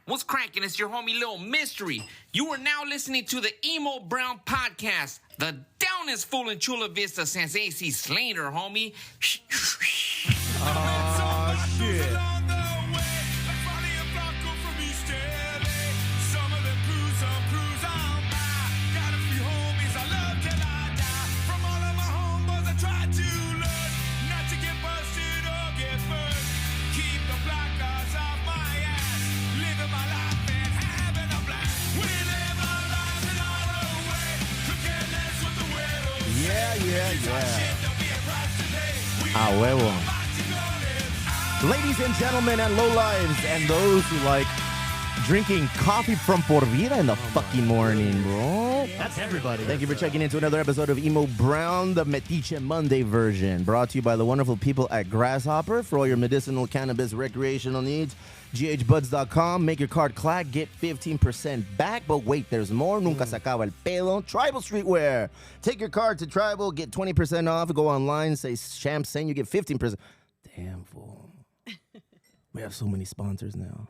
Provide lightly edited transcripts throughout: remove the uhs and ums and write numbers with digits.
What's cracking? It's your homie Lil Mystery. You are now listening to the Emo Brown Podcast, the downest fool in Chula Vista since AC Slater, homie. Oh, shit. Yeah. Ah, huevo. Ladies and gentlemen and lowlives and those who like drinking coffee from Por Vida in the fucking morning, bro. That's everybody. Thank you for checking into another episode of Emo Brown, the Metiche Monday version. Brought to you by the wonderful people at Grasshopper for all your medicinal cannabis recreational needs. GHBuds.com. Make your card clack. Get 15% back. But wait, there's more. Nunca se acaba el pedo. Tribal Streetwear. Take your card to Tribal. Get 20% off. Go online. Say Champ saying you get 15%. Damn, fool. We have so many sponsors now.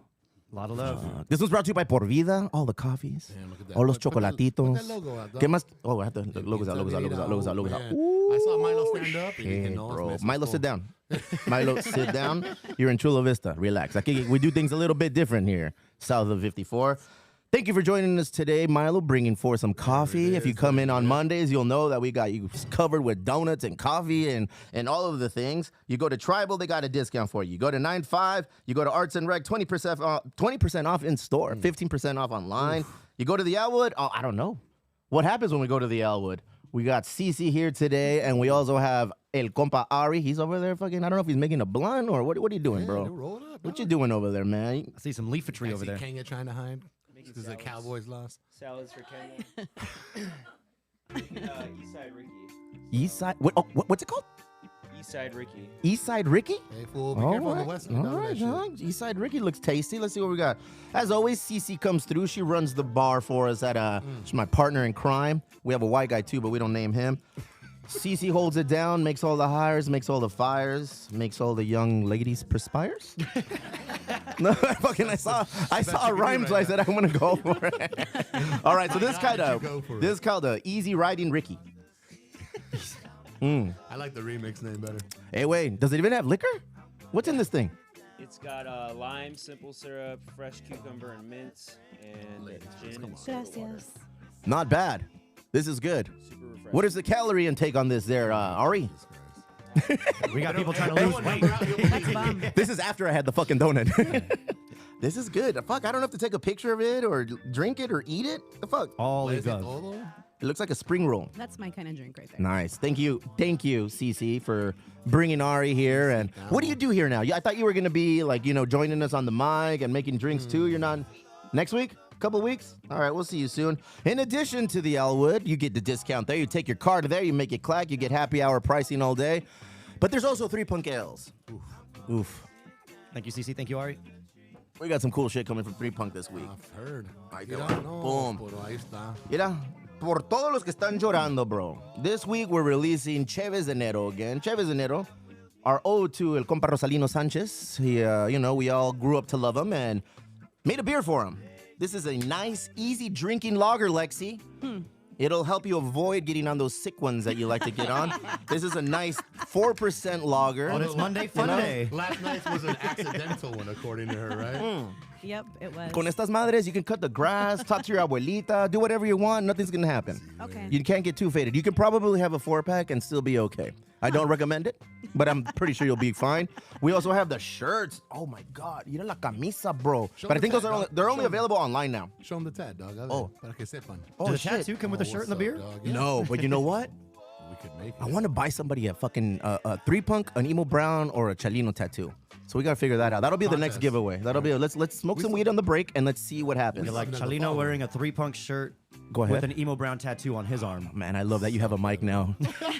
A lot of love. This one's brought to you by Por Vida. All the coffees. Damn, look at that. All los Put chocolatitos. that logo out, dog. ¿Qué más? Oh, I have to. Logos out. Man. I saw Milo stand up. And Hey, he knows, bro. man, it's Milo, cool. sit down. Milo, sit down. You're in Chula Vista. Relax. We do things a little bit different here, south of 54. Thank you for joining us today, Milo, bringing forth some coffee. If you come in on Mondays, you'll know that we got you covered with donuts and coffee and all of the things. You go to Tribal, they got a discount for you. You go to 9.5, you go to Arts and Rec, 20% off in store, 15% off online. You go to the Elwood, oh, I don't know. What happens when we go to the Elwood? We got Cece here today, and we also have El Compa Ari. He's over there fucking, I don't know if he's making a blunt or what are you doing, bro? Roll it up, What dog. you doing over there, man? I see some leafetry over there. Kenya trying to hide because the Cowboys lost. Salads for Kenya. Eastside Ricky. Eastside, what's it called? Eastside Ricky. Eastside Ricky? Hey, fool, be careful on the West. All right, dog. Eastside Ricky looks tasty. Let's see what we got. As always, Cece comes through. She runs the bar for us at she's my partner in crime. We have a white guy too, but we don't name him. Cece holds it down, makes all the hires, makes all the fires, makes all the young ladies perspires. No, I saw a rhyme, so I said I'm gonna go for it. All right, so this is called a Easy Riding Ricky. I like the remix name better. Hey, wait, does it even have liquor? What's in this thing? It's got lime, simple syrup, fresh cucumber and mints, and gin and soda water. Gracias. Not bad. This is good. Super refreshing. What is the calorie intake on this there, Ari? We got people trying to lose weight. This is after I had the fucking donut. This is good. Fuck, I don't have to take a picture of it or drink it or eat it. The fuck? All he Is it does. todo? It looks like a spring roll. That's my kind of drink right there. Nice. Thank you, Cece, for bringing Ari here. And what do you do here now? I thought you were going to be like, joining us on the mic and making drinks too. You're not next week? Couple weeks? All right, we'll see you soon. In addition to the Elwood, you get the discount there. You take your card there, you make it clack, you get happy hour pricing all day. But there's also 3 Punk Ales. Oof. Thank you, CC. Thank you, Ari. We got some cool shit coming from 3 Punk this week. I've heard. Ahí te Mira, va. no, Boom. pero ahí está. Mira, por todos los que están llorando, bro. This week we're releasing Cheves de Enero again. Cheves de Enero, our ode to El Compa Rosalino Sanchez. He, we all grew up to love him and made a beer for him. This is a nice, easy drinking lager, Lexi. It'll help you avoid getting on those sick ones that you like to get on. This is a nice 4% lager. Oh, it's Monday Fun Day. Last night was an accidental one, according to her, right? Yep, it was. Con estas madres, you can cut the grass, talk to your abuelita, do whatever you want. Nothing's going to happen. Okay. You can't get too faded. You can probably have a 4-pack and still be okay. I don't recommend it, but I'm pretty sure you'll be fine. We also have the shirts. Oh my God, mira la camisa, bro. Show But I the think tag, they're dog. only Show 'em. available online now. Show them the tat, dog. Oh. Para que sepan. Oh Does the shit. tattoo come with a shirt and a beer? Dog? Yeah. No, but you know what? We could make it. I want to buy somebody a fucking 3 Punk, an Emo Brown, or a Chalino tattoo. So we gotta figure that out. That'll be the next Contest. giveaway. That'll be let's smoke some weed on the break and let's see what happens. You're like Never Chalino follow. wearing a 3 Punk shirt Go with ahead. an Emo Brown tattoo on his arm. Man, I love that you have a mic now.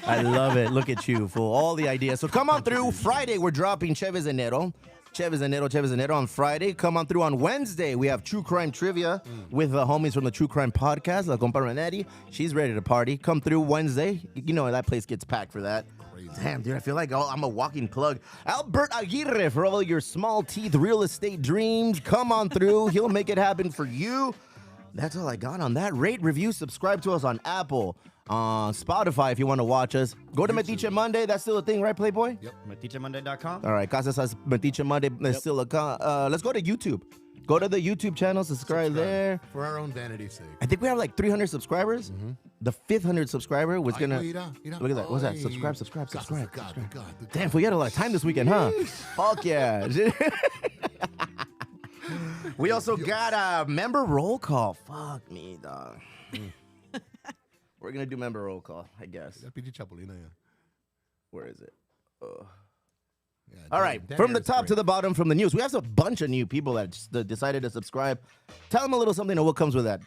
I love it. Look at you, fool. All the ideas. So come on through. Friday, we're dropping Cheves Enero. Cheves Enero on Friday. Come on through on Wednesday. We have True Crime Trivia with the homies from the True Crime Podcast, La Compa Renetti. She's ready to party. Come through Wednesday. You know, that place gets packed for that. Crazy. Damn, dude, I feel like I'm a walking plug. Albert Aguirre, for all your small teeth real estate dreams, come on through. He'll make it happen for you. That's all I got on that. Rate, review, subscribe to us on Apple, Spotify if you want to watch us. Go to Metiche Monday. That's still a thing, right, Playboy? Yep. MeticheMonday.com. All right, Casa says Metiche Monday. That's still a let's go to YouTube. Go to the YouTube channel, subscribe there. For our own vanity's sake. I think we have like 300 subscribers. The 500 subscriber was gonna. Look at that. What's that? Subscribe. Damn, we had a lot of time this weekend, huh? Fuck yeah. We also got a member roll call. Fuck me, dog. We're gonna do member roll call, I guess. Where is it? Yeah, All right, from the top to the bottom, from the news. We have a bunch of new people that decided to subscribe. Tell them a little something and what comes with that.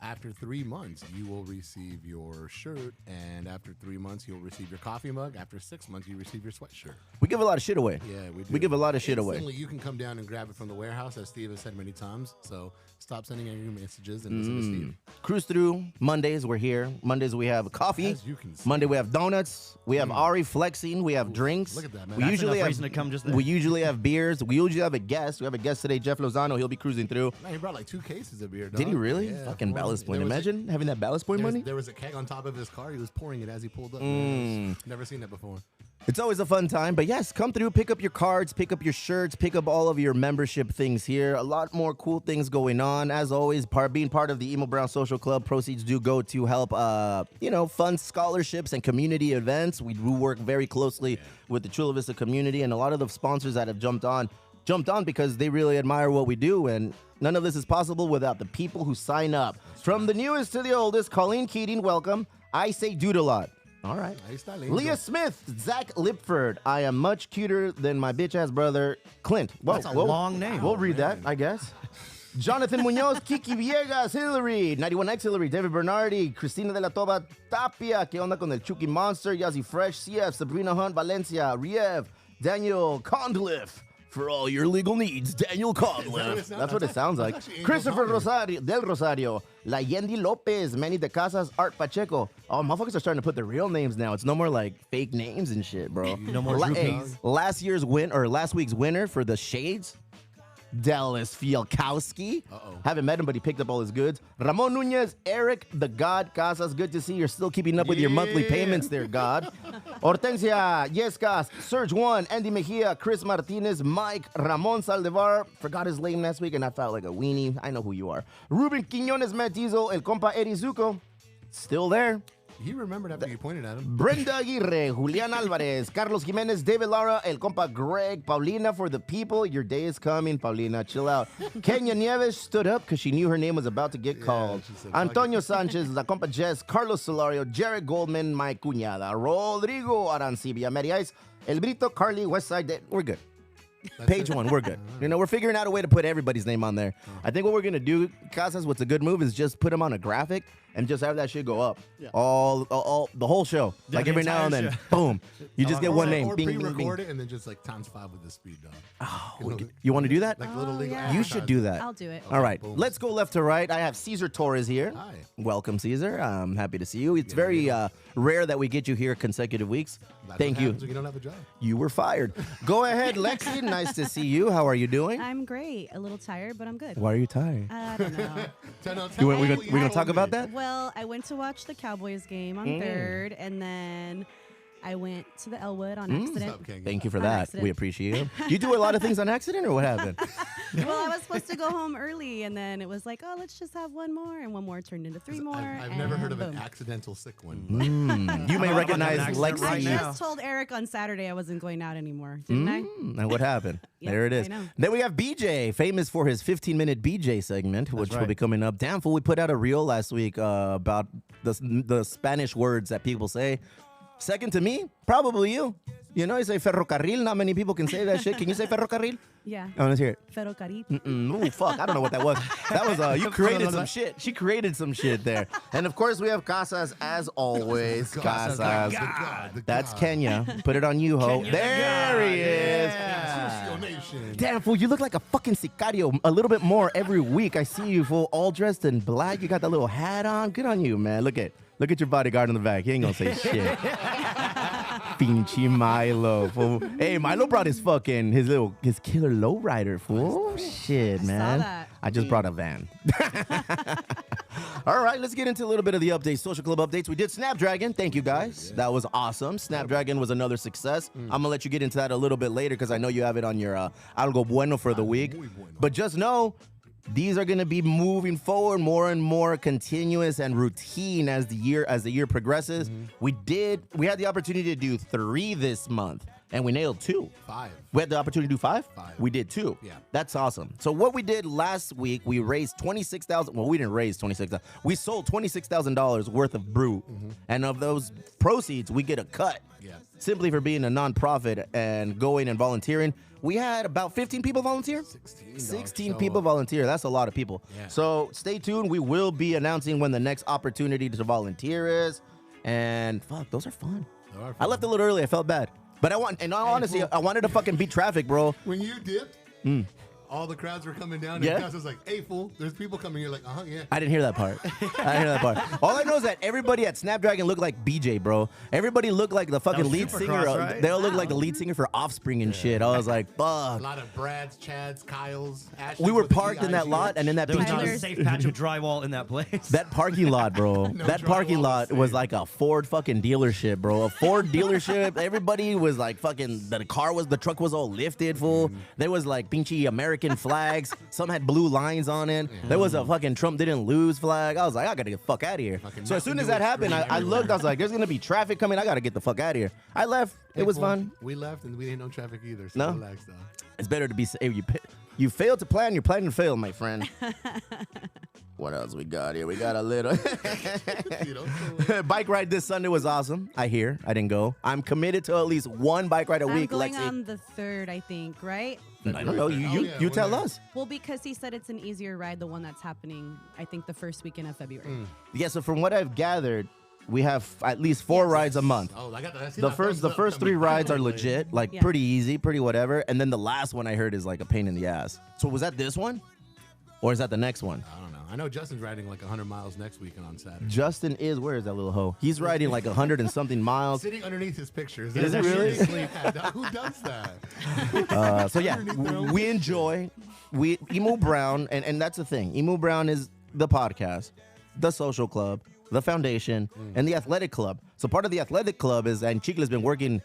After 3 months, you will receive your shirt, and after 3 months, you'll receive your coffee mug. After 6 months, you receive your sweatshirt. We give a lot of shit away. Yeah, we do. We give a lot of shit away. Instantly, you can come down and grab it from the warehouse, as Steve has said many times. So stop sending angry messages and listen to Steve. Cruise through. Mondays, we're here. Mondays, we have coffee. As you can see. Monday, we have donuts. We have Ari flexing. We have drinks. Look at that, man. We That's usually enough have, reason to come just there. we usually have beers. We usually have a guest. We have a guest today, Jeff Lozano. He'll be cruising through. Man, he brought like 2 cases of beer, dog. Did he really? Yeah, Fucking for ballast one. point. Imagine having that ballast point money. There was a keg on top of his car. He was pouring it as he pulled up. Man. Never seen that before. It's always a fun time, but yes, come through, pick up your cards, pick up your shirts, pick up all of your membership things here. A lot more cool things going on. As always, being part of the Emo Brown Social Club, proceeds do go to help, fund scholarships and community events. We do work very closely with the Chula Vista community, and a lot of the sponsors that have jumped on because they really admire what we do, and none of this is possible without the people who sign up. From the newest to the oldest, Colleen Keating, welcome. I say dude a lot. All right. Leah Smith, Zach Lipford. I am much cuter than my bitch-ass brother, Clint. Whoa, That's a long name. We'll read that, I guess. Jonathan Munoz, Kiki Villegas, Hillary, 91X Hillary, David Bernardi, Cristina de la Toba Tapia, ¿Qué onda con el Chucky Monster? Yazzie Fresh, CF, Sabrina Hunt, Valencia, Riev, Daniel Condliff. For all your legal needs, Daniel Conliffe. That's what it sounds like. Christopher Del Rosario, La Yendi Lopez, Manny de Casas, Art Pacheco. Oh, motherfuckers are starting to put their real names now. It's no more like fake names and shit, bro. No more groupies. Last week's winner for the Shades, Dallas Fialkowski. Haven't met him, but he picked up all his goods. Ramon Nunez, Eric the God Casas. Good to see you're still keeping up with your monthly payments there, God. Hortensia, Yescas, Serge One, Andy Mejia, Chris Martinez, Mike, Ramon Saldivar. Forgot his name last week and I felt like a weenie. I know who you are. Ruben Quiñones Matizo, El Compa Eddie Zuko. Still there. He remembered after you pointed at him. Brenda Aguirre, Julian Alvarez, Carlos Jimenez, David Lara, El Compa Greg, Paulina for the people. Your day is coming, Paulina. Chill out. Kenya Nieves stood up because she knew her name was about to get called. Antonio Sanchez, La Compa Jess, Carlos Solario, Jared Goldman, my cuñada, Rodrigo Arancibia, Mary Ice, El Brito, Carly, Westside. We're good. Page 1, we're good. We're figuring out a way to put everybody's name on there. I think what we're going to do, Casas, what's a good move is just put them on a graphic and just have that shit go up. Yeah. All the whole show. Yeah, like every now and then, boom. You just get one name. Or Bing, bing, pre-record bing. it and then just like ×5 with the speed, dog. Oh, you want to do that? Like little legal You should do that. I'll do it. All right, boom. let's go left to right. I have Cesar Torres here. Hi. Welcome, Cesar. I'm happy to see you. It's very rare that we get you here consecutive weeks. That's Thank what you. happens when you don't have a job. You were fired. Go ahead, Lexi. Nice to see you. How are you doing? I'm great. A little tired, but I'm good. Why are you tired? I don't know. We're going to talk about that? Well, I went to watch the Cowboys game on 3rd, and then I went to the Elwood on accident. Thank you for On that. accident. We appreciate it. You do a lot of things on accident, or what happened? Well, I was supposed to go home early, and then it was like, oh, let's just have one more, and one more turned into 3 more. I've never heard of an boom. accidental sick one. You may recognize accident Lexi. right I now. just told Eric on Saturday I wasn't going out anymore, didn't I? And what happened? Yep, There it is. I know. Then we have BJ, famous for his 15-minute BJ segment, which will be coming up. Damn fool, we put out a reel last week about the Spanish words that people say. Second to me, probably you. You say ferrocarril. Not many people can say that shit. Can you say ferrocarril? Yeah. Oh, let's hear it. Ferrocarril. Oh, fuck. I don't know what that was. That was, you created some shit. She created some shit there. And of course, we have Casas as always. Casas. That's Kenya. Put it on you, ho. There he is. Damn, fool, you look like a fucking sicario a little bit more every week. I see you, fool, all dressed in black. You got that little hat on. Good on you, man. Look at your bodyguard in the back. He ain't gonna say shit. Pinche Milo, fool. Hey, Milo brought his killer lowrider, fool. Shit, man. that. I just brought a van. All right, let's get into a little bit of the updates, social club updates. We did Snapdragon. Thank you, guys. That was awesome. Snapdragon was another success. I'm going to let you get into that a little bit later because I know you have it on your Algo Bueno for the week. But just know, these are going to be moving forward more and more continuous and routine as the year progresses. We had the opportunity to do 3 this month, and we nailed 2. 5. We had the opportunity to do 5? 5. We did 2. Yeah. That's awesome. So what we did last week, we raised $26,000. Well, we didn't raise $26,000. We sold $26,000 worth of brew. And of those proceeds, we get a cut. Yeah. Simply for being a nonprofit and going and volunteering. We had about 15 people volunteer. 16 people volunteer. That's a lot of people. Yeah. So stay tuned. We will be announcing when the next opportunity to volunteer is. And fuck, those are fun. I left a little early. I felt bad. But in all honesty, I wanted to fucking beat traffic, bro. When you dipped, all the crowds were coming down. And Gus was like, hey, fool, there's people coming here. Like, yeah. I didn't hear that part. All I know is that everybody at Snapdragon looked like BJ, bro. Everybody looked like the fucking lead singer. Right? They all looked like the lead singer for Offspring and shit. I was like, fuck. A lot of Brads, Chads, Kyles, Ashes. We were with the parked in that lot, and in that There was not a Tyler's- safe patch of drywall in that place. That parking lot, bro. That parking drywall lot was was safe. like a Ford fucking dealership, bro. A Ford dealership. Everybody was like fucking. The truck was all lifted, fool. There was like pinchy American flags. Some had blue lines on it. There was a fucking Trump didn't lose flag. I was like, I gotta get the fuck out of here. So as soon as that happened, I looked. I was like, there's gonna be traffic coming. I gotta get the fuck out of here. I left. It was fun. We left and we didn't know traffic either. So No? relax, though. It's better to be safe. You failed to plan. You're planning to fail, my friend. What else we got here? We got a little You know, bike ride this Sunday was awesome. I didn't go. I'm committed to at least one bike ride a I'm week. going Lexi. on the 3rd, I think, right? I don't know. You tell us. Well, because he said it's an easier ride, the one that's happening, I think, the first weekend of February. Yeah. So from what I've gathered, we have at least 4 rides a month. I got that. The first 3 rides are legit, like Yeah. pretty easy, pretty whatever, and then the last one I heard is like a pain in the ass. So was that this one, or is that the next one? I don't know. I know Justin's riding like 100 miles next weekend on Saturday. Justin where is that little hoe? He's riding like 100 and something miles. Sitting underneath his pictures. Is it really? Yeah, who does that? So yeah, we enjoy Emo Brown, and that's the thing. Emo Brown is the podcast, the social club, the foundation, and the athletic club. So part of the athletic club is, and Chicla's been working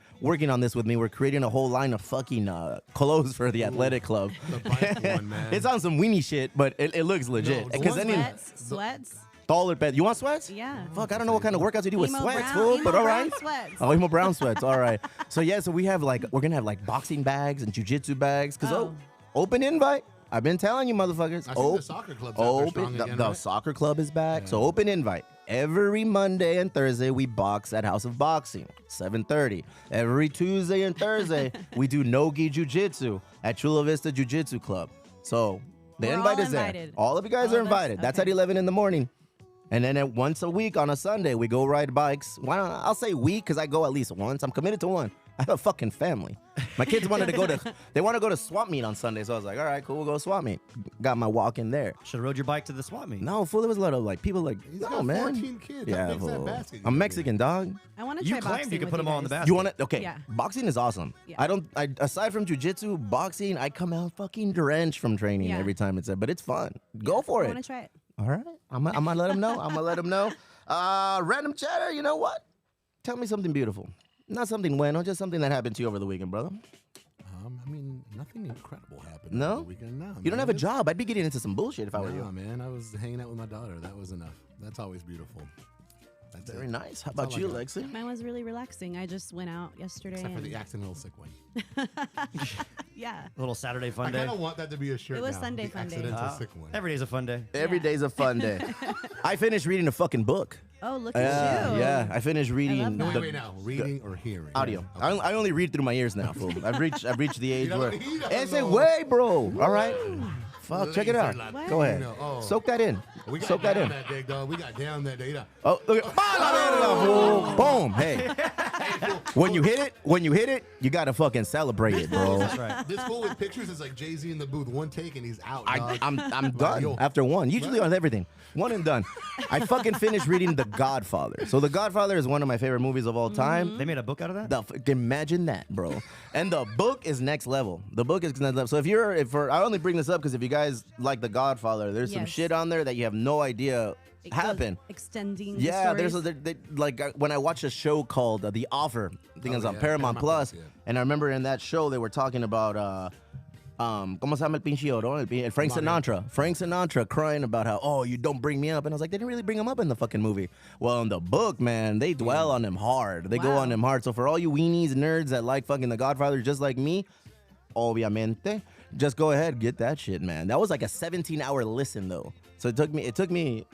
on this with me. We're creating a whole line of fucking clothes for the athletic club. The bike one, man. It's on some weenie shit, but it looks legit. No, the Because one- Sweats? taller bed. You want sweats? Yeah. Fuck, I don't know what kind of workouts you do with Emo sweats, brown- fool, emo but all brown right. sweats. Oh, emo brown sweats. All right. So yeah, so we're gonna have like boxing bags and jujitsu bags. Cause Oh. open invite. I've been telling you, motherfuckers. I think the soccer club's out there strong again, the right? soccer club is back. So open invite. Every Monday and Thursday we box at House of Boxing, 7:30. Every Tuesday and Thursday we do no-gi jiu-jitsu at Chula Vista Jiu-Jitsu Club. So the We're invite all is there. invited. All of you guys Oh, are invited. That's at okay. 11 in the morning. And then once a week on a Sunday, we go ride bikes. I'll say week because I go at least once. I'm committed to one. I have a fucking family. My kids wanted to go to swap meet on Sunday. So I was like, all right, cool, we'll go swap meet. Got my walk in there. Should have rode your bike to the swap meet. No, fool, there was a lot of like people like, He's no, got man. 14 kids. Yeah, How big's that fool. basket I'm gonna Mexican, dog. I want to You try claimed boxing you could with put them all in the guys. basket. You want to? Okay. Yeah. Boxing is awesome. Yeah. Aside from jujitsu, boxing, I come out fucking drenched from training Yeah. every time it's there, but it's fun. Go for I it. want to try it. All right. I'm gonna let him know. Random chatter, you know what? Tell me something beautiful. Not something bueno, just something that happened to you over the weekend, brother. I mean, nothing incredible happened No? over the weekend. No, You don't have a job. I'd be getting into some bullshit if I were No, you. man. I was hanging out with my daughter. That was enough. That's always beautiful. That's Very it. nice. How about all I you, got. Lexi? Mine was really relaxing. I just went out yesterday. Except for the and- accidental sick one. yeah. A little Saturday fun I day. kind of want that to be a shirt. It was now, Sunday the fun day. accidental sick one. Every day's a fun day. Every Yeah. day's a fun day. I finished reading a fucking book. Oh, look at you. Yeah. I finished reading love No, that. the wait now. Reading or hearing? audio. Okay. I only read through my ears now, fool. I've reached the age don't where need it's that, a though. way, bro. All right. Fuck, check it out. What? Go ahead. Oh. Soak that in. We got Soak that down in. that day, dog. We got down that day. Oh, look at fool. Boom. Hey. when you hit it, you gotta fucking celebrate it, bro. That's right. This fool with pictures is like Jay-Z in the booth. One take and he's out. Dog. I'm done yo. after one. Usually on everything. One and done. I fucking finished reading The Godfather. So The Godfather is one of my favorite movies of all time. They made a book out of that? Imagine that, bro. And the book is next level. The book is next level. So I only bring this up because if you guys like The Godfather, there's some Yes. shit on there that you have no idea It goes happened. extending. Yeah, the there's stories. when I watched a show called The Offer. I think it was on yeah, Paramount Plus, yeah. and I remember in that show they were talking about ¿cómo se llama el pinche oro? Frank Sinatra. Frank Sinatra crying about how, you don't bring me up. And I was like, they didn't really bring him up in the fucking movie. Well, in the book, man, they dwell on him hard. They go Wow. on him hard. So for all you weenies, nerds that like fucking The Godfather just like me, obviamente, just go ahead, get that shit, man. That was like a 17-hour listen, though. So it took me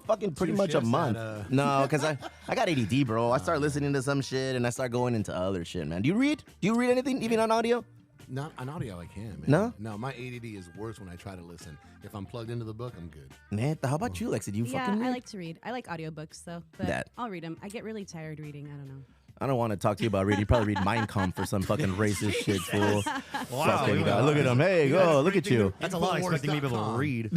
fucking pretty much a shifts month. at, No, because I got ADD, bro. I start listening to some shit and I start going into other shit, man. Do you read anything, even on audio? Not on audio, I can, man. No? No, my ADD is worse when I try to listen. If I'm plugged into the book, I'm good. Neta, how about you, Lexi? Do you Yeah, fucking read? I like to read. I like audiobooks though, but That. I'll read them. I get really tired reading. I don't know. I don't want to talk to you about reading. You probably read Mein Kampf or some fucking racist shit, fool. Wow, Fucking guy. Look at him. Hey, go. Look at you. That's a lot expecting me to be able to read.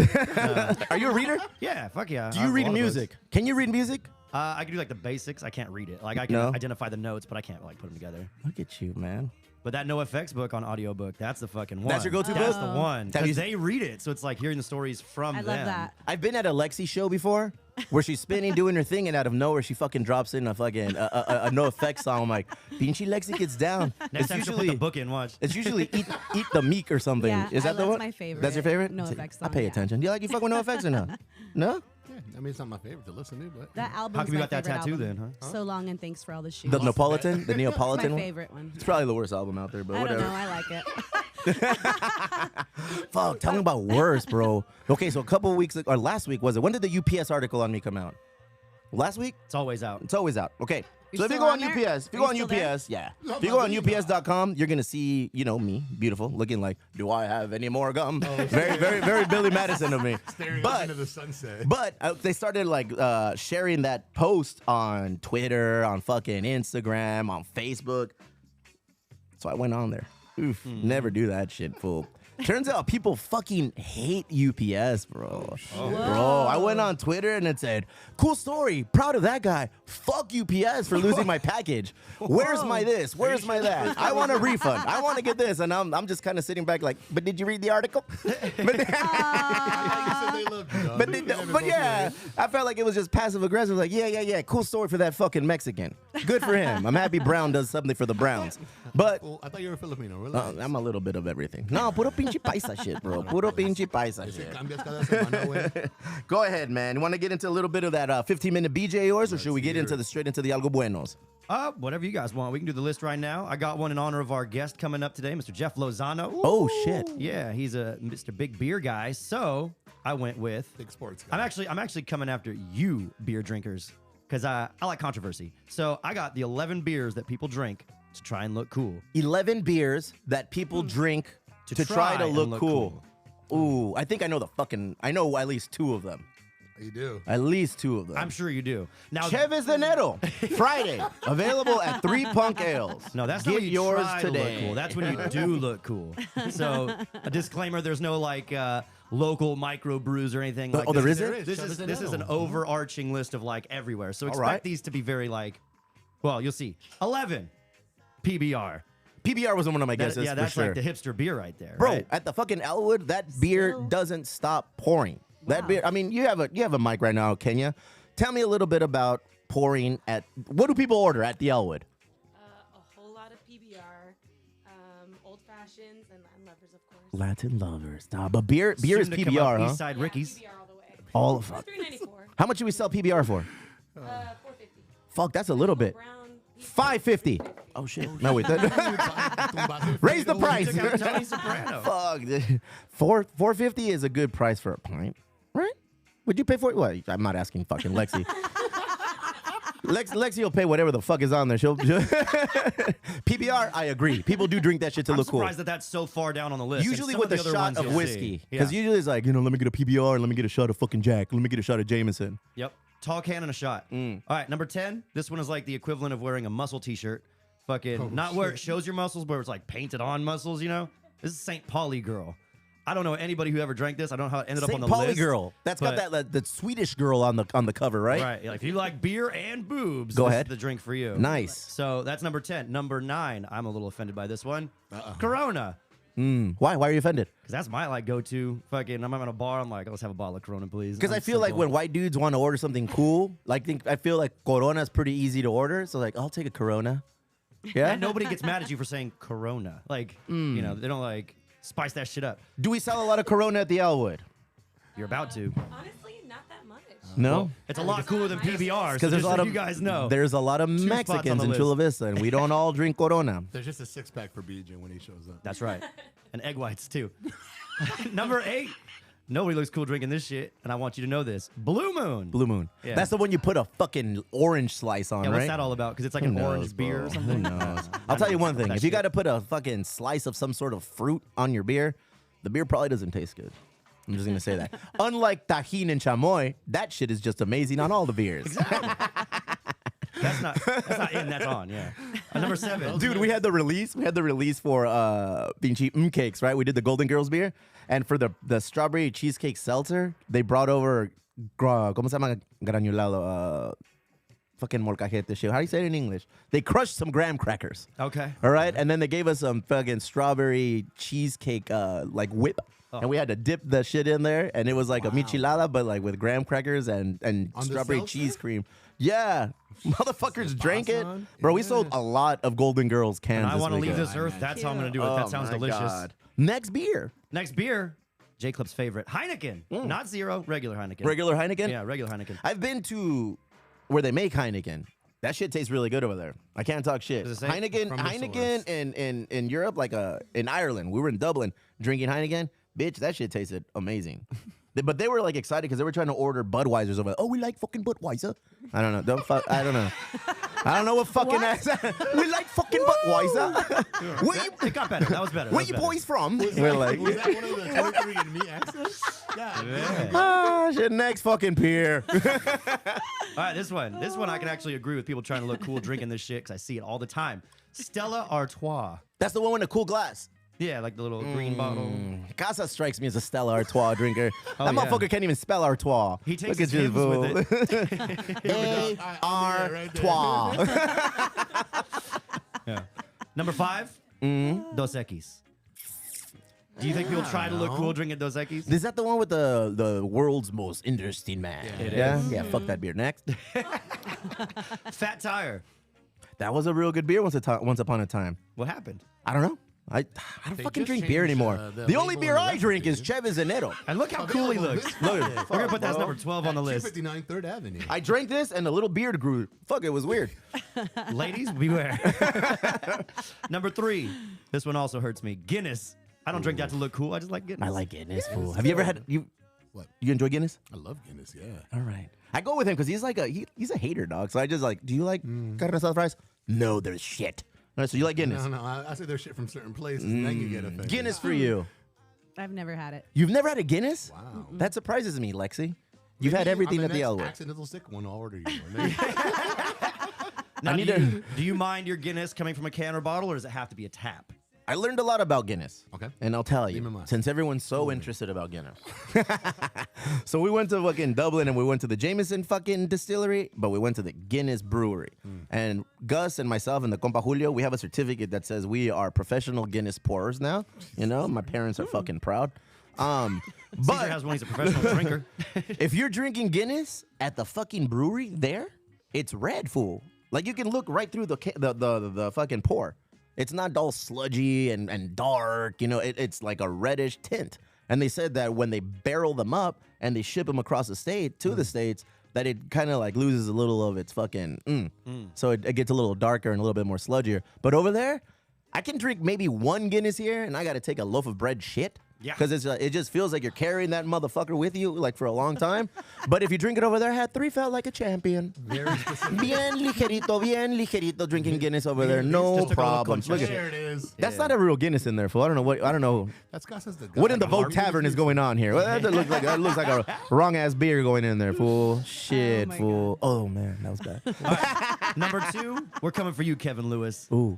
Are you a reader? Yeah, fuck yeah. Do you read music? Can you read music? I can do like the basics. I can't read it. Like I can No? identify the notes, but I can't like put them together. Look at you, man. But that NoFX book on audiobook, that's the fucking one. That's your go-to That's book? the one. Have you- Because they read it, so it's like hearing the stories from I them. love that. I've been at a Lexi show before where she's spinning, doing her thing, and out of nowhere she fucking drops in a fucking a no effects song. I'm like, Pinchy Lexi gets down. Next time she'll put the book in, watch. It's usually eat the meek or something. Yeah, Is that the that's one? my favorite. That's your favorite? No See, effects I song, pay yeah. attention. Do you fuck with no effects or no? No? Yeah, I mean, it's not my favorite to listen to, but That album. How come you got that tattoo then, huh? So long and thanks for all the shoes. The Neapolitan? The Neapolitan my one? favorite one. It's probably the worst album out there, but I don't whatever. know. I like it. Fuck, tell me about worse, bro. Okay, so a couple weeks or last week was it? When did the UPS article on me come out? Last week? It's always out. It's always out. Okay. You're So if you still go on on there? UPS, if you Are go on you still there? UPS, yeah. If you go on UPS.com, you're gonna see, me, beautiful, looking like, do I have any more gum? Very, very, very Billy Madison of me. staring But into the sunset. But they started sharing that post on Twitter, on fucking Instagram, on Facebook. So I went on there. Oof, never do that shit, fool. Turns out people fucking hate UPS, bro. Bro, I went on Twitter and it said, cool story, proud of that guy. Fuck UPS for losing my package. Where's my this? Where's my that? I want a refund. I want to get this. And I'm just kind of sitting back like, but did you read the article? But yeah, I felt like it was just passive aggressive. Like, yeah. Cool story for that fucking Mexican. Good for him. I'm happy Brown does something for the Browns. But Well, I thought you were Filipino. Relax. I'm a little bit of everything. No, puro pinche paisa shit, bro. Puro pinche paisa shit. Cambias cada semana, güey. Go ahead, man. You want to get into a little bit of that 15-minute BJ of yours, or should we get into straight into the Algo Buenos? Whatever you guys want. We can do the list right now. I got one in honor of our guest coming up today, Mr. Jeff Lozano. Oh, shit. Yeah, he's a Mr. Big Beer guy. So I went with. Big sports guy. I'm actually coming after you, beer drinkers, because I like controversy. So I got the 11 beers that people drink to try and look cool. 11 beers that people drink to try to and look cool. Ooh, I think I know at least two of them. You do. At least two of them. I'm sure you do. Now, Cheves de Nero, Friday, available at 3 Punk Ales. no, that's Get not when you yours try to today. look cool. That's when you do look cool. So a disclaimer: there's no local micro brews or anything like Oh, this. there isn't? This is an overarching list of everywhere. So expect right. these to be very well, you'll see. 11 PBR. PBR was one of my guesses Yeah, that's for sure. like the hipster beer right there, Bro, right? at the fucking Elwood, that beer Still? doesn't stop pouring. That Wow. beer, I mean, you have a mic right now, Kenya. Tell me a little bit about pouring at, what do people order at the Elwood? A whole lot of PBR, old fashions, and Latin lovers, of course. Latin lovers. Nah, but beer is Soon to come PBR, up huh? East Side Ricky's. PBR all the way. All of fuck. $3.94. How much do we sell PBR for? $4.50. Fuck, that's a little bit. Brown. $5.50. Oh shit. No wait. Raise the price. Took out Tony Soprano. Fuck. $4.50 is a good price for a pint, right? Would you pay for it? Well, I'm not asking fucking Lexi. Lexi will pay whatever the fuck is on there. She'll PBR, I agree. People do drink that shit to I'm look cool. surprised that that's so far down on the list. and Usually some with of a the other shot ones of you'll whiskey. see. Because Yeah. usually it's like, let me get a PBR and let me get a shot of fucking Jack. Let me get a shot of Jameson. Yep. Tall can and a shot. All right, number 10. This one is like the equivalent of wearing a muscle t-shirt. Fucking not where it shows your muscles, but where it's like painted on muscles. You know, this is St. Pauli girl. I don't know anybody who ever drank this. I don't know how it ended up on St. the Pauli list. girl. That's got that Swedish girl on the cover, right? Right. Like, if you like beer and boobs, Go this ahead. is the drink for you. Nice. So that's number 10. Number 9, I'm a little offended by this one. Corona. Why? Why are you offended? Because that's my like go-to. Fucking, I'm at a bar. I'm like, let's have a bottle of Corona, please. Because I I'm feel like simple. when white dudes want to order something cool, I feel like Corona is pretty easy to order. So like, I'll take a Corona. Yeah. And nobody gets mad at you for saying Corona. Like, you know, they don't like spice that shit up. Do we sell a lot of Corona at the Elwood? You're about to. Honestly, not that much. No. It's a lot cooler than PBR. Because there's a lot of you guys know. There's a lot of spots on Mexicans the in list. Chula Vista, and we don't all drink Corona. There's just a 6-pack for BJ when he shows up. That's right. And egg whites too. Number 8. Nobody looks cool drinking this shit, and I want you to know this. Blue Moon. Blue Moon. Yeah. That's the one you put a fucking orange slice on, Yeah, right? what's that all about? Because it's like Who an knows, orange beer bro? or Who something. knows? I'll tell you one thing. That If you shit. got to put a fucking slice of some sort of fruit on your beer, the beer probably doesn't taste good. I'm just going to say that. Unlike Tajin and Chamoy, that shit is just amazing on all the beers. That's not in, that's on, yeah. Number 7. Dude, we had the release. We had the release for Pinchi Cakes, right? We did the Golden Girls beer. And for the strawberry cheesecake seltzer, they brought over, ¿cómo se llama? Granulado. Fucking molcajete shit. How do you say it in English? They crushed some graham crackers. Okay. All right. And then they gave us some fucking strawberry cheesecake, like whip. And we had to dip the shit in there. And it was like a michelada, but like with graham crackers and On the strawberry seltzer? cheese cream. Yeah. Motherfuckers drank it. on? Bro, we Yeah. sold a lot of Golden Girls cans. And I this want to leave weekend. this earth. That's how I'm going to do it. Oh That sounds my delicious. God. Next beer. Next beer, J Club's favorite. Heineken. Not zero, regular Heineken. Regular Heineken? Yeah, regular Heineken. I've been to where they make Heineken. That shit tastes really good over there. I can't talk shit. Does it say? Heineken, From the Heineken in Europe, like in Ireland. We were in Dublin drinking Heineken. Bitch, that shit tasted amazing. But they were like excited because they were trying to order Budweisers over there. Oh, we like fucking Budweiser. I don't know. I don't know. I don't know what fucking accent. We like fucking Budweiser. Where you, It got better. That was better. where That you was better. boys from? We're like, Was that one of the 23andMe accents? Yeah. shit, next fucking beer. All right, this one. This one I can actually agree with people trying to look cool drinking this shit because I see it all the time. Stella Artois. That's the one with the cool glass. Yeah, like the little green bottle. Casa strikes me as a Stella Artois drinker. Oh, That yeah. motherfucker can't even spell Artois. He takes Look his at you, hymns fool. with it. Artois. Yeah. Number 5, Dos Equis. Do you think people try to look cool drinking Dos Equis? Is that the one with the world's most interesting man? It Yeah, is. yeah. Fuck that beer. Next. Fat Tire. That was a real good beer once upon a time. What happened? I don't know. I don't They fucking just drink beer changed, anymore. the The only label beer on the I drink is recipe. Cheves Enero. And look how cool he looks. Look, We're going to put that as number 12 on the list. 259 3rd Avenue. I drank this and a little beard grew. Fuck, it was weird. Ladies, beware. Number 3. This one also hurts me. Guinness. I don't drink that to look cool. I just like Guinness. I like Guinness, fool. Have you ever had you? What? You enjoy Guinness? I love Guinness, yeah. All right. I go with him because he's like he's a hater, dog. So I just like, do you like carne asada fries? No, there's shit. All right, so you like Guinness? No, I say there's shit from certain places, and then you get offended. Guinness for you. I've never had it. You've never had a Guinness? Wow. That surprises me, Lexi. You've had Maybe everything on at the next Elwood. accidental sick one, I'll order you one. Now, I need do you mind your Guinness coming from a can or bottle, or does it have to be a tap? I learned a lot about Guinness. Okay. And I'll tell Leave you, me mine. since everyone's so interested about Guinness. So we went to fucking Dublin and we went to the Jameson fucking distillery, but we went to the Guinness brewery. And Gus and myself and the compa Julio, we have a certificate that says we are professional Guinness pourers now. You know, my parents are fucking proud. Caesar But has one. He's a professional drinker. if you're drinking Guinness at the fucking brewery there, it's red, fool. Like you can look right through the fucking pour. It's not all sludgy and dark, you know, it's like a reddish tint. And they said that when they barrel them up and they ship them across the state to the States, that it kind of like loses a little of its fucking, So it gets a little darker and a little bit more sludgier. But over there, I can drink maybe one Guinness here and I got to take a loaf of bread shit. Yeah. Because it just feels like you're carrying that motherfucker with you like for a long time. But if you drink it over there, had 3 felt like a champion. Very specific. Bien ligerito, drinking Guinness over there, no Just took a little problems. Look at There it is. that's not a real Guinness in there, fool. I don't know That's Casas the what in the Vogue Tavern is going on here. Well, that looks like a wrong ass beer going in there, fool. Shit, my fool. Oh man, that was bad. Number 2, we're coming for you, Kevin Lewis. Ooh.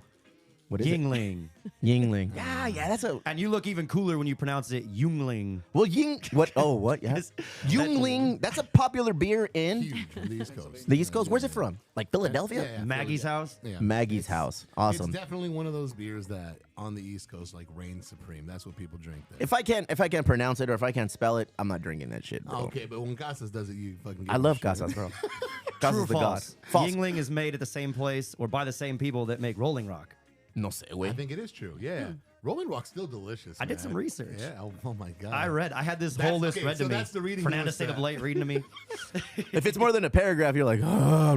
What is Yingling. it? Yingling. Yeah, that's a. And you look even cooler when you pronounce it Yungling. Well, what? Oh, what? Yeah. Yingling. That's a popular beer in Huge from the East Coast. the East Coast. Where's it from? Like Philadelphia? Yeah, Maggie's house. Yeah. Maggie's house. Awesome. It's definitely one of those beers that on the East Coast like reigns supreme. That's what people drink there. If I can't pronounce it or if I can't spell it, I'm not drinking that shit, bro. Okay, but when Casas does it, you fucking. I love Casas, bro. True Casas or the god. false? False. Yingling is made at the same place or by the same people that make Rolling Rock. No sé, I güey. think it is true. Yeah, Rolling Rock's still delicious. I did some man. research. Yeah. Oh my god. I had this That's- whole list okay, read so to me. that's the reading Fernanda list stayed up that- late reading to me. If it's more than a paragraph, you're like,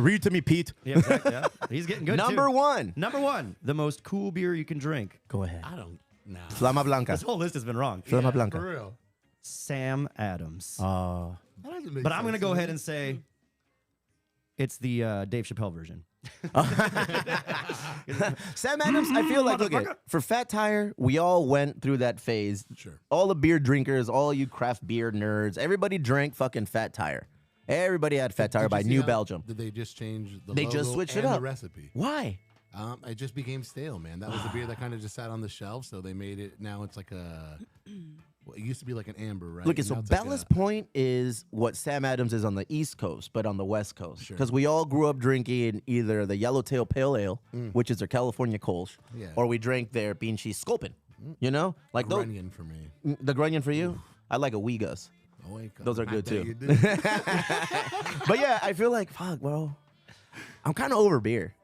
read to me, Pete. Yeah, exactly. Yeah. He's getting good. Number too. 1. Number 1, the most cool beer you can drink. Go ahead. I don't. Nah. Flama Blanca. This whole list has been wrong. Flama For Blanca. real. Sam Adams. Uh, That doesn't make But I'm going to sense go me. ahead and say it's the Dave Chappelle version. Sam Adams, I feel like, look at for Fat Tire, we all went through that phase. Sure. All the beer drinkers, all you craft beer nerds, everybody drank fucking Fat Tire. Everybody had Fat Tire Did by you see New how- Belgium. Did they just change the They just logo switched it and up. the recipe? Why? It just became stale, man. That was a beer that kind of just sat on the shelf, so they made it. Now it's like a. Well, it used to be like an amber, right? Look, And so now it's like Bella's a- point is what Sam Adams is on the East Coast, but on the West Coast. Sure. Because we all grew up drinking either the Yellowtail Pale Ale, which is their California Kolsch, Yeah. or we drank their Pinchi Sculpin. You know? Like those, Grunion for me. the Grunion for you? I like a Uyghurs. Oh, wait, come Those are on. good, I bet too. you do. But yeah, I feel like, fuck, bro. I'm kind of over beer.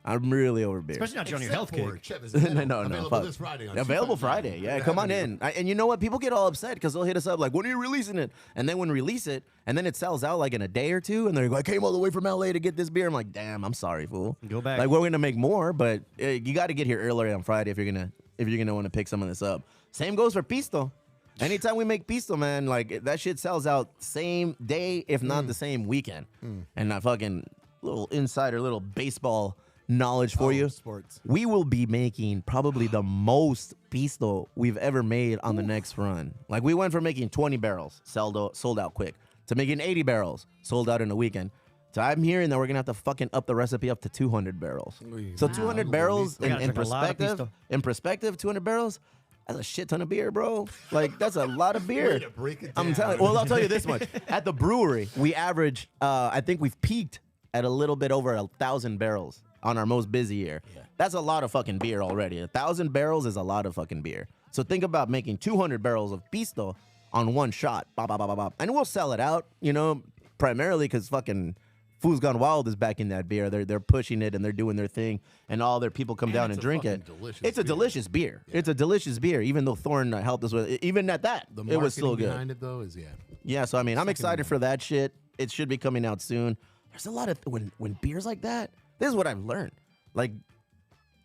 I'm really over beer. Especially not on your Except health for kick. Chev is no, Available no, Available fuck. this Friday. On Available 259. Friday. Yeah, We're come on having in. And you know what? People get all upset because they'll hit us up like, when are you releasing it? And then when we release it, and then it sells out like in a day or two, and they're like, I came all the way from LA to get this beer. I'm like, damn, I'm sorry, fool. Go back. Like, we're gonna make more, but you got to get here earlier on Friday if you're gonna want to pick some of this up. Same goes for Pisto. Anytime we make Pisto, man, like that shit sells out same day, if not the same weekend. And that fucking little insider, little baseball knowledge for you. Sports. We will be making probably the most Pisto we've ever made on the next run. Like we went from making 20 barrels, sold out quick, to making 80 barrels, sold out in a weekend. So I'm hearing that we're gonna have to fucking up the recipe up to 200 barrels. So 200 barrels We gotta in drink a lot of perspective, 200 barrels, that's a shit ton of beer, bro. Like that's a lot of beer. Way to break it I'm down. telling. Well, I'll tell you this much: at the brewery, we average. I think we've peaked at a little bit over 1,000 barrels on our most busy year. Yeah. That's a lot of fucking beer already. 1,000 barrels is a lot of fucking beer. So think about making 200 barrels of Pisto on one shot. Bop, bop, bop, bop, bop. And we'll sell it out, you know, primarily because fucking Food's Gone Wild is back in that beer. They're pushing it and they're doing their thing, and all their people come down it's and a drink it. fucking delicious It's a beer. delicious beer. It's a delicious beer. Even though Thorn helped us with it, even at that, The it was still marketing good. behind it though is Yeah, so I mean, I'm Second excited one. for that shit. It should be coming out soon. There's a lot of when beers like that. This is what I've learned. Like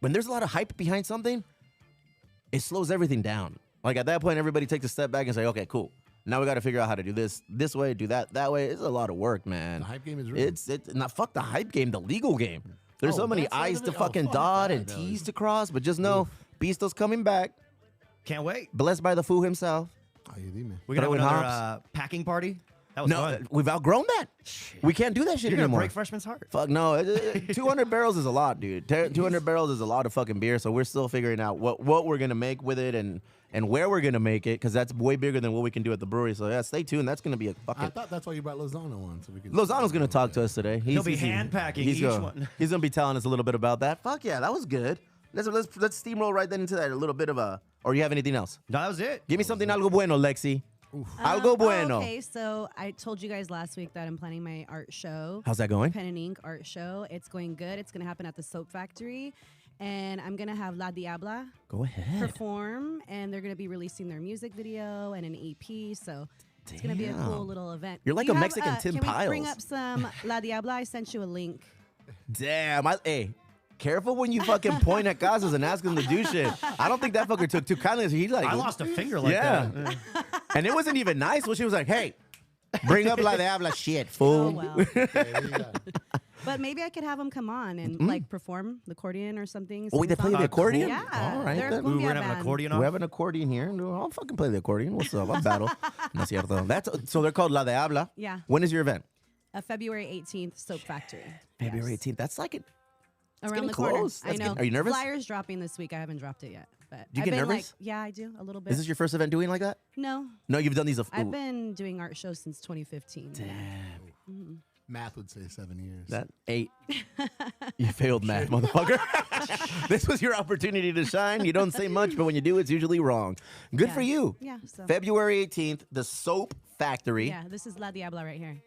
when there's a lot of hype behind something, it slows everything down. Like at that point, everybody takes a step back and say, "Okay, cool. Now we got to figure out how to do this way, do that way." It's a lot of work, man. The hype game is real. It's not fuck the hype game, the legal game. There's Oh, so many that side I's of to it? Oh, fucking fuck dot that, and no. T's to cross, but just know, Pisto's coming back, Can't wait. blessed by the fool himself. Ay, dime. We're gonna have Throwing another hops. packing party. That was No, fun. we've outgrown that. We can't do that shit You're gonna anymore. break freshman's heart. Fuck no, 200 barrels is a lot, dude. 200 barrels is a lot of fucking beer. So we're still figuring out what we're gonna make with it and where we're gonna make it, because that's way bigger than what we can do at the brewery. So yeah, stay tuned. That's gonna be a I fucking. thought that's why you brought Lozano on, so we could. Lozano's gonna talk to us today. He'll be hand packing each one. He's gonna be telling us a little bit about that. Fuck yeah, that was good. Let's steamroll right then into that. A little bit of a. Or you have anything else? No, that was it. Give me something algo bueno, Lexi. Algo bueno. Okay, so I told you guys last week that I'm planning my art show. How's that going? Pen and Ink art show. It's going good. It's going to happen at the Soap Factory. And I'm going to have La Diabla Go ahead. perform. And they're going to be releasing their music video and an EP. So it's going to be a cool Damn. little event. You're like Do a you Mexican Tim can we bring Piles. up some La Diabla? I sent you a link. Damn. Hey, careful when you fucking point at Casas and ask him to do shit. I don't think that fucker took too kindly. He like. I lost a finger like Yeah. that. And it wasn't even nice when she was like, hey, bring up La Diabla shit, Oh, fool. well. There you go. But maybe I could have them come on and like perform the accordion or something. Oh, wait, they sing play the songs. accordion? Yeah. All right, They're a then. Ooh, cumbia we're gonna have an band. accordion We on. have an accordion here. I'll fucking play the accordion. What's up? I'll battle. No es cierto. So they're called La Diabla. Yeah. When is your event? February 18th, Soap Factory. February Yes. 18th. That's like it. Around getting the corner. close. I That's know. getting- are you nervous? Flyers dropping this week. I haven't dropped it yet. But Do you I've get been nervous? yeah, I do a little bit. Is this your first event doing like that? No, No, you've done these. I've been doing art shows since 2015. Damn. Math would say 7 years. That 8. You failed math, motherfucker. This was your opportunity to shine. You don't say much, but when you do, it's usually wrong. Good Yeah. for you. Yeah. So February 18th, the Soap Factory. yeah, this is La Diabla right here.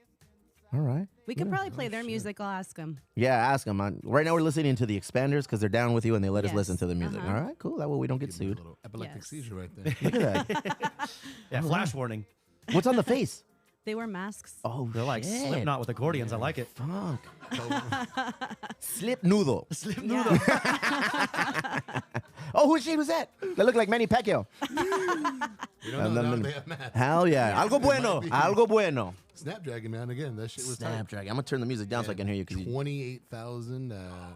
All right. We could probably play their music. I'll ask them. Yeah, ask them. Right now we're listening to the Expanders because they're down with you and they let us Yes. listen to the music. Uh-huh. All right, cool. That way we don't get Give me a sued. little epileptic Yes. seizure right there. Look at that. Yeah, flash warning. What's on the face? They wear masks. Oh, They're like shit. Slipknot with accordions. I like it. Fuck. Slip noodle. Slip Yeah. Oh, whose shit was that? They look like Manny Pacquiao. We don't know now they have math. Hell yeah. Algo bueno. be. Algo bueno. Snapdragon, man. Again, that shit was tight. Snapdragon. I'm going to turn the music down so I can hear you. 'Cause you 28,000.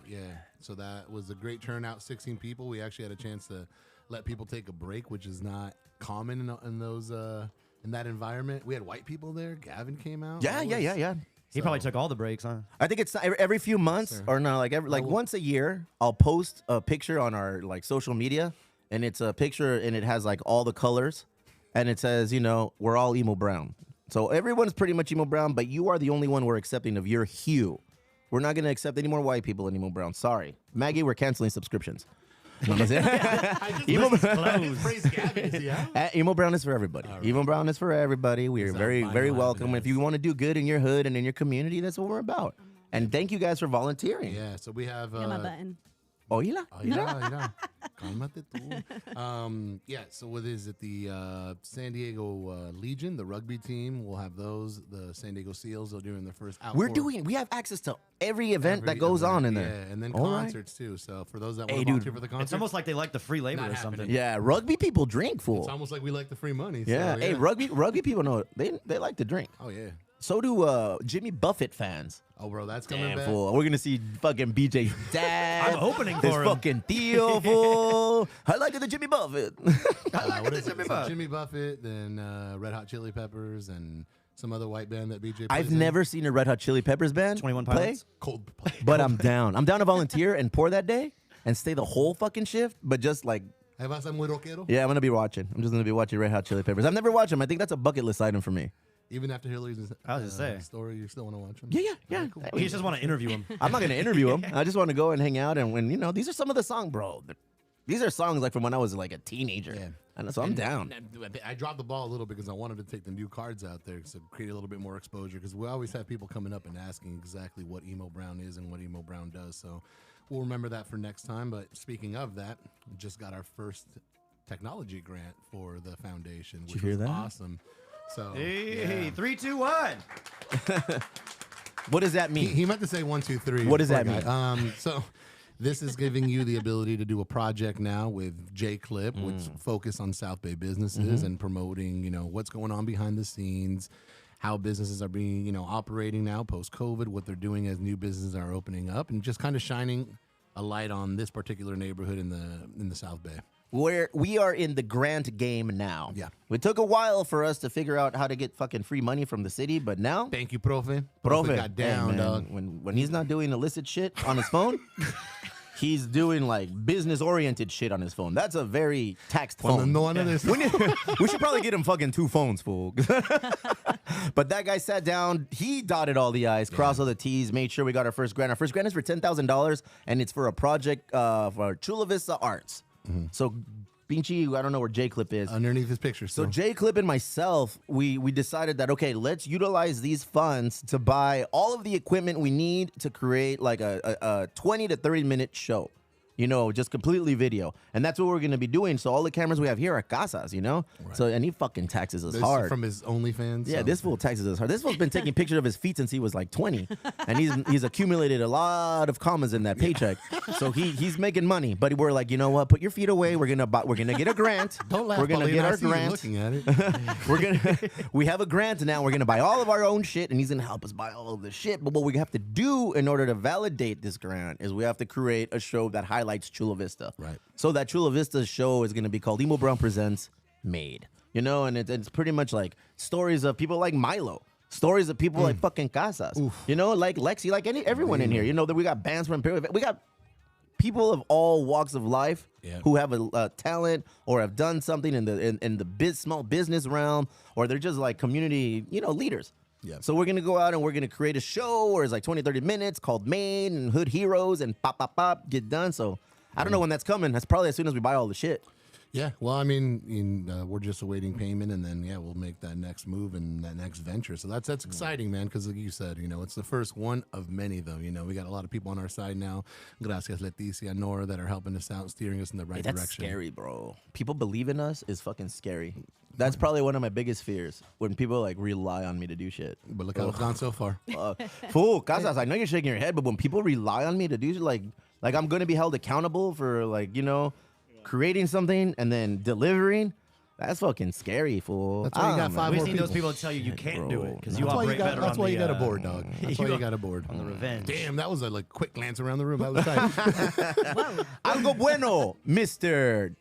Yeah. So that was a great turnout. 16 people. We actually had a chance to let people take a break, which is not common in those in that environment. We had white people there. Gavin came out. yeah, That yeah, was- yeah. He probably took all the breaks, huh? I think it's every few months Sir. or no, like once a year, I'll post a picture on our like social media, and it's a picture and it has like all the colors, and it says, you know, we're all emo brown. So everyone's pretty much emo brown, but you are the only one we're accepting of your hue. We're not gonna accept any more white people in emo brown. Sorry, Maggie, we're canceling subscriptions. You know what I'm saying? Emo, Praise Gavin. Yeah. Emo brown is for everybody. right. Emo brown is for everybody. We are It's very, our very final welcome. If you want to do good in your hood and in your community, that's what we're about. And thank you guys for volunteering. Yeah. So we have. Yeah, my button. Oíla. Mira. Cálmate tú. Yeah, so what is it? The San Diego Legion, the rugby team, will have those. The San Diego Seals, they're doing their first outdoor. We have access to every event that every goes event, on in yeah, there. and then All right. concerts too. So for those that Hey, want to dude, volunteer for the concert, It's almost like they like the free labor Not or something. happening. Yeah, rugby people drink, it's fool. almost like we like the free money. Yeah. So, Hey, rugby people know they like to drink. Oh yeah. So do Jimmy Buffett fans. Oh, bro, that's coming Damn, back. fool. We're gonna see fucking BJ's dad. I'm opening his for him. fucking Theo, fool. I like the Jimmy Buffett. What is it? Jimmy So Buffett. Jimmy Buffett, then Red Hot Chili Peppers, and some other white band that BJ. I've plays in. never seen a Red Hot Chili Peppers band 21 play, Pilots. Coldplay. but I'm down. I'm down to volunteer and pour that day and stay the whole fucking shift, but just like. Ahí vas a muy rockero? Yeah, I'm gonna be watching. I'm just gonna be watching Red Hot Chili Peppers. I've never watched them. I think that's a bucket list item for me. Even after Hillary's I was gonna say. story, you still want to watch them? Yeah. He just want to interview him. I'm not gonna interview them. I just want to go and hang out and when these are some of the songs, bro. These are songs like from when I was like a teenager. Yeah. And so I'm down. I dropped the ball a little because I wanted to take the new cards out there to create a little bit more exposure because we always have people coming up and asking exactly what Emo Brown is and what Emo Brown does. So we'll remember that for next time. But speaking of that, we just got our first technology grant for the foundation, which you hear was that? awesome. So Hey, yeah. 3, 2, 1. What does that mean? He meant to say 1, 2, 3. What does Poor that guy. mean? So this is giving you the ability to do a project now with J Clip, which focus on South Bay businesses and promoting, what's going on behind the scenes, how businesses are being, operating now post COVID, what they're doing as new businesses are opening up, and just kind of shining a light on this particular neighborhood in the South Bay. Where we are in the grant game now. Yeah. It took a while for us to figure out how to get fucking free money from the city, but now, Thank you, Profe. Profe, got down, hey, man, dog. when he's not doing illicit shit on his phone, he's doing like business oriented shit on his phone. That's a very taxed Cuando phone. no ando de eso. We should probably get him fucking 2 phones, fool. But that guy sat down, he dotted all the I's, crossed all the T's, made sure we got our first grant. Our first grant is for $10,000, and it's for a project for Chula Vista Arts. So, Pinchy, I don't know where J Clip is. Underneath his picture. So J Clip and myself, we decided that, okay, let's utilize these funds to buy all of the equipment we need to create like a 20 to 30 minute show. Just completely video. And that's what we're going to be doing. So all the cameras we have here are casas, So, and he fucking taxes us this hard. from his OnlyFans. Yeah, so- this fool taxes us hard. This fool's been taking pictures of his feet since he was like 20, and he's accumulated a lot of commas in that paycheck. So he's making money. But we're like, you know what? Put your feet away. We're gonna get a grant. Don't laugh. We're gonna Pauline, get I our see you grant. looking at it. We have a grant now. We're gonna buy all of our own shit, and he's gonna help us buy all of the shit. But what we have to do in order to validate this grant is we have to create a show that highlights Chula Vista. Right. So that Chula Vista show is gonna be called Emo Brown Presents Made. And it's pretty much like stories of people like Milo. Stories of people like fucking casas. You know, like Lexi, like everyone in here. You know that we got bands from Imperial. We got people of all walks of life who have a talent or have done something in the small business realm, or they're just like community, leaders. Yeah. So we're going to go out and we're going to create a show where it's like 20, 30 minutes called Main and Hood Heroes and pop, get done. So I don't know when that's coming. That's probably as soon as we buy all the shit. Yeah, well, I mean, we're just awaiting payment, and then we'll make that next move and that next venture. So that's exciting, man. Because like you said, it's the first one of many, though. We got a lot of people on our side now. Gracias, Leticia, Nora, that are helping us out, steering us in the right That's direction. scary, bro. People believe in us is fucking scary. That's probably one of my biggest fears when people like rely on me to do shit. But look how it's gone so far. Fool, Casas, I know you're shaking your head, but when people rely on me to do shit, like I'm gonna be held accountable for creating something and then delivering. That's fucking scary, fool. That's why you got 5 We've more seen people. those people tell you can't do it because you That's why operate better. That's on why the, you got a board, dog. That's why you got a board. on the revenge. Damn, that was a quick glance around the room. That was tight. Algo bueno, Mr.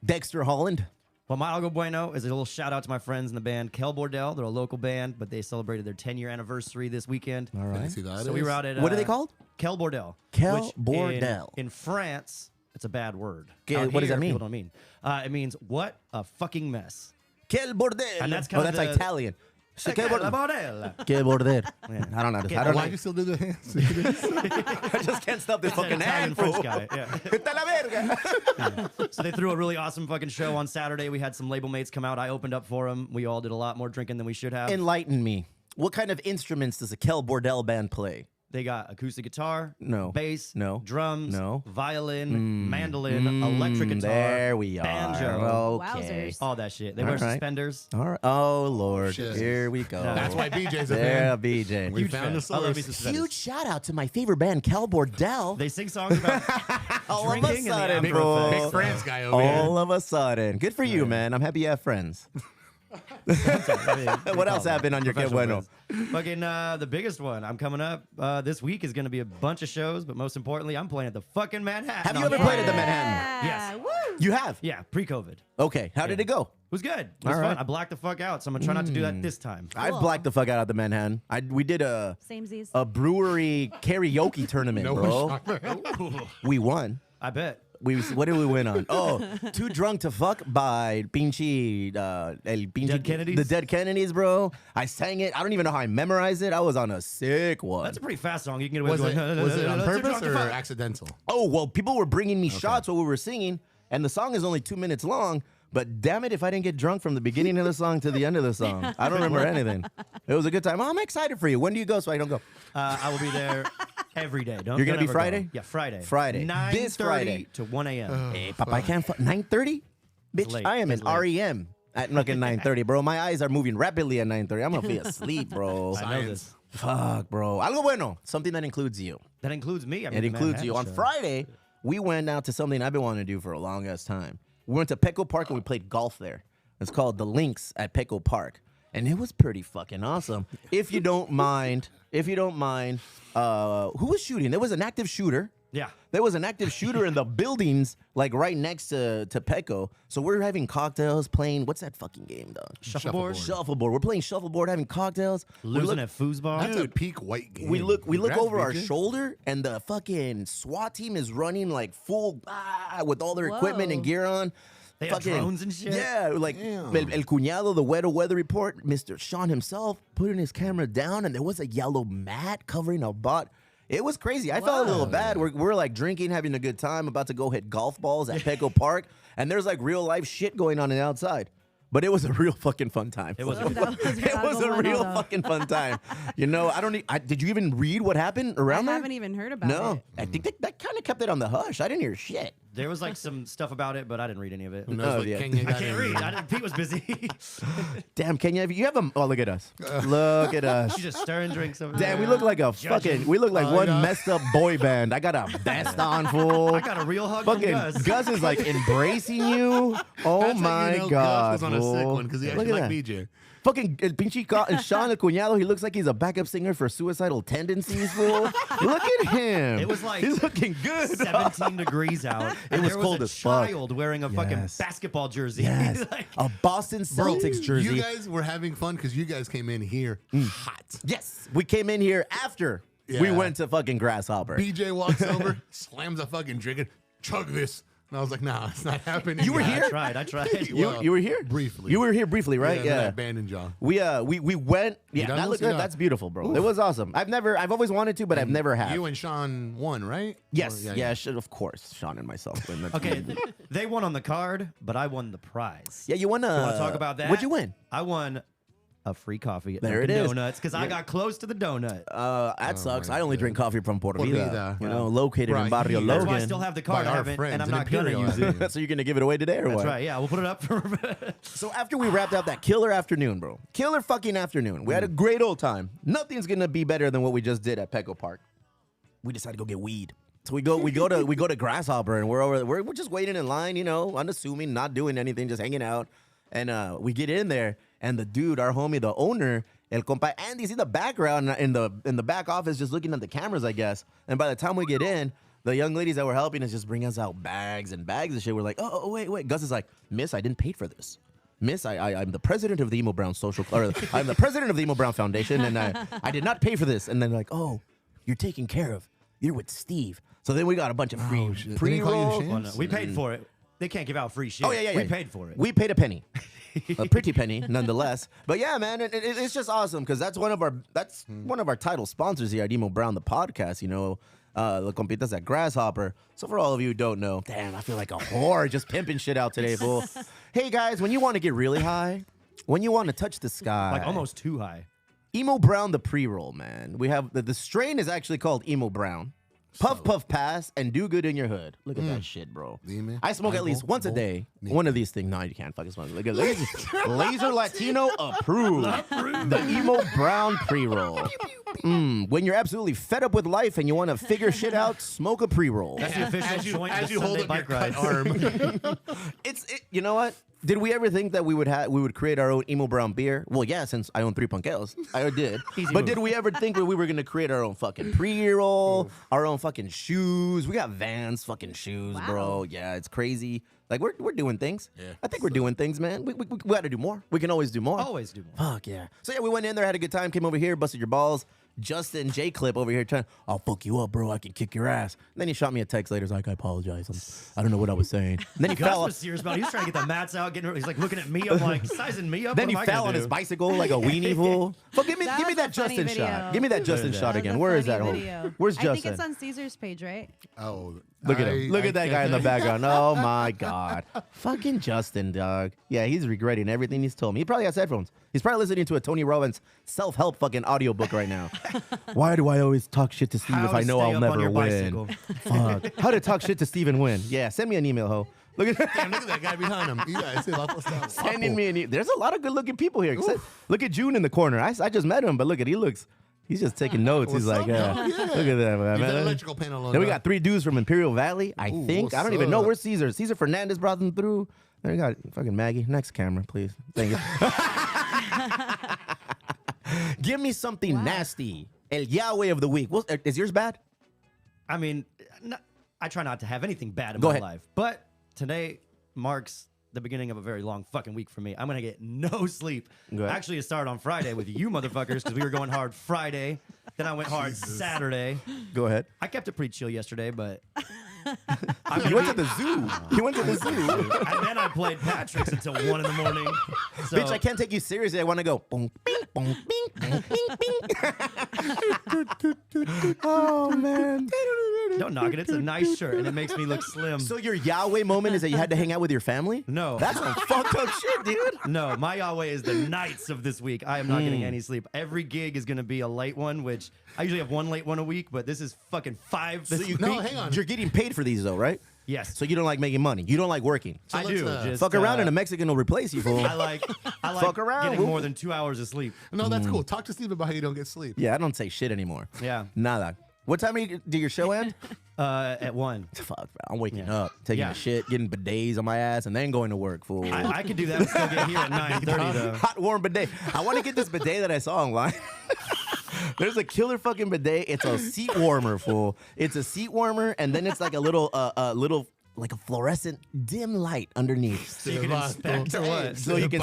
Dexter Holland. Well, my Algo Bueno is a little shout out to my friends in the band Kel Bordel. They're a local band, but they celebrated their 10-year anniversary this weekend. All right. See that So we were out at What are they called? Kel Bordel. Kel which Bordel. In France, it's a bad word. Okay, Out what does here, that mean? People don't mean. It means what a fucking mess. Quel bordel. And that's kind of that's the- Italian. Kel Quel Bordel. bordel. I don't know. I don't Why'd know. you still do the hands? I just can't stop this It's an fucking Italian hand, French fool. guy. Yeah. Vete a la verga. So they threw a really awesome fucking show on Saturday. We had some label mates come out. I opened up for them. We all did a lot more drinking than we should have. Enlighten me. What kind of instruments does a Kel Bordel band play? They got acoustic guitar, No. bass, No. drums, No. violin, mandolin, electric guitar, There we are. banjo, Okay. Wowzers. all that shit. They All wear right. suspenders. All right. Oh, Lord. Shit. Here we go. That's why BJ's a Yeah, fan. BJ. We Huge found fan. the I love me source. some suspenders. Huge shout out to my favorite band, Kel Bordel. They sing songs about All of a drinking and the sudden, after bro. effects. Big France guy over here. All of a sudden. Good for you, man. I'm happy you have friends. What else happened on your Qué Bueno? Fucking the biggest one. I'm coming up this week is going to be a bunch of shows, but most importantly, I'm playing at the fucking Manhattan. Have you on ever played at the Friday. Manhattan? Yes. Woo! You have? Yeah, pre-COVID. It Okay. How did it go? was good. It was All fun. right. I blacked the fuck out, so I'm gonna try not to do that this time. I've blacked the fuck out of the Manhattan. We did a Samesies. brewery karaoke tournament, bro. We won. I bet. What did we win on? Oh, Too Drunk to Fuck by Pinche, Dead Kennedys? The Dead Kennedys, bro. I sang it. I don't even know how I memorized it. I was on a sick one. That's a pretty fast song. You can get away Was with it, going. was it on "Too purpose drunk to or fuck." accidental? Oh, well, people were bringing me shots while we were singing, and the song is only 2 minutes long. But damn it, if I didn't get drunk from the beginning of the song to the end of the song, I don't remember anything. It was a good time. I'm excited for you. When do you go so I don't go? I will be there every day. Don't, You're gonna don't be ever Friday? Go. Yeah, Friday. Friday. 9:30 This Friday. to 1 a.m. Hey, Papa, I can't. 9:30? Bitch, late. I am It's in late. REM at fucking 9:30, bro. My eyes are moving rapidly at 9:30. I'm gonna be asleep, bro. I know this. Fuck, bro. Algo bueno. Something that includes you. That includes me. I mean, It the includes you. On Manhattan show. Friday, we went out to something I've been wanting to do for a long ass time. We went to Petco Park and we played golf there. It's called the Links at Petco Park. And it was pretty fucking awesome. If you don't mind, who was shooting? There was an active shooter. Yeah. There was an active shooter in the buildings, like right next to Petco. So we're having cocktails, playing, what's that fucking game, dog? Shuffleboard. Shuffleboard. We're playing shuffleboard, having cocktails. We Losing look- at foosball. That's a peak white game. we look Congrats, over our BJ. shoulder, and the fucking SWAT team is running like full with all their equipment and Whoa. gear on. They have drones and shit? Yeah, like El Cuñado, the weather report, Mr. Sean himself putting his camera down, and there was a yellow mat covering a bot. It was crazy. I felt a little bad. We're like drinking, having a good time, about to go hit golf balls at Petco Park, and there's like real life shit going on outside. But it was a real fucking fun time. It was. That was It was a Algo real bueno, though. fucking fun time. You know, did you even read what happened around I there? haven't even heard about No, it. I think that kind of kept it on the hush. I didn't hear shit. There was like some stuff about it, but I didn't read any of it. Who knows what yeah. Kenya I got can't in. read. Pete was busy. Damn, Kenya, you have a. Oh, look at us. Look at us. She's just stirring drinks over Damn, there. we look like a fucking. We look like one yeah. messed up boy band. I got a vest on, fool. I got a real hug from Fucking Gus. Gus is like embracing you. Oh That's how my you know god, Gus was on a sick fool. one because he Look actually at liked that. BJ. Fucking Sean El Cuñado, he looks like he's a backup singer for Suicidal Tendencies, fool. Look at him. It was like he's looking good. 17 degrees out. It and was there cold was as a fuck. child wearing a fucking Yes. basketball jersey. Yes. Like, A Boston Celtics jersey. You guys were having fun because you guys came in here hot. Yes. We came in here after we Yeah. went to fucking Grasshopper. BJ walks over, slams a fucking drink, and chug this. And I was like, nah, it's not happening. You were yeah, here? I tried. You were here? Briefly. You were here briefly, right? Yeah. I abandoned y'all. We went. Yeah, done that this? looked good. Yeah. That's beautiful, bro. It was awesome. I've always wanted to, but I've never had. You and Sean won, right? Yes, Or- yeah, of course, Sean and myself. win. Okay, they won on the card, but I won the prize. Yeah, you won. You want to talk about that? What'd you win? I won a free coffee at There Dunkin' it is. Donuts because I got close to the donut. That sucks. my I only drink coffee from Por Por Vida. Vida. You know, located in Right Barrio here. That's Logan. why I still have the card. By I our haven't, friends and I'm in not gonna Imperial use it. Avenue. So you're gonna give it away today, or That's what? right. Yeah, we'll put it up for. So after we wrapped up that killer afternoon, bro, killer fucking afternoon, we had a great old time. Nothing's gonna be better than what we just did at Petco Park. We decided to go get weed. So we go to Grasshopper, and we're just waiting in line, you know, unassuming, not doing anything, just hanging out. And we get in there, and the dude, our homie, the owner, El Compa Andy's in the background in the back office, just looking at the cameras, I guess. And by the time we get in, the young ladies that were helping us just bring us out bags and bags of shit. We're like, oh, wait. Gus is like, Miss, I didn't pay for this. Miss, I'm the president of the Emo Brown I'm the president of the Emo Brown Foundation, and I did not pay for this. And then like, oh, you're taken care of. You're with Steve. So then we got a bunch of free shit. Did he call you pre-rolls. Shane? Well, no, we paid for it. They can't give out free shit. Oh, yeah. We paid for it. We paid a penny. A pretty penny, nonetheless. But yeah, man, it's just awesome because that's one of our title sponsors here at Emo Brown, the podcast, you know, the compitas at Grasshopper. So for all of you who don't know, damn, I feel like a whore just pimping shit out today, fool. Hey, guys, when you want to get really high, when you want to touch the sky. Like almost too high. Emo Brown, the pre-roll, man. We have, the strain is actually called Emo Brown. Puff, puff, pass, and do good in your hood. Look at that shit, bro. Dime, I smoke at least algo, once a bo, day. ni- One of these things. No, you can't fucking smoke. Look at Laser Latino approved. The Emo Brown pre-roll. When you're absolutely fed up with life and you want to figure shit out, smoke a pre-roll. That's the official joint of As the you hold Sunday up your bike cut ride. arm. You know what? Did we ever think that we would create our own Emo Brown beer? Well, yeah, since I own 3 Punkeos. I did. Easy But move. did we ever think that we were going to create our own fucking pre-roll, our own fucking shoes? We got Vans fucking shoes, bro. Yeah, it's crazy. Like, we're doing things. Yeah. I think we're doing things, man. We got to do more. We can always do more. Always do more. Fuck yeah. So yeah, we went in there, had a good time, came over here, busted your balls. Justin J Clip over here trying, I'll fuck you up, bro. I can kick your ass. And then he shot me a text later. He's like, I apologize. I don't know what I was saying. And then he Gus fell. was serious about it. He was trying to get the mats out. He's like looking at me. I'm like, sizing me up. Then What he am I fell gonna on his do? bicycle like a weenie fool. But give me That was that a funny Justin video. shot. Give me that Justin That shot was again. a Where is that? funny hole? video. Where's I Justin? think it's on Caesar's page, right? Oh, Look at him. Look at that guy in the background. Oh my God. Fucking Justin, dog. Yeah, he's regretting everything he's told me. He probably has headphones. He's probably listening to a Tony Robbins self-help fucking audiobook right now. Why do I always talk shit to Steve How if I to know stay I'll up on never your win? bicycle. Fuck. How to talk shit to Steve and win. Yeah, send me an email, ho. Look at damn, look at that guy behind him. You guys see sending me an email. There's a lot of good-looking people here. Look at June in the corner. I just met him, but look at he's just taking notes. He's What's like, up, yeah. dog? Yeah. Look at that, man. Leave that electrical panel on. Then we dog. got 3 dudes from Imperial Valley, I think. I don't what's even know. up? Where's Caesar? Caesar Fernandez brought them through. Then we got fucking Maggie. Next camera, please. Thank you. Give me something nasty. El Yahweh of the week. Is yours bad? I mean, I try not to have anything bad in Go my ahead. life. But today marks the beginning of a very long fucking week for me. I'm going to get no sleep. Go ahead. Actually, it started on Friday with you motherfuckers because we were going hard Friday. Then I went hard Saturday. Go ahead. I kept it pretty chill yesterday, but He went to the zoo. He went to the zoo. and then I played Patrick's until 1 in the morning. So, Bitch, I can't take you seriously. I want to go. Boom, bing, boom, bing, boom, bing, bing. Oh, man. don't knock it. It's a nice shirt, and it makes me look slim. So your Yahweh moment is that you had to hang out with your family? No. That's some fucked up shit, dude. No, my Yahweh is the nights of this week. I am not getting any sleep. Every gig is going to be a late one, which I usually have 1 late one a week, but this is fucking 5 this week. No, hang on. You're getting paid for these, though, right? Yes. So you don't like making money. You don't like working. I let's, do. Just, Fuck around and a Mexican will replace you, fool. I like Fuck around, getting woo. more than 2 hours of sleep. No, that's cool. Talk to Steve about how you don't get sleep. Yeah, I don't say shit anymore. Yeah. Nada. What time do your show end? At 1. Fuck, bro. I'm waking Yeah. up, taking Yeah. a shit, getting bidets on my ass, and then going to work, fool. I could do that and still get here at 9:30 though. Hot, warm bidet. I want to get this bidet that I saw online. There's a killer fucking bidet. It's a seat warmer, fool. It's a seat warmer, and then it's like a little, like a fluorescent dim light underneath. So you can inspect or what? So you can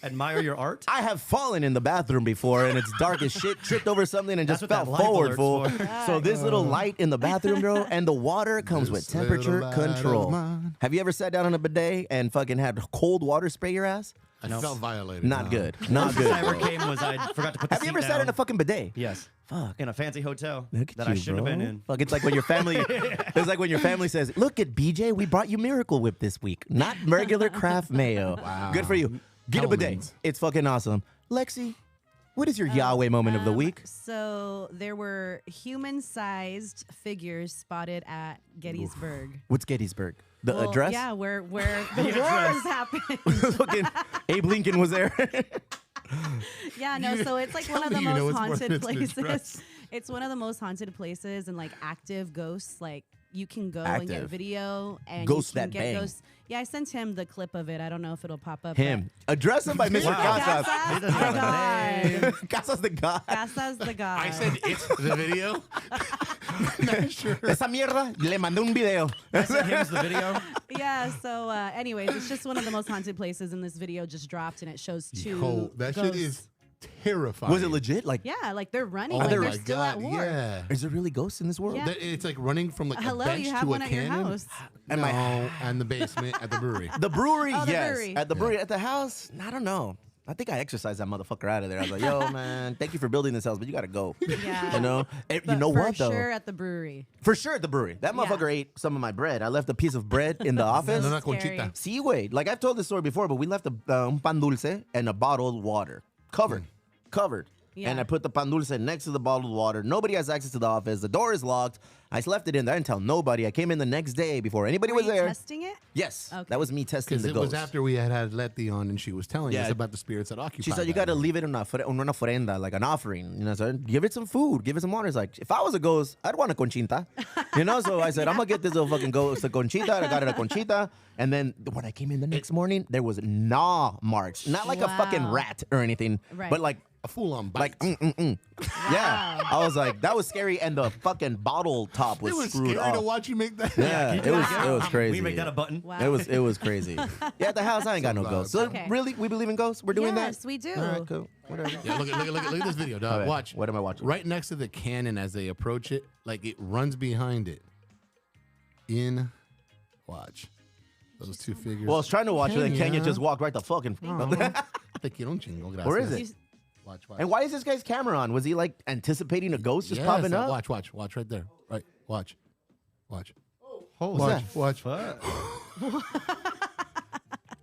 Admire your art. I have fallen in the bathroom before, and it's dark as shit. Tripped over something and That's just what fell that light forward, alert's fool. for. So this little light in the bathroom, bro, and the water comes with This little temperature light of control. mine. Have you ever sat down on a bidet and fucking had cold water spray your ass? I felt violated. Not No. good. Not First good. I ever bro. came was I forgot to put the Have you seat ever sat down. in a fucking bidet? Yes. Fuck. In a fancy hotel Look at that you, I shouldn't bro. have been in. Fuck, it's like when your family, it's like when your family says, "Look at BJ, we brought you Miracle Whip this week, not regular Kraft mayo." Wow. Good for you. Get a bidet. Hellman's. It's fucking awesome. Lexi, what is your Yahweh moment of the week? So there were human-sized figures spotted at Gettysburg. What's Gettysburg? The Well, address? Yeah, where the wars happened. Fucking Abe Lincoln was there. Yeah, no, so it's like one of the Tell me you know most it's more haunted than its places. address. It's one of the most haunted places and like active ghosts. Like you can go and get Active. video and Ghosts you can that get bang. ghosts. Yeah, I sent him the clip of it. I don't know if it'll pop up. Him. Address him by Mr. Wow. Casas. Casas He the doesn't have a god. Casas the God. Casas the god. I said it's the video. Not sure. Esa mierda, le mandé un video. I sent him the video. Yeah, so anyways, it's just one of the most haunted places, and this video just dropped, and it shows two Yo, that shit ghosts. is terrifying. Was it legit? Like, Yeah, like they're running, Oh like they're they're my still god! at war. Yeah. is there really ghosts in this world? Yeah. It's like running from like Hello, a bench you have to one a at your cannon. house. At No, my and the basement at the brewery. The brewery, Oh, the yes. brewery. At the brewery, at the house, I don't know. I think I exercised that motherfucker out of there. I was like, yo, man, thank you for building this house, but you gotta go. Yeah. You know? You But know for what, though? sure at the brewery. For sure at the brewery. That Yeah. motherfucker ate some of my bread. I left a piece of bread in the office. No, no, Scary. Conchita. See, wait. Like, I've told this story before, but we left un pan dulce and a bottled water. Covered. Covered. Yeah. And I put the pan dulce next to the bottled water. Nobody has access to the office. The door is locked. I just left it in there. I didn't tell nobody. I came in the next day before anybody Were was you there. testing it? Yes. Okay. That was me testing Because the it ghost. was after we had Letty on, and she was telling Yeah. us about the spirits that occupy. She said you got to leave it in una ofrenda, like an offering. You know, so give it some food, give it some water. It's like, if I was a ghost, I'd want a conchita. You know, so I said, I'm going to get this little fucking ghost a conchita. I got it a conchita. And then when I came in the next morning, there was gnaw marks. Not like a fucking Wow. rat or anything, Right. but like, a full-on bite. yeah. I was like, that was scary. And the fucking bottle top was It was screwed scary to off. watch you make that. Yeah, it was crazy. We make that a button. Wow. It was crazy. Yeah, at the house, I ain't got no Some ghosts. So Okay. really, we believe in ghosts? We're doing that? Yes, we do. All right, cool. Whatever. Yeah, look at this video, dog. Okay, Watch. what am I watching? Right next to the cannon as they approach it, like it runs behind it. Watch. Those two figures. Well, I was trying to watch it, and Kenya Kenya. just walked right the fucking. Te quiero un chingo, gracias. Where is it? Watch. And why is this guy's camera on? Was he like anticipating a ghost just Yes, popping up? Watch right there. Right. Watch. What's Watch.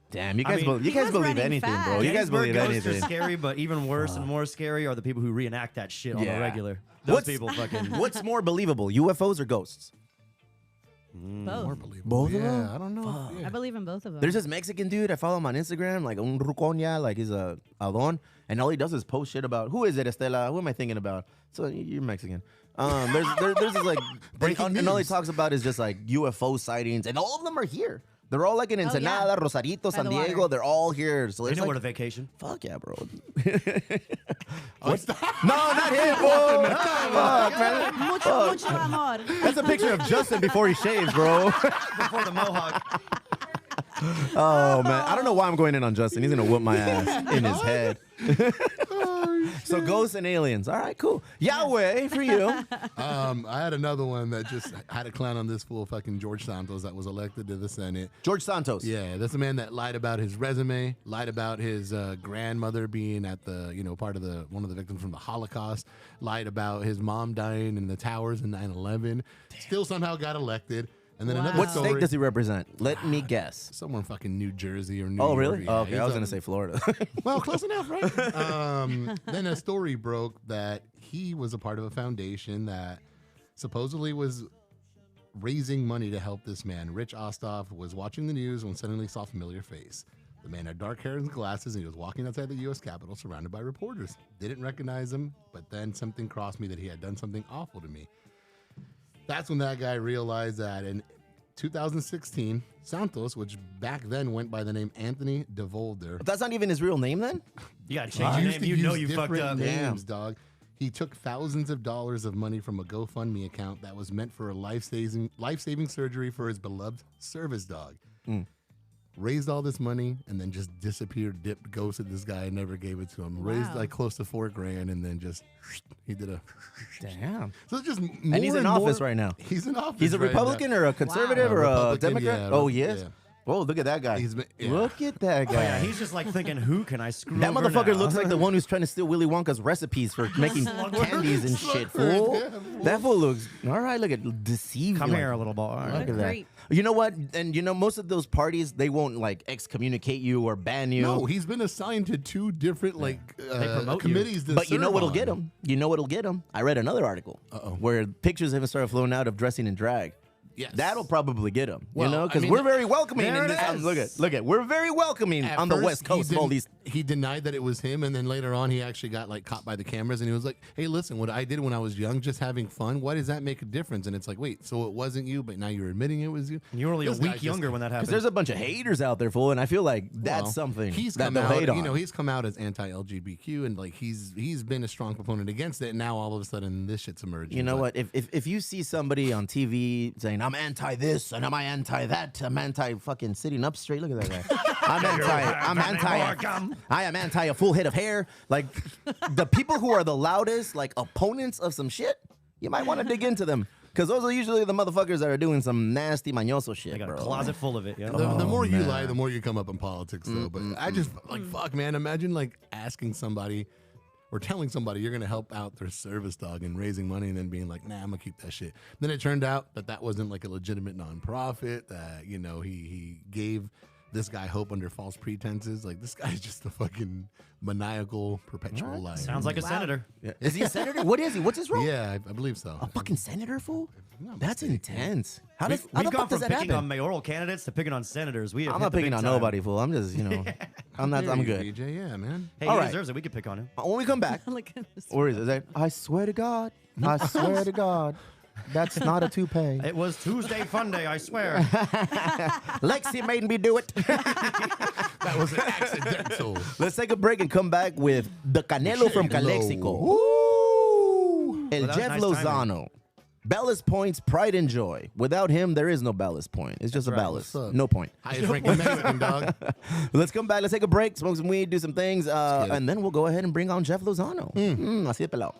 Damn, you I guys, mean- you He guys was believe running anything, bro. fast. You guys believe Gettysburg ghosts anything. are scary, but even worse and more scary are the people who reenact that shit on Yeah. the regular. Those What's- people fucking. What's more believable, UFOs or ghosts? Both. More believable. Both of yeah, them? I don't know. I believe in both of them. There's this Mexican dude I follow him on Instagram, like un ruconia, like he's a don, and all he does is post shit about who is it, Estela? Who am I thinking about? So you're Mexican. There's this like, Breaking and all he news. talks about is just like UFO sightings, and all of them are here. They're all like in yeah. Ensenada, Rosarito, San the Diego. water. They're all here. So They it's know where like, to vacation. fuck yeah, bro. What's no, not him, bro. Fuck, man. mucho amor. That's a picture of Justin before he shaves, bro. Before the mohawk. Oh man, I don't know why I'm going in on Justin. He's gonna whoop my ass in his head. So ghosts and aliens. All right, cool. Yahweh for you. I had another one that just had a clown on this fool, fucking George Santos, that was elected to the Senate. George Santos. Yeah, that's a man that lied about his resume, lied about his grandmother being at the, part of one of the victims from the Holocaust, lied about his mom dying in the towers in 9/11. Still somehow got elected. And then Wow. another What story, state does he represent? Let me guess. somewhere in fucking New Jersey or New Oh, York. really? Yeah, Oh, okay, he's I was up- gonna say Florida. Well, close enough, right? Then a story broke that he was a part of a foundation that supposedly was raising money to help this man. Rich Ostov was watching the news when suddenly saw a familiar face. The man had dark hair and glasses, and he was walking outside the U.S. Capitol surrounded by reporters. Didn't recognize him, but then something crossed me that he had done something awful to me. That's when that guy realized that in 2016, Santos, which back then went by the name Anthony DeVolder. That's not even his real name then? You gotta change your name. You know you fucked up. Names, dog. He took thousands of dollars of money from a GoFundMe account that was meant for a life-saving surgery for his beloved service dog. Raised all this money and then just disappeared, dipped, ghosted this guy and never gave it to him. Raised like close to $4,000 and then just he did a Damn. So it's just more And he's in office right now. He's in office. He's a right Republican now. or a conservative or a Republican, Democrat? yeah, Oh, yes. yeah. Oh, look at that guy. Yeah. Look at that guy. Oh, yeah, he's just like thinking, who can I screw That over motherfucker now? looks like the one who's trying to steal Willy Wonka's recipes for making candies and shit, fool. Yeah, That fool looks, all right, look at deceiving. Come here, little boy. Look at that. Great. You know what? And you know, most of those parties, they won't like excommunicate you or ban you. No, he's been assigned to 2 different promote you. committees. To But you know serve what'll on. get him? You know what'll get him? I read another article where pictures have started flowing out of dressing in drag. Yes. That'll probably get him. Well, you know, I because mean, we're very welcoming there in it this. is. Look at, we're very welcoming At on the first, West Coast of all these. He denied that it was him, and then later on, he actually got like caught by the cameras, and he was like, "Hey, listen, what I did when I was young, just having fun. Why does that make a difference?" And it's like, wait, so it wasn't you, but now you're admitting it was you. And you were only a This guy's week just- younger when that happened. Because there's a bunch of haters out there, fool, and I feel like that's Well, something he's that come they'll out. hate on. You know, he's come out as anti-LGBTQ, and like he's been a strong proponent against it. And now all of a sudden, this shit's emerging. You know But what? If you see somebody on TV saying I'm anti this and I'm anti that, I'm anti fucking sitting up straight. Look at that guy. I am anti a full head of hair. Like the people who are the loudest, like opponents of some shit, you might want to dig into them. Because those are usually the motherfuckers that are doing some nasty mañoso shit, They got bro. a closet full of it. Yeah. The more you lie, the more you come up in politics, though. But I just like fuck, man. Imagine like asking somebody or telling somebody you're gonna help out their service dog and raising money, and then being like, "Nah, I'm gonna keep that shit." Then it turned out that wasn't like a legitimate nonprofit. That he gave this guy hope under false pretenses. Like this guy's just a fucking maniacal, perpetual liar. Sounds like a senator. Yeah. Is he a senator? What is he? What's his role? Yeah, I believe so. A fucking senator, fool? not That's intense. How We've the gone fuck does from that picking on happen? mayoral candidates to picking on senators. We have I'm hit not the picking big on time. nobody, fool. I'm just, I'm good. BJ, yeah, man. Hey, All he right. deserves it. We could pick on him. When we come back, Look at this. where is it? I swear to God. I swear to God. That's not a toupee. It was Tuesday Fun Day, I swear. Lexi made me do it. That was an accidental. Let's take a break and come back with the Canelo from Shake Calexico. low. Woo! El Well, that was Jeff nice Lozano. Ballast Points, pride and joy. Without him, there is no Ballast Point. It's just a ballast. What's up? No point. Highest ranking Mexican, dog. Let's come back. Let's take a break, smoke some weed, do some things, get it. and then we'll go ahead and bring on Jeff Lozano. Así de pelado.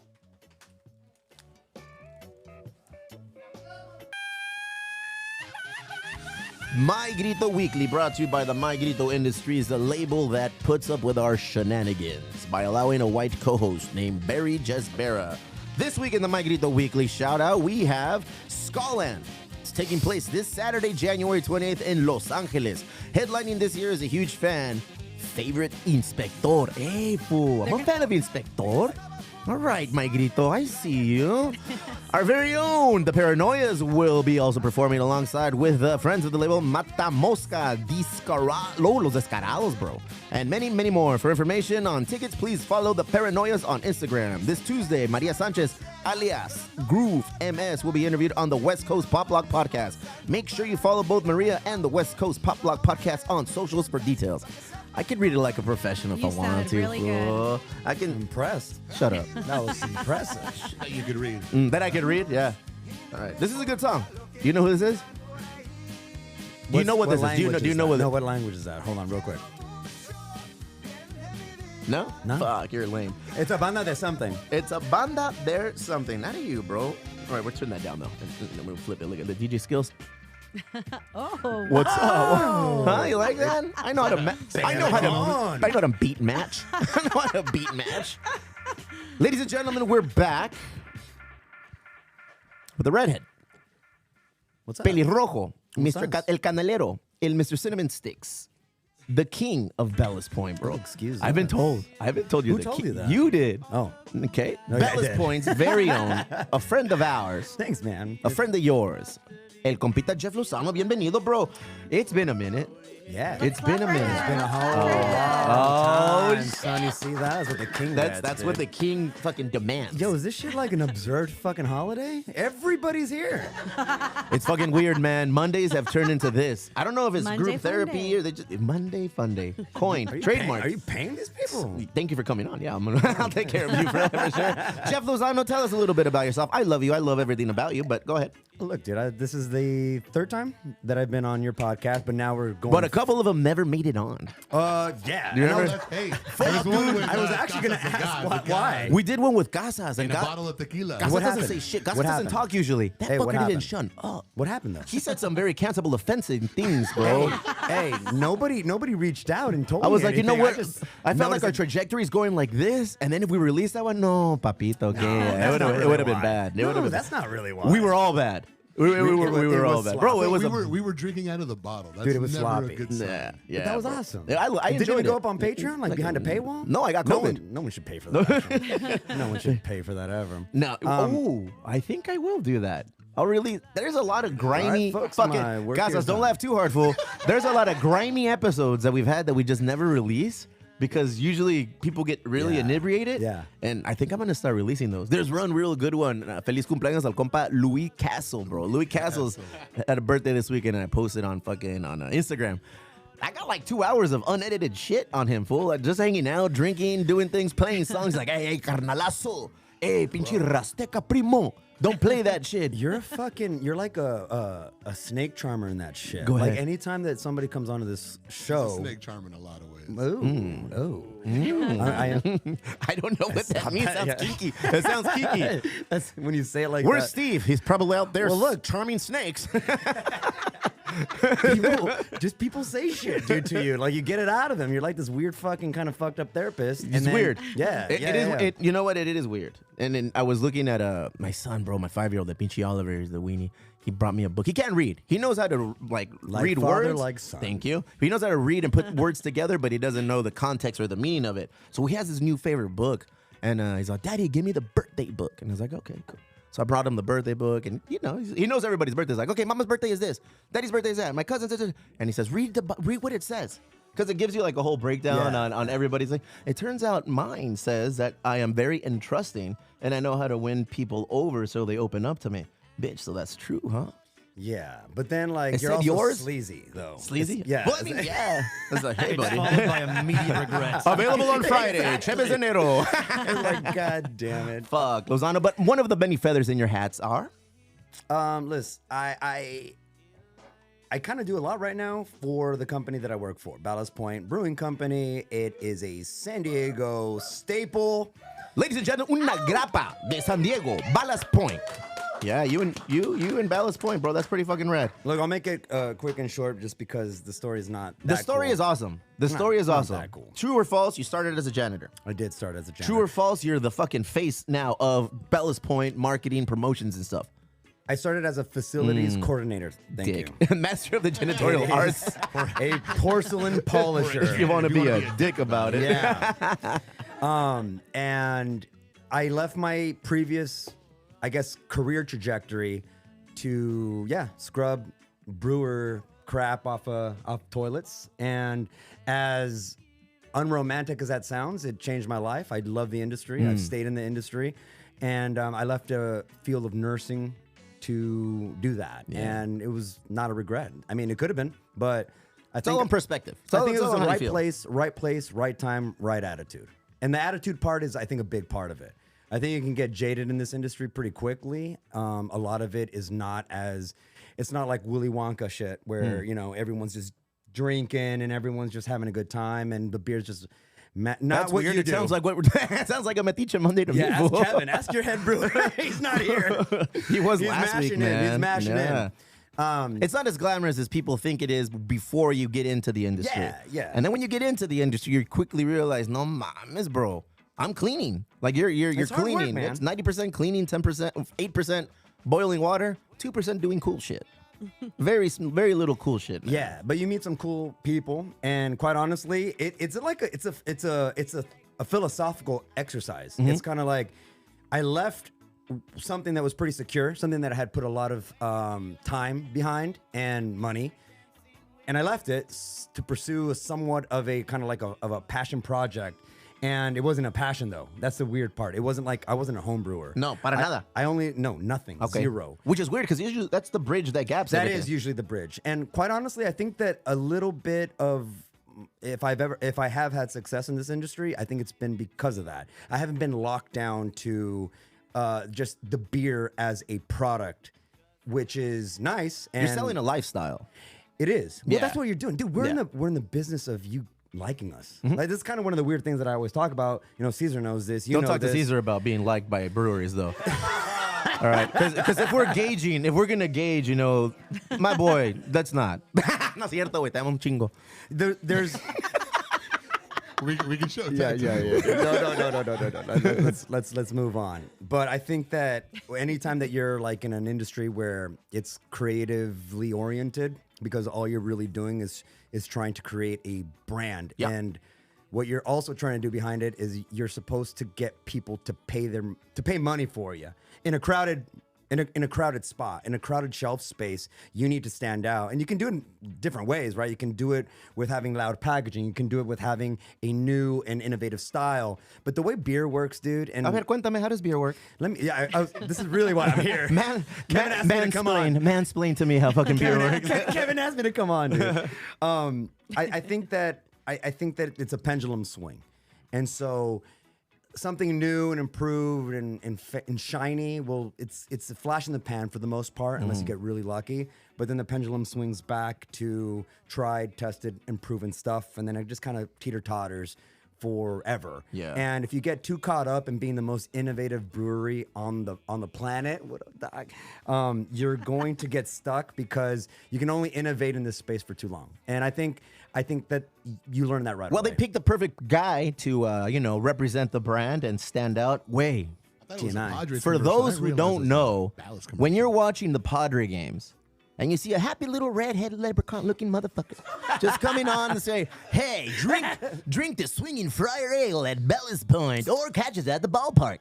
My Grito Weekly, brought to you by the My Grito Industries, the label that puts up with our shenanigans by allowing a white co-host named Barry Jesbera. This week in the My Grito Weekly shout out, we have Skullland. It's taking place this Saturday, January 28th in Los Angeles. Headlining this year is a huge fan, favorite Inspector. Hey, fool, I'm a fan of Inspector. All right, my Grito, I see you. Our very own, the Paranoias, will be also performing alongside with friends of the label Mata Mosca, Los Descarados, bro. And many, many more. For information on tickets, please follow the Paranoias on Instagram. This Tuesday, Maria Sanchez, alias Groove MS, will be interviewed on the West Coast Pop Lock Podcast. Make sure you follow both Maria and the West Coast Pop Lock Podcast on socials for details. I could read it like a professional if You I wanted sound to. really good. fool. I can. Impressed. Shut up. That was impressive. That you could read. That I could read? Yeah. All right. This is a good song. Do you know who this is? Do you know what this is? Do you know what No, what language is that? Hold on, real quick. No? No. Fuck, you're lame. It's a banda de something. It's a banda there something. Not you, bro. All right, we're turning that down though. I'm gonna flip it. Look at the DJ skills. Oh, What's up? Huh? You like that? I know how to. I know how to beat match. I know how to beat match. Ladies and gentlemen, we're back with a redhead. What's up? Pelirrojo, Mr. estás? El Canelero, El Mr. Cinnamon Sticks, the king of Ballast Point, bro. Oh, excuse I've been me. told. I haven't told you Who the told king. you that? You did. Oh. Okay. No, yeah, I Ballast did. Point's very own, a friend of ours, Thanks, man. a friend of yours, El Compita Jeff Lozano. Bienvenido, bro. It's been a minute. Yeah. It's been a minute. It's been a whole Oh, long time, son. You see, that's what the king That's what the king fucking demands. Yo, is this shit like an observed fucking holiday? Everybody's here. It's fucking weird, man. Mondays have turned into this. I don't know if it's Monday group Fun therapy Day. or they just Monday Fun Day. Coin, Are trademark. you paying these people? Thank you for coming on. Yeah, I'll take care of you for sure. Jeff Lozano, tell us a little bit about yourself. I love you. I love everything about you, but go ahead. Look, dude, this is the third time that I've been on your podcast, but now we're going. But a couple of them never made it on. Yeah. You and I remember? was- Hey, there's one with, I was actually going to Casas ask Cigar, the why. We did one with Casas. and And a bottle of tequila. Casas What doesn't happened? say shit. Casas What doesn't happened? talk usually. That Hey, what fucker didn't happened? shut up. What happened, though? He said some very cancelable, offensive things, bro. Hey, nobody reached out and told me I was like, you know anything. what? I felt like our noticed trajectory is going like this, and then if we release that one, no, papito, okay, that's it not would really have been why. bad. It No, would've been that's not really why. We were all bad. We were all was bad, sloppy. bro. It was we were drinking out of the bottle. That's Dude, it was never sloppy. a good sign. yeah. That was bro. awesome. I It didn't enjoyed even go it. up on Patreon, like behind a paywall? No, I got COVID. No one should pay for that. actually. No one should pay for that ever. No, I think I will do that. Oh, really? There's a lot of grimy All right, folks, fucking my work Casas, here's don't done. laugh too hard, fool. There's a lot of grimy episodes that we've had that we just never release because usually people get really Yeah. inebriated. Yeah. And I think I'm gonna start releasing those. There's one real good one. Feliz cumpleaños al compa Louis Castle, bro. Louis Castle's had a birthday this weekend, and I posted on Instagram. I got like 2 hours of unedited shit on him, fool. Like just hanging out, drinking, doing things, playing songs like, hey, carnalazo. Hey, pinche rasteca primo. Don't play that shit. You're like a snake charmer in that shit. Go Like ahead. anytime that somebody comes onto this show. Snake charm in a lot of ways. I don't know what that means. Sounds kinky. It sounds kinky. That's when you say it like Where's that. Steve? He's probably out there Well, look. charming snakes. People say shit, dude, to you. Like you get it out of them. You're like this weird fucking kind of fucked up therapist. It's weird. Yeah. It is. You know what? It is weird. And then I was looking at my son, bro, my 5-year-old, the Pinchy Oliver, is the weenie. He brought me a book. He can't read. He knows how to read father, words. like son. Thank you. He knows how to read and put words together, but he doesn't know the context or the meaning of it. So he has his new favorite book, and he's like, "Daddy, give me the birthday book." And I was like, "Okay, cool." So I brought him the birthday book, and he knows everybody's birthday. He's like, "Okay, Mama's birthday is this. Daddy's birthday is that. My cousin's this." And he says, "Read what it says." Because it gives you like a whole breakdown Yeah. on everybody's thing. It turns out mine says that I am very entrusting and I know how to win people over so they open up to me. Bitch, so that's true, huh? Yeah, but then like It you're said also yours? sleazy though. Sleazy? Yeah. Well, I mean, yeah. It's like, hey, buddy. Followed by immediate regret. Available on Friday. Cheves Enero. It's like, God damn it. Fuck, Lozano. But one of the many feathers in your hats are? Listen, I kind of do a lot right now for the company that I work for, Ballast Point Brewing Company. It is a San Diego staple. Ladies and gentlemen, una grapa de San Diego, Ballast Point. Yeah, you and Ballast Point, bro. That's pretty fucking rad. Look, I'll make it quick and short just because the story is not that The story cool. is awesome. The story is not awesome. that cool. True or false, you started as a janitor. I did start as a janitor. True or false, you're the fucking face now of Ballast Point marketing, promotions, and stuff. I started as a facilities coordinator. Thank Dick. you. Master of the janitorial arts. A porcelain polisher. If you want to be a dick about it. Yeah. And I left my previous, I guess, career trajectory to scrub brewer crap off toilets. And as unromantic as that sounds, it changed my life. I love the industry. I've stayed in the industry, and I left a field of nursing to do that, and it was not a regret. I mean, it could have been, but I It's all in perspective. I think it was all the how you right feel. place, right time, right attitude. And the attitude part is, I think, a big part of it. I think you can get jaded in this industry pretty quickly. A lot of it is it's not like Willy Wonka shit where, everyone's just drinking and everyone's just having a good time and the beer's just not That's what weird. you It do. sounds like it sounds like a Metiche Monday to yeah, me. ask fool. Kevin. Ask your head brewer. He's not here. He was He's last week, mashing man. in. He's mashing in. It's not as glamorous as people think it is before you get into the industry. Yeah. And then when you get into the industry, you quickly realize, no mames, bro, I'm cleaning. Like you're It's hard work, cleaning. man. It's 90% cleaning, 10%, 8% boiling water, 2% doing cool shit. Very little cool shit. Man. Yeah, but you meet some cool people, and quite honestly, it's a philosophical exercise. Mm-hmm. It's kind of like I left something that was pretty secure, something that I had put a lot of time behind and money, I left it to pursue somewhat of a kind of like a passion project. And it wasn't a passion though. That's the weird part. It wasn't like I wasn't a home brewer. No, para nada. I only nothing. Okay. Zero. Which is weird because usually that's the bridge that gaps That everything. is usually the bridge. And quite honestly, I think that a little bit of if I have had success in this industry, I think it's been because of that. I haven't been locked down to just the beer as a product, which is nice. And You're selling a lifestyle. it is. Well, Yeah. that's what you're doing, dude. We're Yeah. in the business of you liking us. Like this is kind of one of the weird things that I always talk about. You know, Caesar knows this. You Don't know talk this. to Caesar about being liked by breweries, though. All right, because if we're gonna gauge, you know, my boy, that's not. No es cierto, güey, te amo un chingo. There's We can show. yeah. No. Let's move on. But I think that anytime that you're like in an industry where it's creatively oriented, because all you're really doing is trying to create a brand, Yeah. and what you're also trying to do behind it is you're supposed to get people to pay money for you in a crowded. In a crowded spot, in a crowded shelf space, you need to stand out. And you can do it in different ways, right? You can do it with having loud packaging. You can do it with having a new and innovative style. But the way beer works, dude, and A ver, cuéntame, how does beer work? let me, this is really why I'm here. Kevin asked me to come on. Mansplain to me how fucking beer works. Kevin asked me to come on, dude. I think that it's a pendulum swing. And so something new and improved and shiny, well, it's a flash in the pan for the most part, unless you get really lucky. But then the pendulum swings back to tried, tested, and proven stuff, and then it just kind of teeter-totters forever. Yeah. And if you get too caught up in being the most innovative brewery on the planet, what up, dog? You're going to get stuck because you can only innovate in this space for too long. And I think that you learn that right Well, away. they picked the perfect guy to, represent the brand and stand out. Way. I thought it was a TNI. Padres For commercial. I those didn't who realize it don't was a know, Ballast when commercial. you're watching the Padre games and you see a happy little red-headed leprechaun-looking motherfucker just coming on and say, "Hey, drink the swinging Friar Ale at Ballast Point or catch us at the ballpark."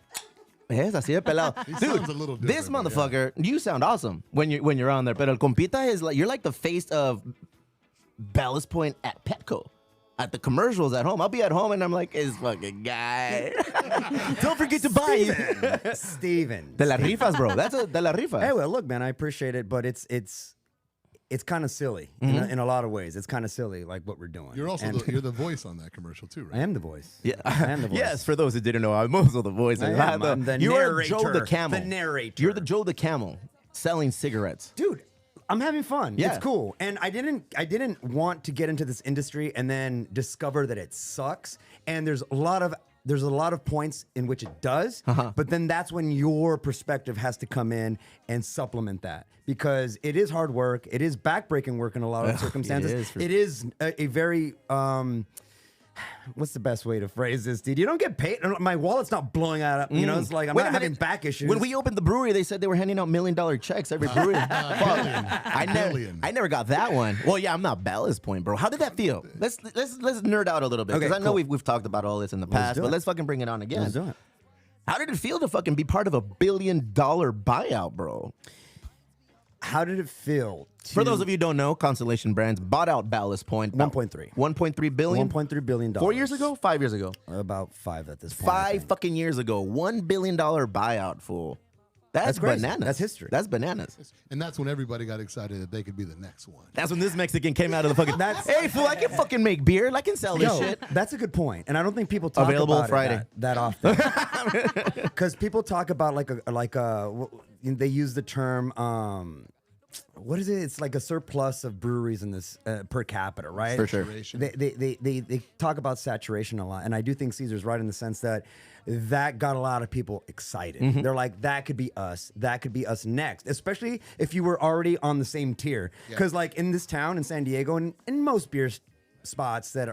Es así de pelado. He Dude, sounds a little this different, but yeah. motherfucker, you sound awesome when you're on there. But el compita is like, you're like the face of Ballast Point at Petco. At the commercials at home. I'll be at home and I'm like, this fucking guy. Don't forget to buy it. Steven. De la rifas, bro. That's a de la rifa. Hey, well, look, man, I appreciate it, but it's kind of silly in a lot of ways. It's kind of silly, like what we're doing. You're also And you're the voice on that commercial too, I right? am the voice. Yeah. I am the voice. Yes, for those who didn't know, I'm also the voice. I am. I'm the you are narrator. Joe the Camel. The narrator. You're the Joe the Camel selling cigarettes. Dude, I'm having fun. Yeah. It's cool. And I didn't want to get into this industry and then discover that it sucks. And there's a lot of points in which it does, but then that's when your perspective has to come in and supplement that, because it is hard work. It is backbreaking work in a lot of circumstances. it is a very what's the best way to phrase this, dude? You don't get paid. My wallet's not blowing out. You know, it's like I'm Wait a not having minute. back issues. When we opened the brewery, they said they were handing out $1 million checks every brewery. Fuck. Billion. I never got that one. Well, yeah, I'm not Ballast Point, bro. How did that feel? Let's nerd out a little bit, because Okay, I know cool. we've talked about all this in the past, do but it. let's fucking bring it on again. Let's do it. How did it feel to fucking be part of a $1 billion buyout, bro? How did it feel? For those of you who don't know, Constellation Brands bought out Ballast Point. about 1.3. 1.3 billion? $1.3 billion. 4 years ago? 5 years ago? About 5 at this point. I 5 think. fucking years ago. $1 billion buyout, fool. That's crazy. bananas. That's history. That's bananas. And that's when everybody got excited that they could be the next one. That's when this Mexican came out of the fucking. That's- Hey, fool, I can fucking make beer. I can sell this Yo, shit. that's a good point, and I don't think people talk Available about Friday. it that often. Because people talk about they use the term what is it? It's like a surplus of breweries in this per capita, right? For sure. Saturation. They talk about saturation a lot, and I do think Caesar's right in the sense that got a lot of people excited. They're like, that could be us. That could be us next, especially if you were already on the same tier. Because like in this town in San Diego, and in most beer spots that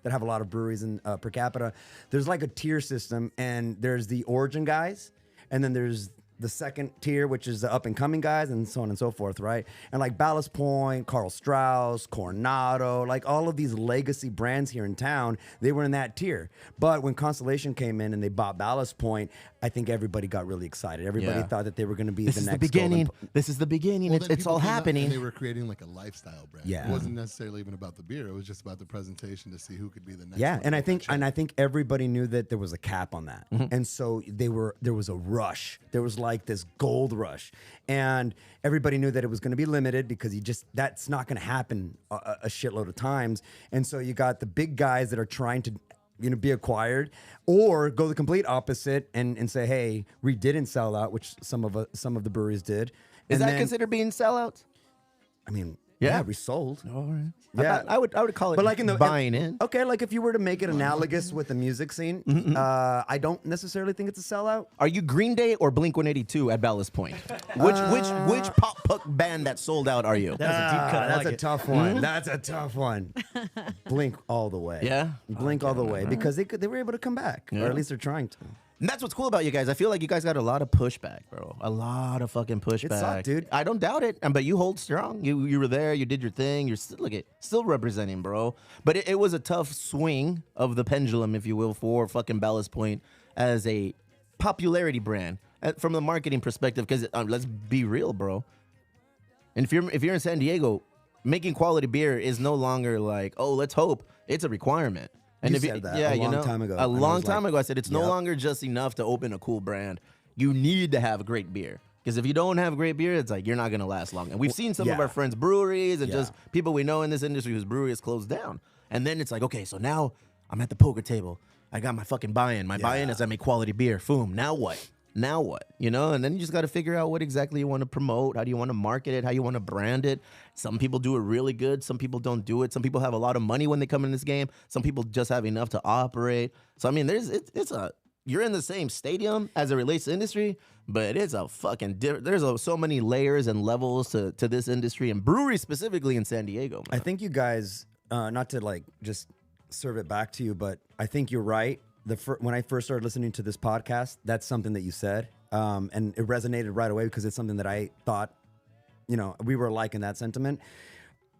have a lot of breweries in per capita, there's like a tier system, and there's the origin guys, and then there's the second tier, which is the up and coming guys, and so on and so forth, right? And like Ballast Point, Carl Strauss, Coronado, like all of these legacy brands here in town, they were in that tier. But when Constellation came in and they bought Ballast Point, I think everybody got really excited. Everybody thought that they were going to be This the is next the beginning. golden- This is the beginning. Well, It's then it's people all came up happening. And they were creating like a lifestyle brand. Yeah. It wasn't necessarily even about the beer. It was just about the presentation to see who could be the next. Yeah, one and to I get think that check. and I think everybody knew that there was a cap on that, and so there was a rush. There was like this gold rush, and everybody knew that it was going to be limited because that's not going to happen a shitload of times. And so you got the big guys that are trying to be acquired, or go the complete opposite and say, hey, we didn't sell out, which some of the breweries did. Is And that then- considered being sellouts? I mean, Yeah. yeah, we sold. All right. Yeah. I would call it But like in the buying in. Okay, like if you were to make it analogous with the music scene, I don't necessarily think it's a sellout. Are you Green Day or Blink 182 at Ballast Point? Which pop punk band that sold out are you? That's a deep cut. I That's like a it. tough one. That's a tough one. Blink all the way. Yeah? Blink all the way because they were able to come back, or at least they're trying to. And that's what's cool about you guys. I feel like you guys got a lot of pushback, bro. A lot of fucking pushback. sucked, dude. I don't doubt it. But you hold strong. You were there. You did your thing. You're still representing, bro. But it was a tough swing of the pendulum, if you will, for fucking Ballast Point as a popularity brand from the marketing perspective. Because let's be real, bro. And if you're in San Diego, making quality beer is no longer like, oh, let's hope. It's a requirement. And You if said that a long time ago, A and I long was time like, ago, I said it's no yep. longer just enough to open a cool brand. You need to have great beer. Because if you don't have great beer, it's like you're not going to last long. And we've seen some of yeah. our friends' breweries and Yeah. just people we know in this industry whose brewery is closed down. And then it's like, okay, so now I'm at the poker table. I got my fucking buy-in. My buy-in is I make quality beer. Boom. Now what? Now what? You know, and then you just got to figure out what exactly you want to promote. How do you want to market it? How you want to brand it? Some people do it really good. Some people don't do it. Some people have a lot of money when they come in this game. Some people just have enough to operate. So I mean, you're in the same stadium as it relates to industry, but it's a fucking there's so many layers and levels to this industry and breweries specifically in San Diego. Man. I think you guys, not to like just serve it back to you, but I think you're right. When I first started listening to this podcast, that's something that you said, and it resonated right away because it's something that I thought, we were alike in that sentiment.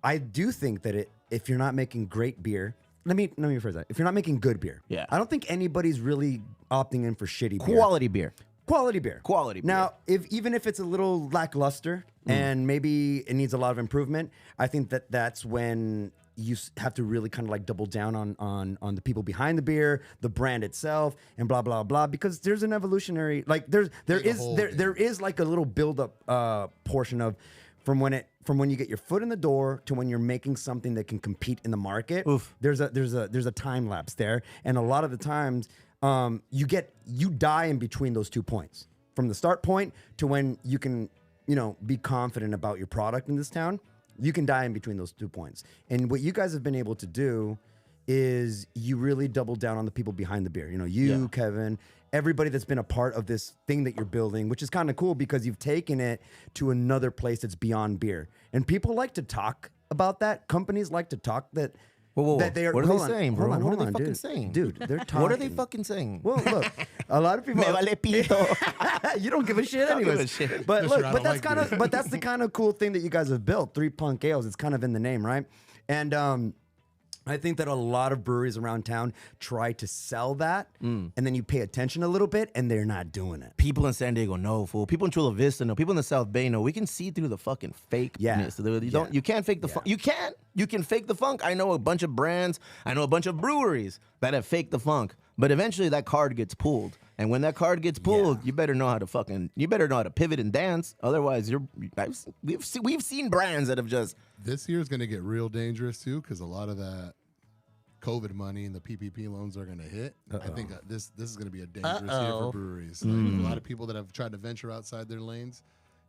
I do think that if you're not making great beer, let me rephrase that. If you're not making good beer, Yeah. I don't think anybody's really opting in for shitty beer. Quality beer. Quality beer. Quality beer. Now, even if it's a little lackluster and maybe it needs a lot of improvement, I think that's when you have to really kind of like double down on the people behind the beer, the brand itself, and blah blah blah. Because there's an evolutionary, like there is like a little build up portion of from when you get your foot in the door to when you're making something that can compete in the market. Oof. There's a time lapse there, and a lot of the times you die in between those 2 points, from the start point to when you can be confident about your product in this town. You can die in between those 2 points. And what you guys have been able to do is you really double down on the people behind the beer. Kevin, everybody that's been a part of this thing that you're building, which is kind of cool because you've taken it to another place that's beyond beer. And people like to talk about that. Companies like to talk that. Whoa. That they are, What are they hold on, saying, bro? hold on, What are hold they on, fucking dude. saying? Dude, they're talking. What are they fucking saying? Well, look, a lot of people. Me vale pito. You don't give a shit Don't give anyways. a shit. But That's look, right, I but don't that's like beer. but that's the kind of cool thing that you guys have built. 3 Punk Ales. It's kind of in the name, right? And I think that a lot of breweries around town try to sell that, and then you pay attention a little bit, and they're not doing it. People in San Diego know, fool. People in Chula Vista know. People in the South Bay know. We can see through the fucking fakeness. Yeah. You can't fake the funk. You can fake the funk. I know a bunch of brands. I know a bunch of breweries that have faked the funk. But eventually that card gets pulled. And when that card gets pulled, you better know how to pivot and dance. Otherwise, we've seen brands that have just This year is going to get real dangerous too, because a lot of that COVID money and the PPP loans are going to hit. I think this is going to be a dangerous year for breweries. Like, a lot of people that have tried to venture outside their lanes,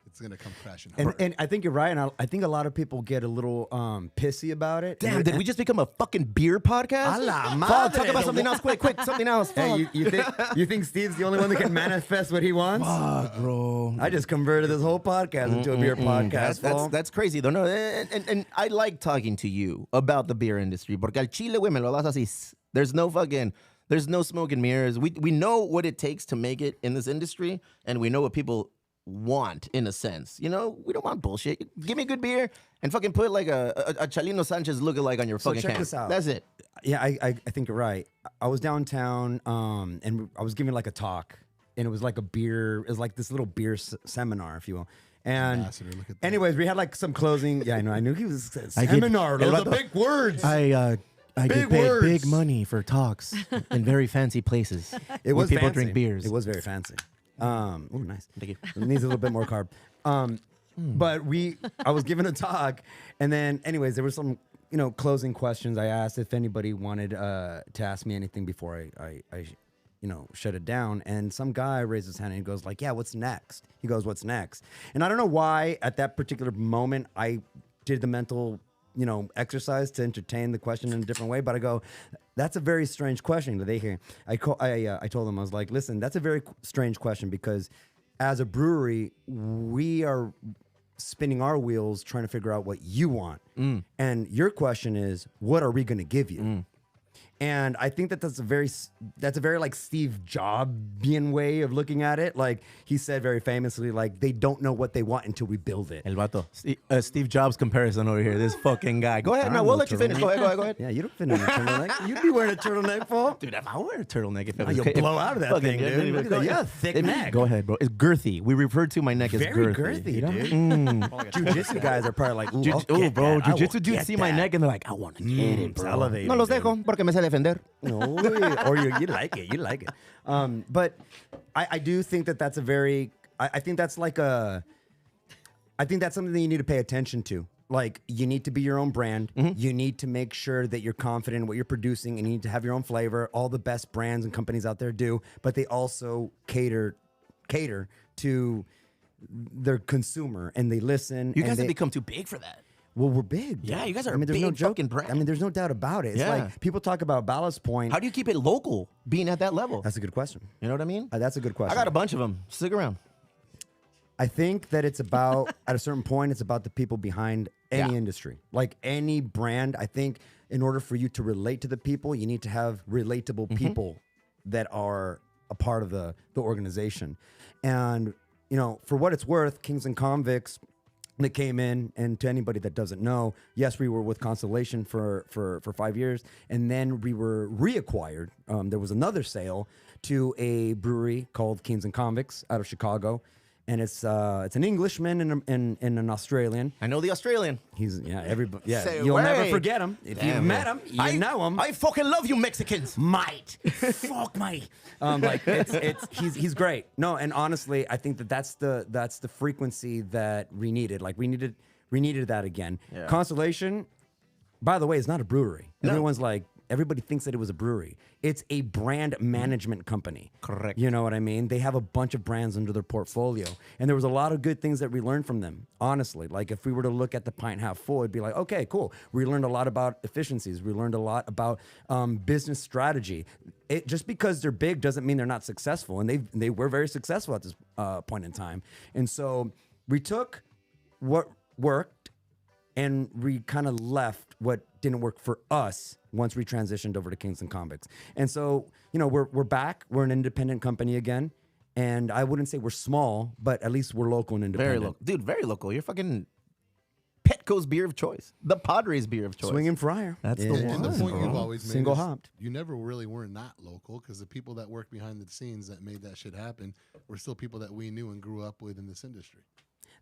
it's going to come crashing. And I think you're right, and I think a lot of people get a little pissy about it. damn. Did we just become a fucking beer podcast? A la Fuck, madre. talk about something else, quick, something else. Hey, Fuck. you think Steve's the only one that can manifest what he wants? Fuck, bro. I just converted this whole podcast into a beer podcast. fool. That's crazy though. No, and I like talking to you about the beer industry. Porque al chile, güey, me lo das así. There's no smoke and mirrors. We know what it takes to make it in this industry, and we know what people want, in a sense. You know, we don't want bullshit. Give me good beer and fucking put like a Chalino Sanchez lookalike on your So fucking check can. this out. That's it. Yeah, I think you're right. I was downtown, and I was giving like a talk, and it was like it was like this little beer seminar, if you will. And Ambassador, look at that. anyways, we had like some closing. Yeah, I know. I knew he was I get- seminar. Those are big words. I Big get paid words. big money for talks in very fancy places. It where was people fancy. drink beers. It was very fancy. Oh, nice. Thank you. It needs a little bit more carb. But I was giving a talk, and then, anyways, there were some, closing questions. I asked if anybody wanted to ask me anything before I shut it down. And some guy raised his hand and he goes like, "Yeah, what's next?" He goes, "What's next?" And I don't know why at that particular moment I did the mental, exercise to entertain the question in a different way. But I go, that's a very strange question that they hear. I told them, I was like, listen, that's a very strange question because as a brewery, we are spinning our wheels trying to figure out what you want. And your question is, what are we going to give you? And I think that's a very like Steve Jobsian way of looking at it. Like he said very famously, like they don't know what they want until we build it. El vato. Steve Jobs comparison over here. This fucking guy. Go ahead. I No, don't we'll know let you finish. Go ahead. Yeah, you don't fit in a turtleneck. You'd be wearing a turtleneck, Paul. Dude, if I wear a turtleneck, if it Oh, was you'll blow out of that fucking- thing, dude. Look at that. You have a thick neck. Go ahead, bro. It's girthy. We refer to my neck as Very girthy. girthy, you know? dude. Jiu-jitsu guys are probably like, ooh, I'll Oh, get bro, that. I will jiu-jitsu dudes get see my that. neck and they're like, I want to get it, It's bro. elevating, No los dude. dejo porque me sé defender. No, or you like it. You like it. But I do think that's a very, I think that's like I think that's something that you need to pay attention to. Like, you need to be your own brand. You need to make sure that you're confident in what you're producing, and you need to have your own flavor. All the best brands and companies out there do, but they also cater to their consumer, and they listen. You and guys they, have become too big for that. well, we're big. Yeah, dude. you guys are I mean, there's a no big joke. fucking brand. I mean, there's no doubt about it. It's Yeah. like people talk about Ballast Point. How do you keep it local being at that level? That's a good question. You know what I mean? That's a good question. I got a bunch of them. Stick around. I think that it's about, at a certain point, it's about the people behind any Yeah. industry. Like any brand, I think in order for you to relate to the people, you need to have relatable people that are a part of the organization. And, for what it's worth, Kings and Convicts that came in, and to anybody that doesn't know, yes, we were with Constellation for 5 years, and then we were reacquired. There was another sale to a brewery called Kings and Convicts out of Chicago, and it's an Englishman and an Australian. I know the Australian. He's everybody. Yeah, Say you'll never wait. forget him if you've Damn, met bro. him. You know him. I fucking love you Mexicans. Mate, fuck me. Like he's great. No, and honestly, I think that's the frequency that we needed. Like we needed that again. Yeah. Constellation, by the way, is not a brewery. No. Everybody thinks that it was a brewery. It's a brand management company. Correct. You know what I mean? They have a bunch of brands under their portfolio. And there was a lot of good things that we learned from them, honestly. Like if we were to look at the pint half full, it'd be like, okay, cool. We learned a lot about efficiencies. We learned a lot about business strategy. Just because they're big doesn't mean they're not successful. And they were very successful at this point in time. And so we took what worked and we kind of left what didn't work for us once we transitioned over to Kings and Convicts. And so, we're back. We're an independent company again. And I wouldn't say we're small, but at least we're local and Very independent. local. Dude, very local. You're fucking Petco's beer of choice. The Padres beer of choice. Swinging Friar. That's the Yeah. one. And the point bro. you've always made Single is hopped. you never really were not local because the people that work behind the scenes that made that shit happen were still people that we knew and grew up with in this industry.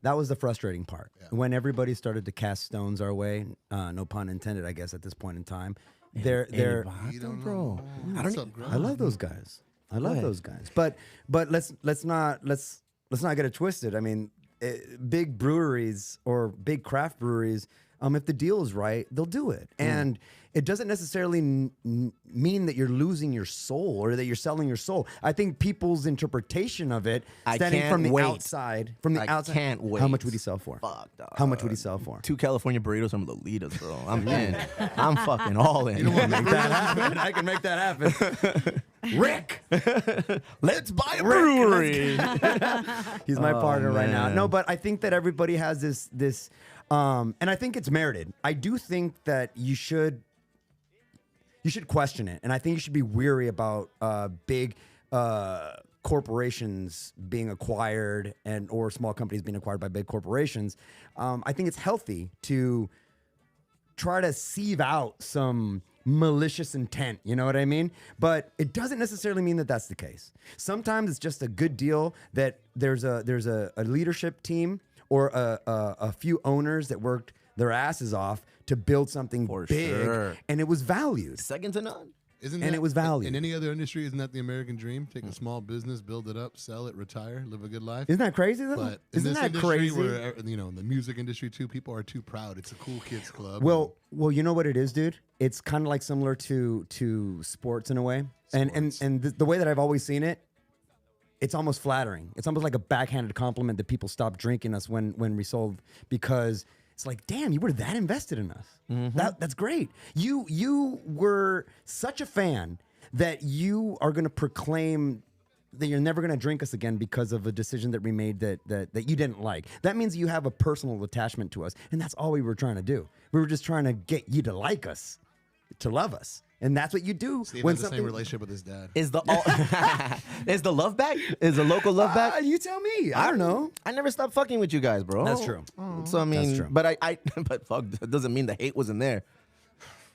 That was the frustrating part. When everybody started to cast stones our way, no pun intended, I guess, at this point in time. They're You don't bro. know. I What's don't. up, bro? I love those guys. I love ahead. those guys. But let's not get it twisted. I mean, big breweries or big craft breweries, if the deal is right, they'll do it. And it doesn't necessarily mean that you're losing your soul or that you're selling your soul. I think people's interpretation of it, I standing can't from the wait. outside, I can't wait. How much would he sell for? Fuck, dog. How much would he sell for? 2 California burritos from Lolitas, bro. I'm in. I'm fucking all in. Make that happen. I can make that happen. Rick, Let's buy a brewery. he's my partner right now. man. No, but I think that everybody has this, and I think it's merited. I do think that you should question it, and I think you should be weary about big corporations being acquired or small companies being acquired by big corporations, I think it's healthy to try to sieve out some malicious intent, you know what I mean? But it doesn't necessarily mean that that's the case. Sometimes it's just a good deal that there's a leadership team or a few owners that worked their asses off to build something big, and it was valued. Second to none. It was valued. In any other industry, isn't that the American dream? Take a small business, build it up, sell it, retire, live a good life. Isn't that crazy though? But Isn't that crazy? Where, the music industry too, people are too proud. It's a cool kids club. Well, you know what it is, dude? It's kind of like similar to sports in a way. And the way that I've always seen it, it's almost flattering. It's almost like a backhanded compliment that people stopped drinking us when we sold, because it's like, damn, you were that invested in us. That's great. You were such a fan that you are going to proclaim that you're never going to drink us again because of a decision that we made that you didn't like. That means you have a personal attachment to us, and that's all we were trying to do. We were just trying to get you to like us, to love us. And that's what you do. Steve when has the same relationship with his dad. Is the love back? Is the local love back? You tell me. I don't know. I never stopped fucking with you guys, bro. That's true. So I mean, That's true. but but fuck, that doesn't mean the hate wasn't there.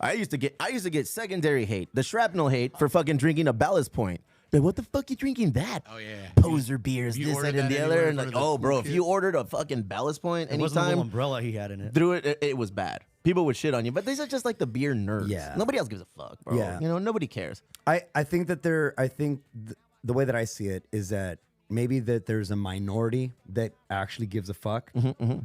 I used to get secondary hate, the shrapnel hate for fucking drinking a Ballast Point. Like, what the fuck you drinking that? Oh, yeah. Poser beers, You this, ordered that, and that the anywhere other. in And front like, of the oh, bro, cool if you ordered a fucking Ballast Point It wasn't a little anytime, umbrella he had in it. through it was bad. People would shit on you, but these are just like the beer nerds. Yeah. Nobody else gives a fuck, bro. Yeah. Nobody cares. I think that the way that I see it is that maybe that there's a minority that actually gives a fuck,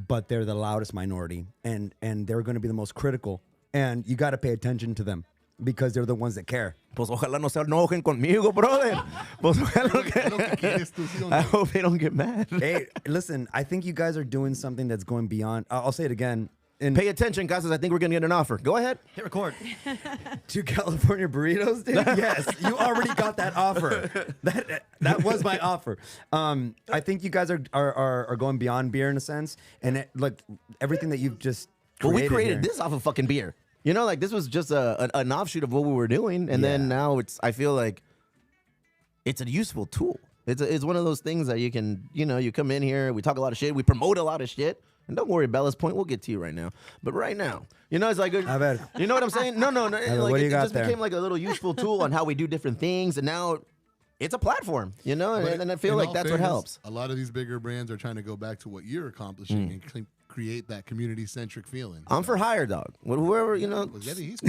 but they're the loudest minority, and they're going to be the most critical, and you got to pay attention to them because they're the ones that care. Pues ojalá no se enojen conmigo, brother. Pues ojalá I hope they don't get mad. Hey, listen, I think you guys are doing something that's going beyond. I'll say it again. Pay attention, guys, 'cause I think we're going to get an offer. Go ahead. Hit record. 2 California burritos, dude? Yes, you already got that offer. That was my offer. I think you guys are going beyond beer in a sense, and look, everything that you've just Well, we created here. this off of fucking beer. Like this was just an offshoot of what we were doing, and then now I feel like it's a useful tool. It's one of those things that you can, you come in here, we talk a lot of shit, we promote a lot of shit. And don't worry, Ballast Point, we'll get to you right now. But right now, it's like, I bet. you know what I'm saying? No. what do It you got just there? became like a little useful tool on how we do different things, and now it's a platform, and I feel In like all that's what fairness, helps. A lot of these bigger brands are trying to go back to what you're accomplishing and create that community-centric feeling. I'm for hire, dog. Whoever, Well, he's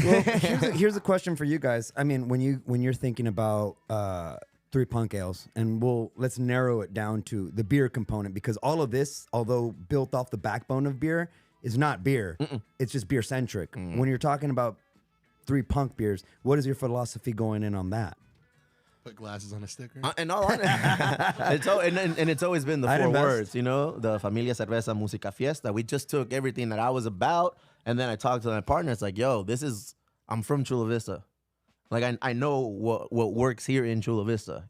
Here's a question for you guys. I mean, when you're thinking about 3 Punk Ales, and let's narrow it down to the beer component, because all of this, although built off the backbone of beer, is not beer. It's just beer centric. When you're talking about 3 Punk beers, what is your philosophy going in on that? Put glasses on a sticker. And all on it's always been the I'd 4 invest. words, the Familia Cerveza Música Fiesta. We just took everything that I was about, and then I talked to my partner. It's like, yo, I'm from Chula Vista. Like, I know what works here in Chula Vista.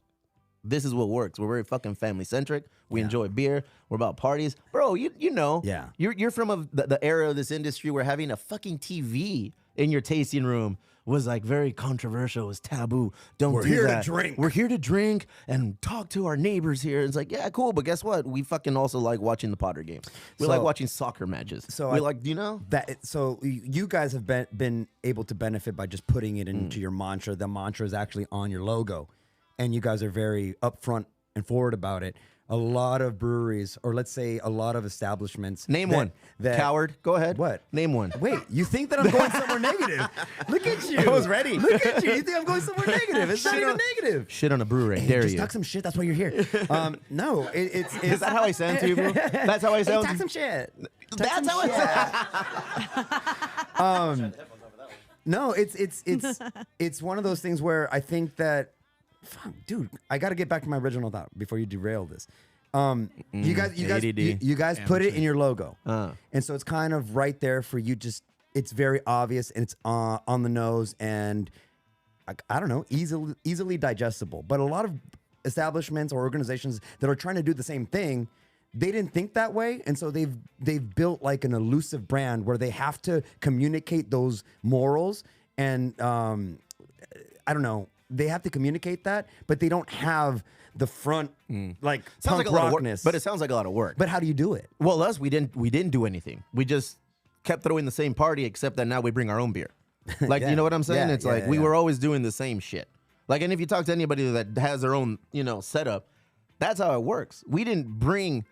This is what works. We're very fucking family centric. We enjoy beer. We're about parties, bro. You know, Yeah. You're from the era of this industry where having a fucking TV in your tasting room was like very controversial. It was taboo. We're here to drink. We're here to drink and talk to our neighbors here. It's like, yeah, cool, but guess what? We fucking also like watching the Potter games. We like watching soccer matches. So we So you guys have been able to benefit by just putting it into your mantra. The mantra is actually on your logo, and you guys are very upfront and forward about it. A lot of breweries, or let's say a lot of establishments. Name one. Coward. Go ahead. What? Name one. Wait, you think that I'm going somewhere negative? Look at you. I was ready. Look at you. You think I'm going somewhere negative? It's not even negative. Shit on a brewery. Hey, Dare just you. talk some shit. That's why you're here. No, it's Is that how I sound to you, bro? That's how I Hey, sound. talk some shit. That's how I sound. No, it's one of those things where I think that, fuck, dude, I got to get back to my original thought before you derail this. You guys put it in your logo, and so it's kind of right there for you. Just it's very obvious and it's on the nose, and I don't know, easily digestible. But a lot of establishments or organizations that are trying to do the same thing, they didn't think that way, and so they've built like an elusive brand where they have to communicate those morals, and I don't know, they have to communicate that, but they don't have the front, like Sounds punk like a lot of work, rockness. but it sounds like a lot of work. But how do you do it? Well, we didn't do anything. We just kept throwing the same party, except that now we bring our own beer. Like, Yeah. you know what I'm saying? Yeah, It's yeah, like yeah, we yeah. were always doing the same shit. Like, and if you talk to anybody that has their own, setup, that's how it works. We didn't bring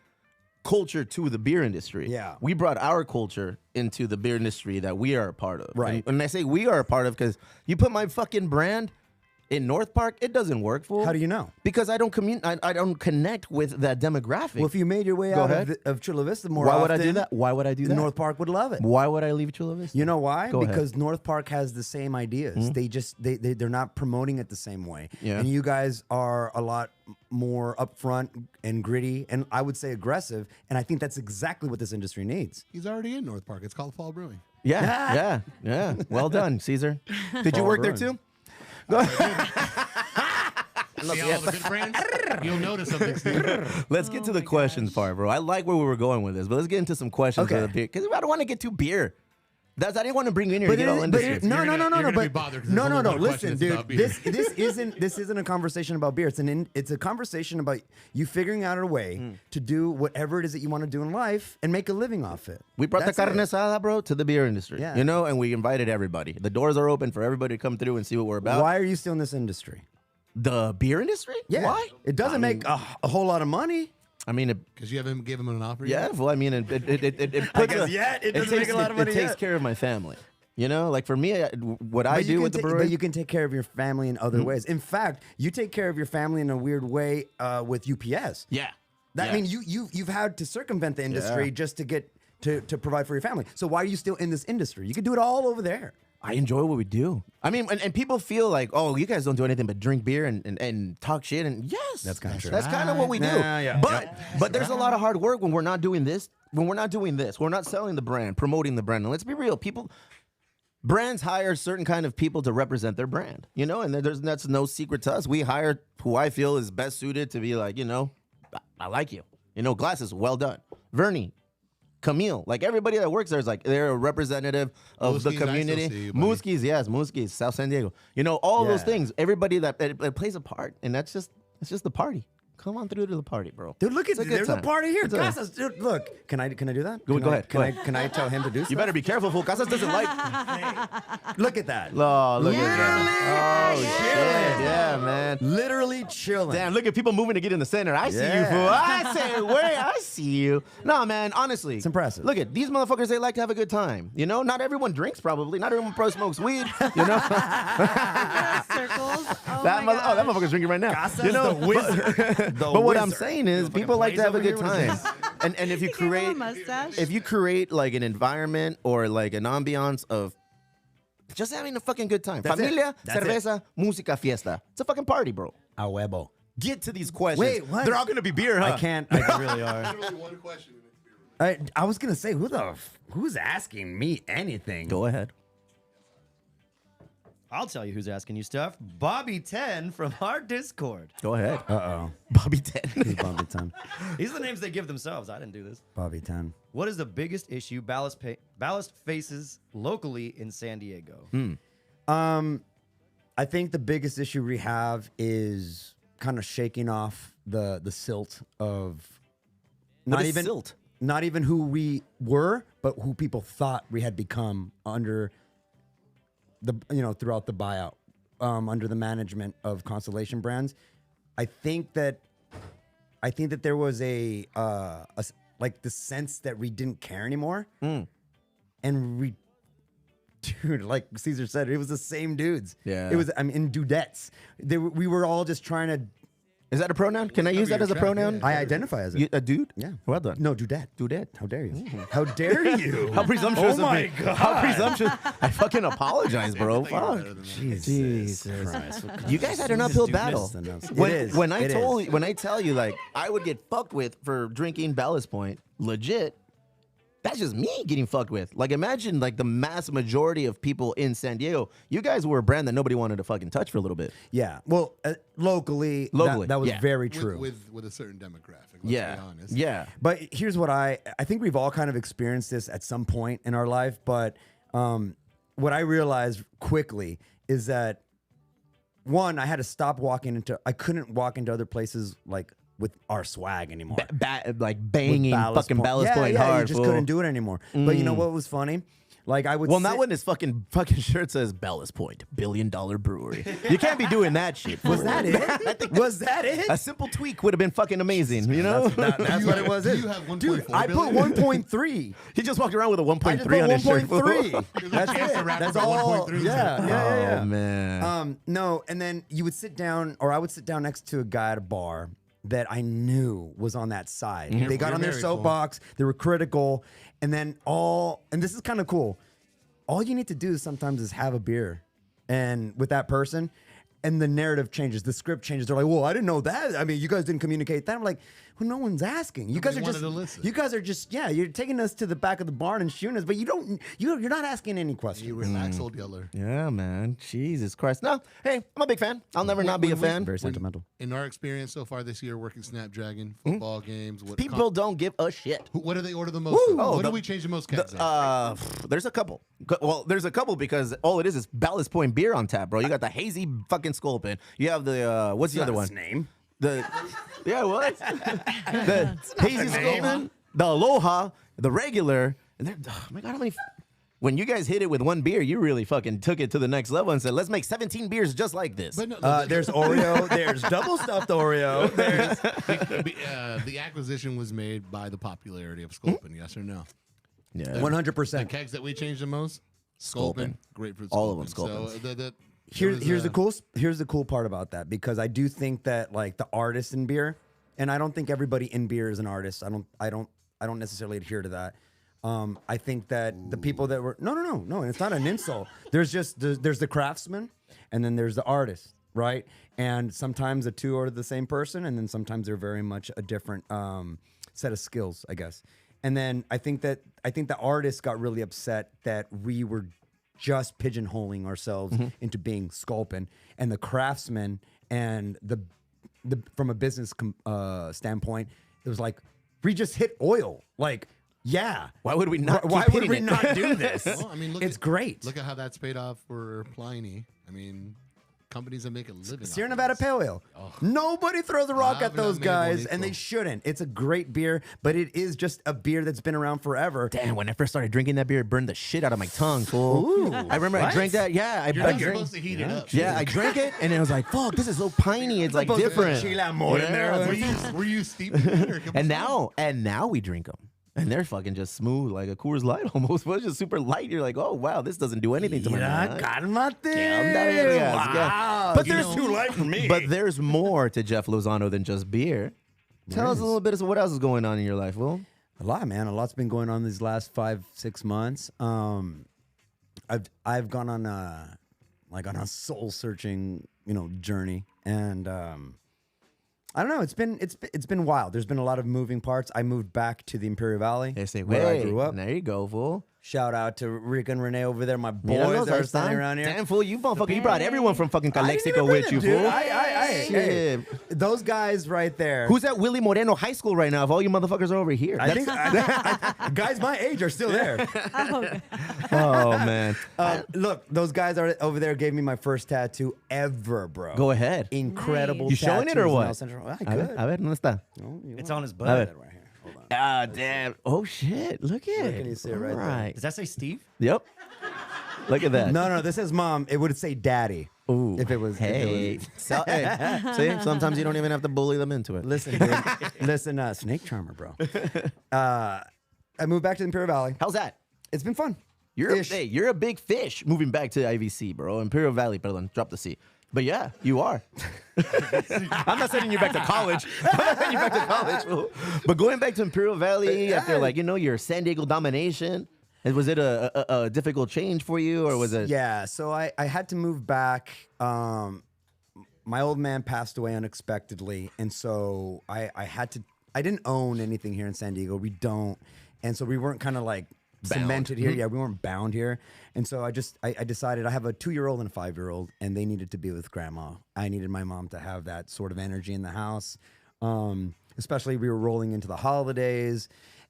culture to the beer industry. Yeah. We brought our culture into the beer industry that we are a part of. Right. And I say we are a part of because you put my fucking brand in North Park, it doesn't work, fool. How do you know? Because I don't I don't connect with that demographic. Well, if you made your way Go out ahead. of Chula Vista more Why often, would I do that? Why would I do that? North Park would love it. Why would I leave Chula Vista? You know why? Go ahead. Because North Park has the same ideas. They just they're not promoting it the same way. Yeah. And you guys are a lot more upfront and gritty, and I would say aggressive. And I think that's exactly what this industry needs. He's already in North Park. It's called Fall Brewing. Yeah. Well done, Caesar. Did you work there too? See all the good brands? You'll notice something, Steve. Let's get to the questions part, bro. I like where we were going with this, but let's get into some questions Okay. for the beer because I don't want to get too beer. I didn't want to bring you in here But and get all industry. no, You're gonna be but bothered 'cause there's only one question Listen, that's about dude, beer. this isn't a conversation about beer. It's a conversation about you figuring out a way to do whatever it is that you want to do in life and make a living off it. We brought That's the carne it. asada, bro, to the beer industry. Yeah. And we invited everybody. The doors are open for everybody to come through and see what we're about. Why are you still in this industry? The beer industry? Yeah. Why? It doesn't make a whole lot of money. I mean, Because you haven't given him an offer yeah. yet? Well, I mean, it I puts guess yet it doesn't make a lot of money It takes yet. care of my family. Like for me, what I But you do can with the ta- brewery. But you can take care of your family in other ways. In fact, you take care of your family in a weird way with UPS. yeah. That yeah. mean you've had to circumvent the industry Yeah. just to get to provide for your family. So why are you still in this industry? You could do it all over there. I enjoy what we do. I mean, and people feel like, oh, you guys don't do anything but drink beer and talk shit. And yes, That's kinda true. That's kind of what we do. Yeah, yeah. But there's a lot of hard work when we're not doing this. When we're not doing this, we're not selling the brand, promoting the brand. And let's be real, brands hire certain kind of people to represent their brand. And that's no secret to us. We hire who I feel is best suited to be like, I like you. Glasses, well done. Vernie. Camille, like everybody that works there is like they're a representative of the Mooskies, I still community. see you, buddy. Mooskies, yes, Mooskies, South San Diego. All those Yeah. things. Everybody that it plays a part, and it's just the party. Come on through to the party, bro. Dude, look It's at a good there's a time. party here. It's a- Casas, dude, look. Can I do that? Go Can I- ahead, Can go I ahead. can I tell him to do stuff? You better be careful, fool. Casas doesn't like. Look at that. Oh, look at that. Oh shit, yeah, man. Literally chilling. Damn, look at people moving to get in the center. I see you, Yeah. fool. I say, wait, I see you. No, man, honestly. It's impressive. Look at these motherfuckers, they like to have a good time. Not everyone drinks, probably. Not everyone probably smokes weed. Circles. Oh That my that gosh. motherfucker's drinking right now. Casas You know, the wizard. But what I'm saying is, people like to have a good plays over time, and if you He gave him a create, mustache. if you create like an environment or like an ambiance of just having a fucking good time, That's it. familia, That's cerveza, música, fiesta. It's a fucking party, bro. A huevo. Get to these questions. Wait, what? They're all gonna be beer, huh? I can't. I really are. Literally one question. and it's beer. I was gonna say who's asking me anything? Go ahead. I'll tell you who's asking you stuff. Bobby 10 from our Discord. Go ahead. Uh-oh. Bobby 10. He's Bobby 10. These are the names they give themselves. I didn't do this. Bobby 10. What is the biggest issue Ballast faces locally in San Diego? I think the biggest issue we have is kind of shaking off the silt of What is silt? not even who we were, but who people thought we had become under the throughout the buyout, under the management of Constellation Brands. I think that there was like the sense that we didn't care anymore, and we. Dude, like Caesar said, it was the same dudes. Yeah. It was, in dudettes. We were all just trying to. Is that a pronoun? Can I use that your as a track, pronoun? I identify as it. A dude? Yeah. Well done. No, dudette. Dudette. How dare you? How dare you? How presumptuous Oh of my me. God. How presumptuous. I fucking apologize, bro. I think you're Fuck. better than that. Jesus. Christ. You guys had an uphill battle. It When, is. when I It told is. when I tell you like I would get fucked with for drinking Ballast Point, legit. That's just me getting fucked with. Like imagine like the mass majority of people in San Diego. You guys were a brand that nobody wanted to fucking touch for a little bit. Yeah. Well, locally, Locally, that was yeah. very true. With a certain demographic. Let's Yeah. be honest. Yeah. But here's what I think we've all kind of experienced this at some point in our life. But what I realized quickly is that one, I had to stop walking into. I couldn't walk into other places like with our swag anymore. Like banging fucking Ballast Point yeah, hard. you just fool. couldn't do it anymore. But you know what was funny? Like I would. Well, not when his fucking shirt says Ballast Point, $1 billion brewery. You can't be doing that shit. Was that it? Was that it? A simple tweak would have been fucking amazing, you know? That's what it was. Do you have 1.4 Dude, I put billion? 1.3. He just walked around with a I just 1.3 on his shirt. put 1.3. That's chance to it. wrap That's up at all. 1.3. Yeah. Oh, man. No, and then you would sit down, or I would sit down next to a guy at a bar that I knew was on that side. They got You're on their very cool. soapbox. They were critical, and then and this is kind of cool. All you need to do sometimes is have a beer, and with that person, and the narrative changes, the script changes. They're like, "Well, I didn't know that. I mean, you guys didn't communicate that." I'm like, "Well, no one's asking. You guys are Nobody just, wanted to listen. you guys are just, yeah, you're taking us to the back of the barn and shooting us, but you're not asking any questions." You relax, old yeller. Yeah, man. Jesus Christ. No, hey, I'm a big fan. I'll never not be a fan. Very sentimental. In our experience so far this year, working Snapdragon, football games, People don't give a shit. what do they order the most? of? What do we change the most kegs on? There's a couple. Well, there's a couple because all it is Ballast Point beer on tap, bro. You got the hazy fucking Sculpin. You have the what's the other one? Name. The what? The hazy Sculpin, the Aloha, the regular. And oh my god, how many? When you guys hit it with one beer, you really fucking took it to the next level and said, "Let's make 17 beers just like this." But no, There's Oreo. There's double stuffed Oreo. There's the acquisition was made by the popularity of Sculpin, yes or no? Yeah. 100%. The kegs that we changed the most? Sculpin. Grapefruit All of them Sculpin. Sculpins. So Here's the cool part about that, because I do think that like the artist in beer, and I don't think everybody in beer is an artist. I don't necessarily adhere to that. I think that the people that were no, and it's not an insult. There's the craftsman, and then there's the artist, right? And sometimes the two are the same person, and then sometimes they're very much a different set of skills, I guess. And then I think the artist got really upset that we were just pigeonholing ourselves into being Sculpin, and the craftsman and the from a business standpoint, it was like we just hit oil. Like, yeah, Why would we not? Why keep would hitting we it? not do this? Well, I mean, it's great. Look at how that's paid off for Pliny. I mean, companies that make a living. Sierra off of Nevada this. Pale Ale. Nobody throws a rock Ah, at but those not guys, made and they bonito. shouldn't. It's a great beer, but it is just a beer that's been around forever. Damn, when I first started drinking that beer, it burned the shit out of my tongue, fool. Ooh, I remember I what? drank that. Yeah, I You're not drank. supposed to heat it up. Yeah, I drank it, and it was like, fuck, this is so piney. It's like Supposed to different. Chile amor in there. Were you steeping it? Or And now we drink them. And they're fucking just smooth, like a Coors Light almost. But it's just super light. You're like, oh, wow, this doesn't do anything to my mind. Cálmate. Wow. But You there's know, too light for me. But there's more to Jeff Lozano than just beer. Tell us a little bit of what else is going on in your life, Will. a lot, man. A lot's been going on these last 5-6 months. I've gone on a soul searching, journey, and I don't know. It's been wild. There's been a lot of moving parts. I moved back to the Imperial Valley, They say, where I wait, grew up. there you go, fool. Shout out to Rick and Renee over there, my Míralos, boys that ahí are standing están. around here. Damn, fool, you motherfucker. You brought everyone from fucking I didn't Calexico even with bring you, them, dude. fool. Hey, Shit. those guys right there. Who's at Willie Moreno High School right now if all you motherfuckers are over here? I think guys my age are still there. Oh, man. Look, those guys are over there. Gave me my first tattoo ever, bro. Go ahead. Incredible. You showing it or tattoos in what? El Centro. I A could. ver, ¿dónde está? It's on his A butt. ver. Right here. Hold on. Ah, damn. Oh, shit. Look at it. Can you see it right there? Right. Does that say Steve? Yep. Look at that. No, this is mom. It would say daddy. Ooh. If it was. if it Hey. was- Hey. See, sometimes you don't even have to bully them into it. Listen, dude. Listen, snake charmer, bro. I moved back to the Imperial Valley. How's that? It's been fun. You're a big fish moving back to IVC, bro. Imperial Valley, pardon. Drop the C. But yeah, you are. I'm not sending you back to college. I'm not sending you back to college. Fool. But going back to Imperial Valley after, your San Diego domination, was it a difficult change for you, or was it? Yeah, so I had to move back. My old man passed away unexpectedly, and so I had to. I didn't own anything here in San Diego. We don't, and so we weren't kind of like cemented here. Yeah, we weren't bound here, and so I decided I have a 2-year-old and a 5-year-old, and they needed to be with grandma. I needed my mom to have that sort of energy in the house, especially we were rolling into the holidays.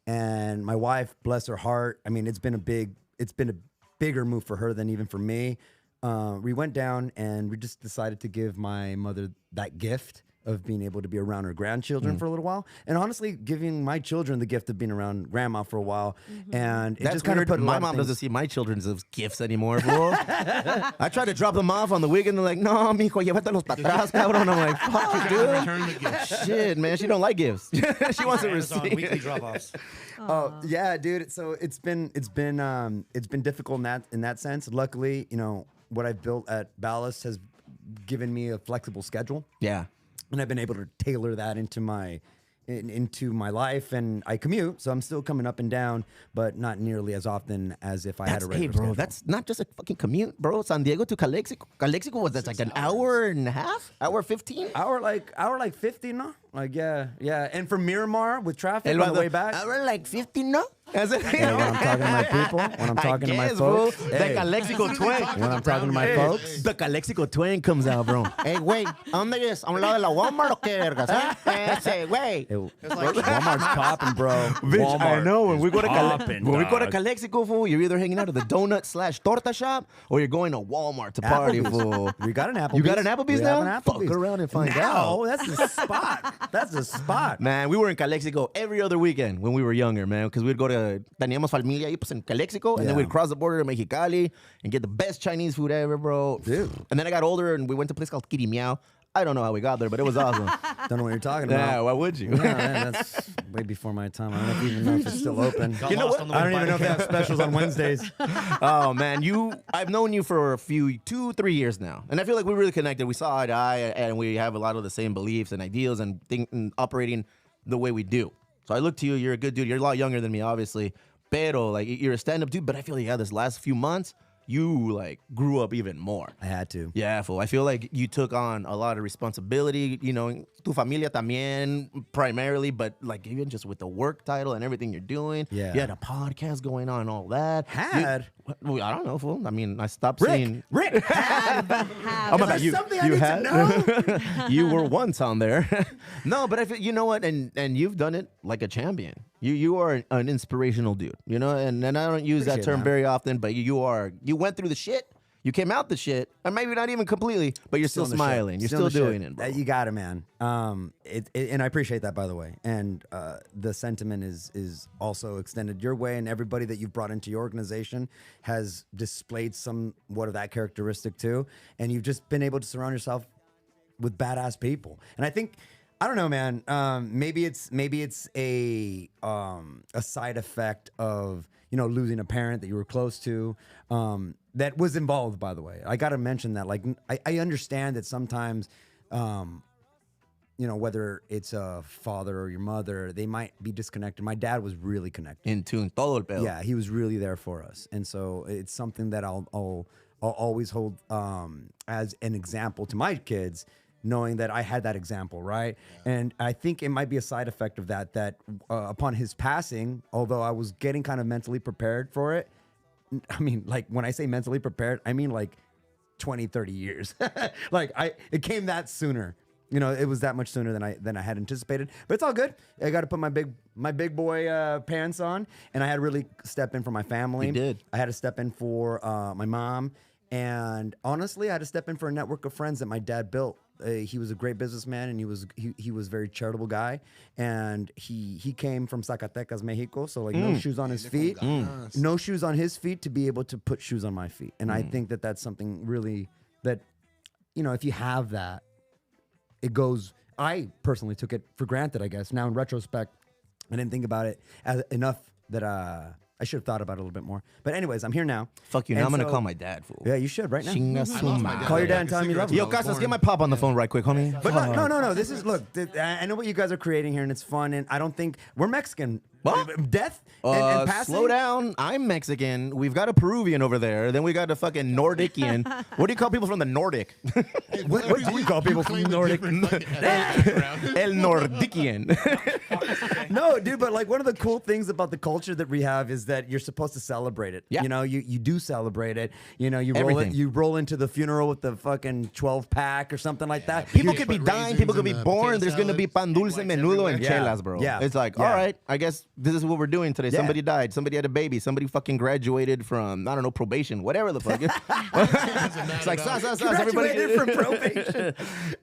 And my wife, bless her heart, I mean, it's been a bigger move for her than even for me. we went down and we just decided to give my mother that gift of being able to be around her grandchildren for a little while, and honestly, giving my children the gift of being around grandma for a while, and it That's just kind of weird. put My mom doesn't see my children's as gifts anymore, fool. I tried to drop them off on the weekend. They're like, no, mijo, llévatelos para atrás, cabrón. I'm like, fuck, dude. Return the gift. Shit, man. She don't like gifts. She wants to Amazon receive. weekly drop-offs. Oh yeah, dude. So it's been difficult in that sense. Luckily, what I've built at Ballast has given me a flexible schedule. Yeah. And I've been able to tailor that into my life, and I commute, so I'm still coming up and down, but not nearly as often as if I had a regular Hey, bro, schedule. that's not just a fucking commute, bro. San Diego to Calexico. Calexico was that like an hour and a half? Hour 15? hour like 50, no? Like yeah. And from Miramar with traffic on the way back. Hour like 50, no? As it, Hey, when I'm talking to my people, when I'm talking to my bro, folks, the hey, Calexico twang. when I'm talking to my folks, The Calexico twang comes out, bro. Hey, güey, ¿a dónde es? ¿A un lado de la Walmart o qué, vergas? Ese, güey. Walmart's popping, bro. Bitch, I Walmart know. When is we go to popping, when we go to dog. Calexico, fool, you're either hanging out at the donut/torta shop or you're going to Walmart to party, Applebee's. fool. We got an Applebee's. You got an Applebee's We now? have an Fuck Applebee's. around and find Now, out. that's the spot. That's the spot. Man, we were in Calexico every other weekend when we were younger, man, because we'd go to teníamos familia ahí pues en Calexico, and then Yeah. we'd cross the border to Mexicali and get the best Chinese food ever, bro. Dude. And then I got older and we went to a place called Kitty Meow. I don't know how we got there, but it was awesome. Don't know what you're talking Yeah, about. why would you? Yeah, man, that's way before my time. I don't even know if it's still open. Got You know lost what? on the I way don't by even know if the they have camp. specials on Wednesdays. Oh man, I've known you for a few 2-3 years now, and I feel like we really connected. We saw eye to eye, and we have a lot of the same beliefs and ideals and operating the way we do. So I look to you. You're a good dude. You're a lot younger than me, obviously, pero like you're a stand-up dude. But I feel like this last few months, you like grew up even more. I had to. Yeah, fool. I feel like you took on a lot of responsibility, tu familia también, primarily, but like even just with the work title and everything you're doing. Yeah. You had a podcast going on and all that. Had? Well, I don't know, fool. I mean, I stopped Rick, seeing. Rick had. Oh, my Is bad. there something I need had? to know? You were once on there. No, but I feel, you know what? And you've done it like a champion. You are an inspirational dude, and I don't use that Appreciate term that. very often, but you went through the shit. You came out the shit, and maybe not even completely, but you're still in the smiling. shit. You're Still still in the doing shit. it, bro. You got it, man. And I appreciate that, by the way. And the sentiment is also extended your way, and everybody that you've brought into your organization has displayed somewhat of that characteristic too. And you've just been able to surround yourself with badass people. And I think, I don't know, man. Maybe it's a side effect of losing a parent that you were close to. That was involved, by the way. I got to mention that. Like, I understand that sometimes, whether it's a father or your mother, they might be disconnected. My dad was really connected. In tune, todo el pedo. Yeah, he was really there for us, and so it's something that I'll always hold as an example to my kids, knowing that I had that example, right? Yeah. And I think it might be a side effect of that upon his passing, although I was getting kind of mentally prepared for it. I mean, like when I say mentally prepared, I mean like 20, 30 years. Like it came that sooner. It was that much sooner than I had anticipated. But it's all good. I got to put my big boy pants on, and I had to really step in for my family. You did. I had to step in for my mom, and honestly, I had to step in for a network of friends that my dad built. He was a great businessman, and he was a very charitable guy, and he came from Zacatecas, Mexico, so like no shoes on his feet, no shoes on his feet to be able to put shoes on my feet. And I think that that's something really that if you have that, it goes. I personally took it for granted, I guess. Now in retrospect, I didn't think about it enough that I should have thought about it a little bit more. But anyways, I'm here now. Fuck you. And Now I'm going to so- call my dad, fool. Yeah, you should right now. Chinga su lost my madre. dad. Call your dad Like and a tell him you love cigarette him. Yo, when I was Casas, get born. my pop on the phone right quick, homie. But no. This is look. I know what you guys are creating here, and it's fun. And I don't think we're Mexican. What? Death and passing. Slow down. I'm Mexican. We've got a Peruvian over there. Then we got a fucking Nordician. What do you call people from the Nordic? What do you call people from Nordic? El Nordician. No, No, dude, but like one of the cool things about the culture that we have is that you're supposed to celebrate it. Yeah. You know, you do celebrate it. You know, Everything. you roll into the funeral with the fucking 12 pack or something like that. People You- could be put dying, raisins people could in be the born. potato There's going to be pan dulce, Eggs menudo, and everywhere. chelas, bro. Yeah. It's like, Yeah. all right, I guess this is what we're doing today. Yeah. Somebody died. Somebody had a baby. Somebody fucking graduated from, I don't know, probation, whatever the fuck. It's like, everybody. Graduated from probation.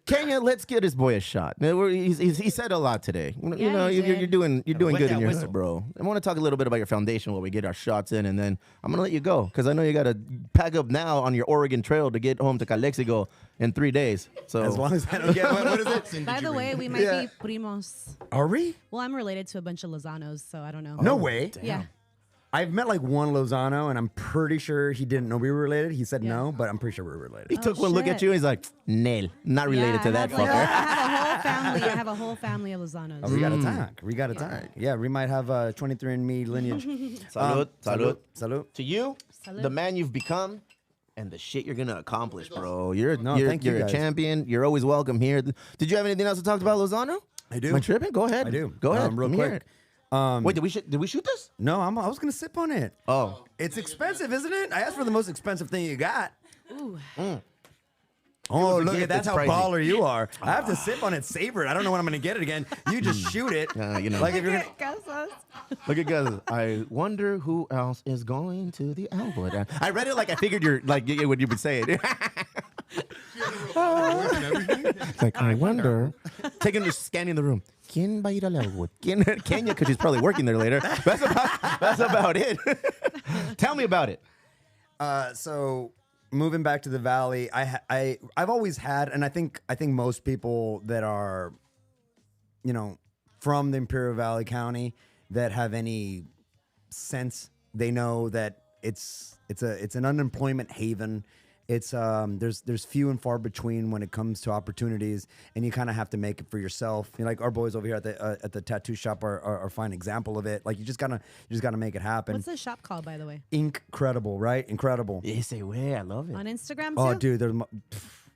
Kenya, let's get this boy a shot. He said a lot today. You Yeah, know, he you're did. doing wet good in that your whistle. head, bro. I want to talk a little bit about your foundation while we get our shots in, and then I'm gonna let you go because I know you got to pack up now on your Oregon Trail to get home to Calexico in 3 days. So As long as I don't get what is it? By the way, we might be primos. Are we? Well, I'm related to a bunch of Lozanos, so I don't know. No way. Yeah. I've met like one Lozano, and I'm pretty sure he didn't know we were related. He said Yeah. no, but I'm pretty sure we were related. he took one look at shit. you. And he's like, "Nail, not related to that fucker." I have a whole family of Lozanos. Oh, we got to talk. We got to talk. Yeah, we might have 23andMe lineage. Salud, salud. Salud. To you, Salud. the man you've become, and the shit you're gonna accomplish, bro. You're thank you, you're a guys. champion. You're always welcome here. Did you have anything else to talk about, Lozano? I do. Am I tripping? Go ahead. I do. Go ahead. Real Let me hear quick. it. Wait, did we shoot this? No, I was going to sip on it. Oh, It's expensive, isn't it? I asked for the most expensive thing you got. Ooh. Oh, a look gift, at that's it's how pricey. baller you are. I have to sip on it, savor it. I don't know when I'm going to get it again. You just shoot it. you know. Like if you're gonna, look at guys. I wonder who else is going to the Algo. I read it like I figured you're like what you would say it. It's like I wonder. Taking just scanning the room. ¿Quién va a ir al Algo? Kenya, because she's probably working there later. That's about it. Tell me about it. so moving back to the valley, I've always had, and I think most people that are, you know, from the Imperial Valley County that have any sense, they know that it's an unemployment haven. It's there's few and far between when it comes to opportunities, and you kind of have to make it for yourself. You know, like our boys over here at the tattoo shop are a fine example of it. Like you just gotta make it happen. What's the shop called, by the way? Incredible, right? Incredible. Ese way, I love it. On Instagram too? Oh, dude,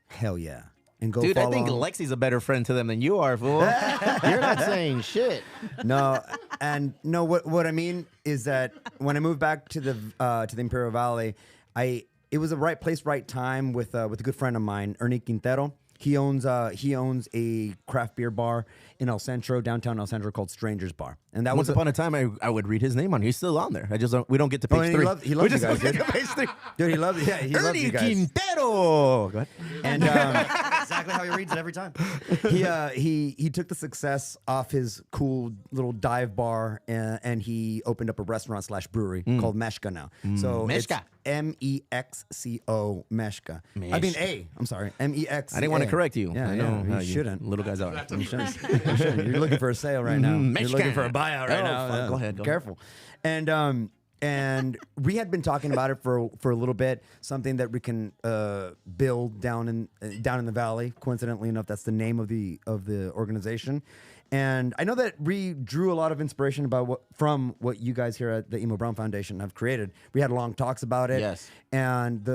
hell yeah. And go Dude, I follow think him. Lexi's a better friend to them than you are, fool. You're not saying shit. No, and no. What I mean is that when I moved back to the Imperial Valley, it was the right place, right time with a good friend of mine, Ernie Quintero. He owns a craft beer bar in El Centro, downtown El Centro, called Strangers Bar, and that Once was upon a time, I would read his name on. He's still on there. We don't get to page and 3. He loves you guys, we dude. just page 3. Dude, he loves Ernie you guys. Quintero. Go ahead. And Exactly how he reads it every time. he took the success off his cool little dive bar and he opened up a restaurant / brewery called Meshka now. So Meshka. It's Mexco Meshka. I mean I'm sorry, Mex. I didn't want to correct you. Yeah, I know yeah, how you shouldn't. Little guys are. You shouldn't. You're looking for a sale right now. You're looking Meshka. for a buyout right Oh, now. fuck. Yeah. Go ahead, go ahead. Careful. And we had been talking about it for a little bit. Something that we can build down in the valley. Coincidentally enough, that's the name of the organization. And I know that we drew a lot of inspiration from what you guys here at the Emo Brown Foundation have created. We had long talks about it. Yes. And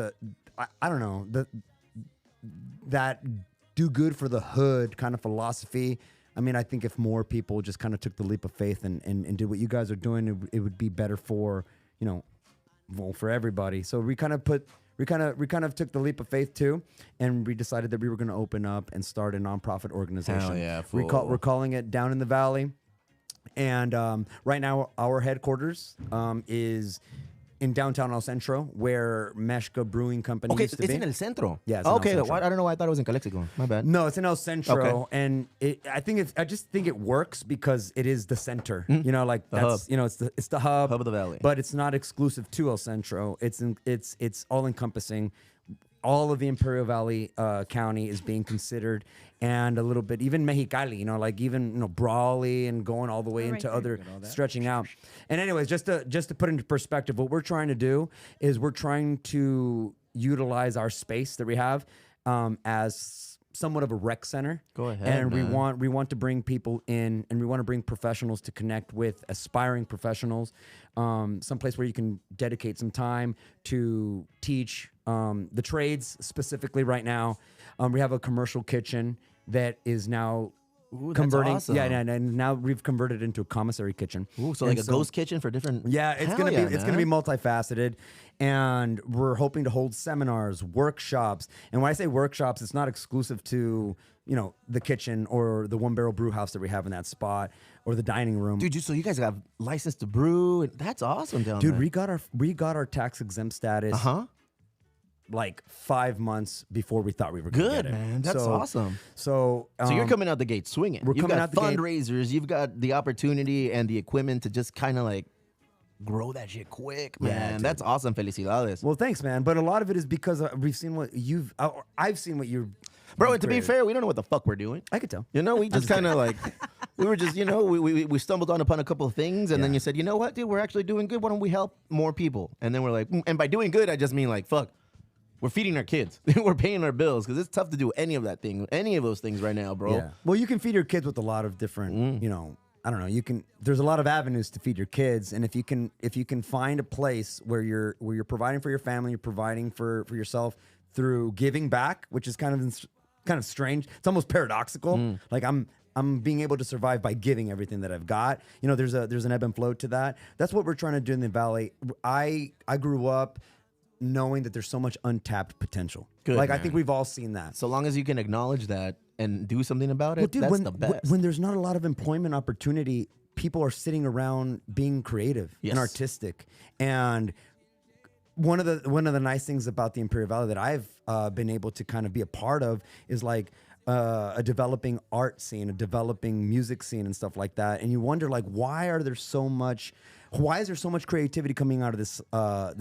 I don't know, that do good for the hood kind of philosophy. I mean, I think if more people just kind of took the leap of faith and did what you guys are doing, it would be better for, you know, well, for everybody. So we kind of took the leap of faith too, and we decided that we were going to open up and start a nonprofit organization. Hell yeah, we're fool. calling it Down in the Valley, and right now our headquarters is in downtown El Centro, where Meshka Brewing Company Okay, used to it's be. in El Centro. Yeah, it's in El okay, Centro. I don't know why I thought it was in Calexico. My bad. No, it's in El Centro, Okay. and I just think it works because it is the center. You know, like The that's hub. you know, it's the hub Hub of the valley. but it's not exclusive to El Centro. It's all encompassing. All of the Imperial Valley County is being considered, and a little bit even Mexicali. You know, like even Brawley and going all the way Right into there. other stretching out. And anyways, just to put into perspective, what we're trying to do is we're trying to utilize our space that we have as somewhat of a rec center. Go ahead, And man. we want to bring people in, and we want to bring professionals to connect with aspiring professionals. Someplace where you can dedicate some time to teach the trades specifically. Right now, we have a commercial kitchen that is now Ooh, that's converting. awesome. Yeah, and now we've converted it into a commissary kitchen. Ooh, so And like a ghost kitchen for different. Yeah, it's Hell gonna yeah, be it's gonna be man. multifaceted, and we're hoping to hold seminars, workshops. And when I say workshops, it's not exclusive to the kitchen or the One Barrel Brew House that we have in that spot or the dining room. Dude, so you guys have license to brew, and that's awesome down there. Dude, we got our tax exempt status. Like 5 months before we thought we were going to Good, get it. man. That's awesome. So You're coming out the gate swinging. we're You've coming got out the gate. fundraisers. You've got the opportunity and the equipment to just kind of like grow that shit quick, man. dude. That's awesome. Felicidades. Well, thanks, man. But a lot of it is because we've seen what I've seen what you're. Bro, you've and to be created. fair, we don't know what the fuck we're doing. I could tell. We just kind of like, we were just, we stumbled upon a couple of things, and then Yeah. you said, you know what, dude, we're actually doing good. Why don't we help more people? And then we're like, and by doing good, I just mean like, fuck, we're feeding our kids. We're paying our bills because it's tough to do any of those things right now, bro. Yeah. Well, you can feed your kids with a lot of different, I don't know. There's a lot of avenues to feed your kids, and if you can find a place where you're providing for your family, you're providing for yourself through giving back, which is kind of strange. It's almost paradoxical. Like I'm being able to survive by giving everything that I've got. There's an ebb and flow to that. That's what we're trying to do in the Valley. I grew up knowing that there's so much untapped potential. Good, I man. think we've all seen that. So long as you can acknowledge that and do something about it, that's the best. When there's not a lot of employment opportunity, people are sitting around being creative Yes. and artistic. And one of the nice things about the Imperial Valley that I've been able to kind of be a part of is like a developing art scene, a developing music scene, and stuff like that. And you wonder, like, why is there so much creativity coming out of this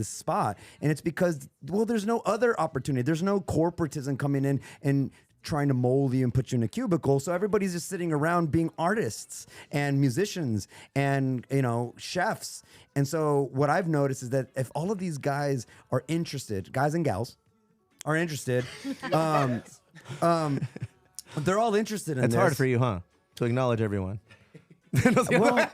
spot? And it's because, well, there's no other opportunity. There's no corporatism coming in and trying to mold you and put you in a cubicle. So everybody's just sitting around being artists and musicians and chefs. And so what I've noticed is that if all of these guys are interested, guys and gals are interested, they're all interested in It's this. hard for you, huh? To acknowledge everyone. Well,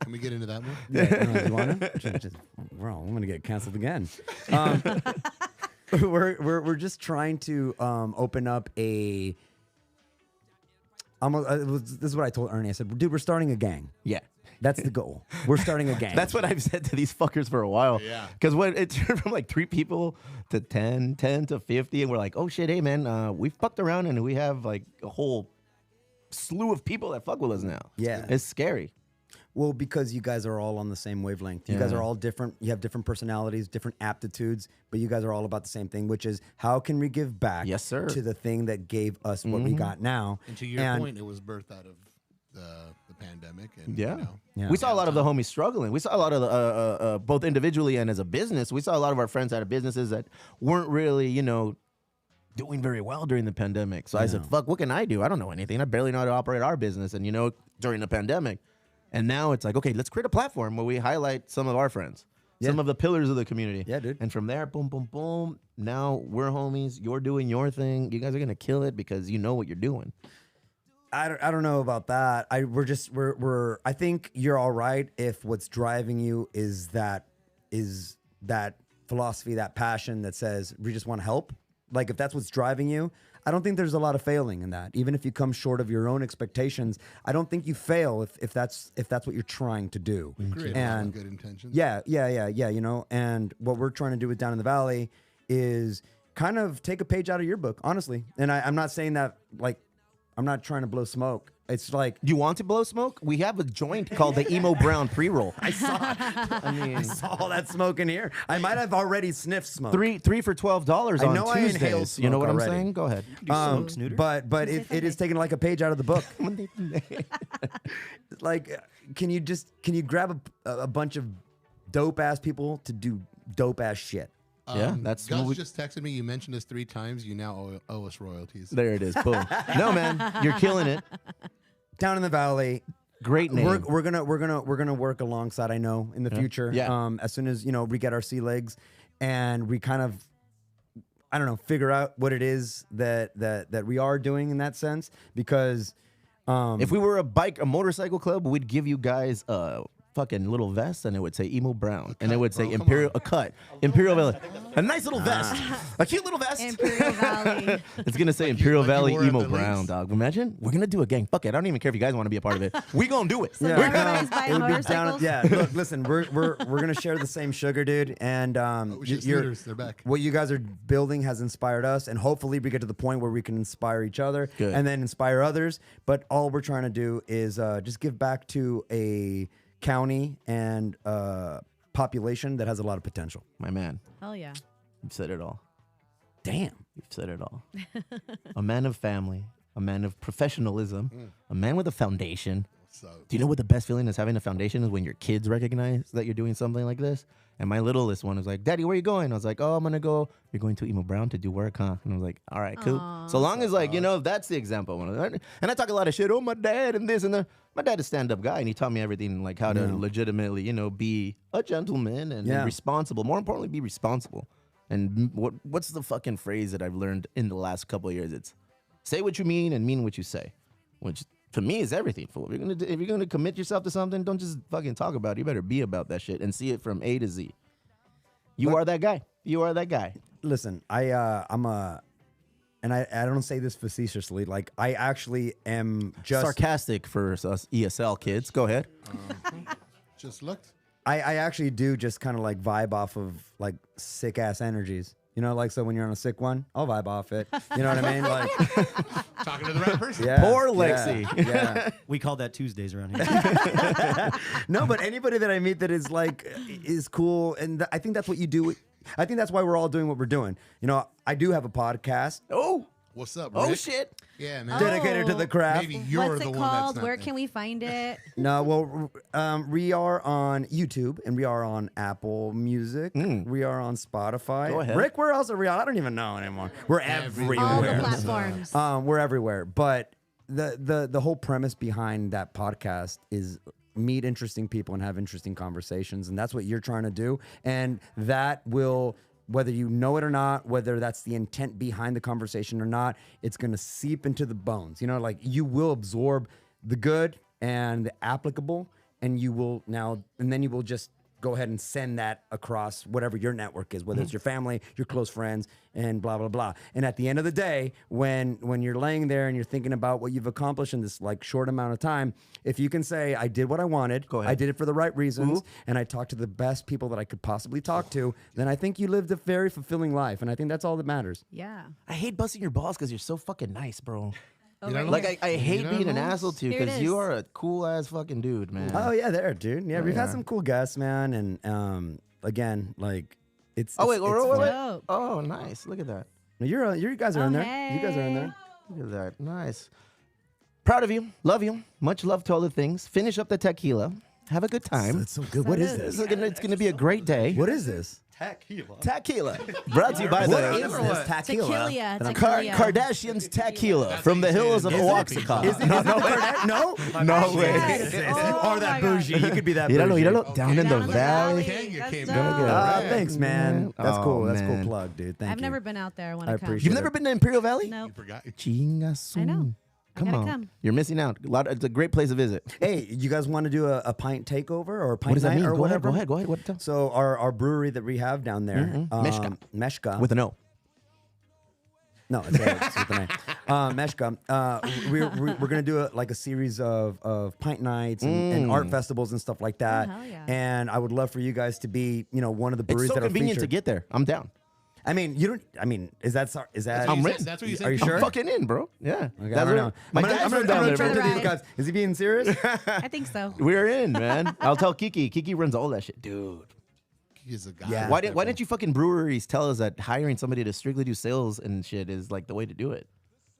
Can we get into that more? yeah, you want to? Well, I'm gonna get canceled again. We're just trying to open up a. This is what I told Ernie. I said, "Dude, we're starting a gang. Yeah. That's the goal. We're starting a gang." That's what I've said to these fuckers for a while. Yeah. Because when it turned from like 3 people to 10 to 50, and we're like, oh shit, hey man, we fucked around and we have like a whole slew of people that fuck with us now. Yeah. It's scary. Well, because you guys are all on the same wavelength. You guys Yeah. are all different. You have different personalities, different aptitudes, but you guys are all about the same thing, which is how can we give back Yes, sir. to the thing that gave us what we got now? And to your point, it was birthed out of the pandemic. And, Yeah. Yeah. We saw a lot of the homies struggling. We saw a lot of the, both individually and as a business, we saw a lot of our friends that had businesses that weren't really, doing very well during the pandemic. So I said, fuck, what can I do? I don't know anything. I barely know how to operate our business. And, during the pandemic. And now it's like, okay, let's create a platform where we highlight some of our friends, some of the pillars of the community. Yeah, dude. And from there, boom, boom, boom. Now we're homies. You're doing your thing. You guys are going to kill it because you know what you're doing. I don't know about that. We're I think you're all right if what's driving you is that philosophy, that passion that says we just want to help. Like if that's what's driving you, I don't think there's a lot of failing in that. Even if you come short of your own expectations, I don't think you fail if that's what you're trying to do. Great. And Good intentions. yeah. And what we're trying to do with Down in the Valley is kind of take a page out of your book, honestly. And I'm not saying that like I'm not trying to blow smoke. It's like Do you want to blow smoke? We have a joint called the Emo Brown pre-roll. I saw all that smoke in here. I might have already sniffed smoke. Three for $12 I on know I Tuesdays. inhaled You know smoke what I'm already. saying? Go ahead. But it is taking like a page out of the book. Like, can you grab a bunch of dope ass people to do dope ass shit? Yeah, that's Gus what we- just texted me. You mentioned us 3 times. You now owe us royalties. There it is. Boom. No, man, you're killing it. Down in the Valley. Great name. We're gonna work alongside. I know in the future. Yeah. As soon as we get our sea legs, and we kind of, I don't know, figure out what it is that we are doing in that sense. Because If we were a motorcycle club, we'd give you guys fucking little vest, and it would say Emo Brown, and it would say Imperial Valley, a nice little vest, a cute little vest. Imperial Valley. It's gonna say Like Imperial you Valley wore at Emo the Brown, links. dog. Imagine we're gonna do a gang. Fuck it, I don't even care if you guys want to be a part of it. We gonna do it. So everybody's buying It'll be motorcycles. Yeah, look, listen, we're gonna share the same sugar, dude, and We should scooters. They're back. what you guys are building has inspired us, and hopefully we get to the point where we can inspire each other Good. and then inspire others. But all we're trying to do is just give back to a county and population that has a lot of potential. My man, Hell yeah. you've said it all. Damn. You've said it all. A man of family, a man of professionalism, a man with a foundation. So Do you know what the best feeling is having a foundation is when your kids recognize that you're doing something like this? And my littlest one was like, Daddy, where you going? I was like, oh, I'm going to go. You're going to Emo Brown to do work, huh? And I was like, all right, cool. So long as, like, you know, that's the example. And I talk a lot of shit. Oh, my dad and this and that. My dad is a stand-up guy, and he taught me everything, like how to legitimately, you know, be a gentleman and responsible. More importantly, be responsible. And what's the fucking phrase that I've learned in the last couple of years? It's say what you mean and mean what you say, which to me is everything. Fool. If you're gonna commit yourself to something, don't just fucking talk about it. You better be about that shit and see it from A to Z. You are that guy. You are that guy. Listen, I'm a, and I don't say this facetiously. Like I actually am just Sarcastic for us ESL kids. Go ahead. just looked. I actually do just kind of like vibe off of like sick ass energies. You know, like so when you're on a sick one, I'll vibe off it. You know what I mean? Like, Talking to the right person. yeah, Poor yeah, Lexi. Yeah. We call that Tuesdays around here. No, but anybody that I meet that is like is cool, and I think that's what you do. I think that's why we're all doing what we're doing. You know, I do have a podcast Oh, What's up, oh Rick? shit. Yeah, man. dedicated to the craft. Maybe you're What's the it one that's called? not Where there. can we find it? No, well, we are on YouTube and we are on Apple Music. We are on Spotify. Go ahead. Rick, where else are we on? I don't even know anymore. We're everywhere. All the Everywhere. platforms. We're everywhere. But the whole premise behind that podcast is meet interesting people and have interesting conversations, and that's what you're trying to do. And that will, whether you know it or not, whether that's the intent behind the conversation or not, it's going to seep into the bones. You know, like you will absorb the good and the applicable, and you will now, and then you will just go ahead and send that across whatever your network is, whether it's your family, your close friends, and blah, blah, blah. And at the end of the day, when you're laying there and you're thinking about what you've accomplished in this like short amount of time, if you can say, I did what I wanted, Go ahead. I did it for the right reasons, and I talked to the best people that I could possibly talk to, then I think you lived a very fulfilling life. And I think that's all that matters. Yeah. I hate busting your balls because you're so fucking nice, bro. Oh, You right don't Like here. I hate You being an know? asshole to you Here it because you is. are a cool ass fucking dude, man. Oh, yeah, there, dude. Yeah, we've had yeah. some cool guests, man. And again, like, it's. Oh wait, it's wait, wait, wait. Dope. Oh, nice. Look at that. You guys are Oh, in there. hey. You guys are in there. Look at that. Nice. Proud of you. Love you. Much love to all the things. Finish up the tequila. Have a good time. That's so good. What is It's this? gonna be a great day. What is this? Tequila. Brought to you by What the is this tequila? Tequila. Kardashians tequila from the hills of Oaxaca. No, No way. You are that bougie. You could be that You bougie. don't know. Down in the Down in the valley. Can get That's came dope. down. Good. Thanks, man. That's Oh, cool. That's a man. cool plug, dude. Thank I've you. never been out there. I want I to come. appreciate You've never been to Imperial Valley? Nope. Forgot. Chingasun. I know. I Come gotta on. come. You're missing out. It's a great place to visit. Hey, you guys want to do a pint takeover or a pint What does that night mean? or Go ahead. whatever? Go ahead. Go ahead. What? Tell- So our brewery that we have down there, Meshka. Meshka. With an O. No, it's with an A. Meshka. We're gonna do like a series of pint nights and art festivals and stuff like that. hell yeah. And I would love for you guys to be, one of the It's breweries so that are convenient to featured. get there. I'm down. I mean, you don't. I mean, is that? I'm You in. said- That's what you said. Are you sure? I'm fucking in, bro. Yeah. Okay, I That's don't where- know. My I'm dad's gonna from down there, turn bro. to these Right. guys. Is he being serious? I think so. We're in, man. I'll tell Kiki. Kiki runs all that shit, dude. He's a guy. Yeah. Why didn't you fucking breweries tell us that hiring somebody to strictly do sales and shit is like the way to do it?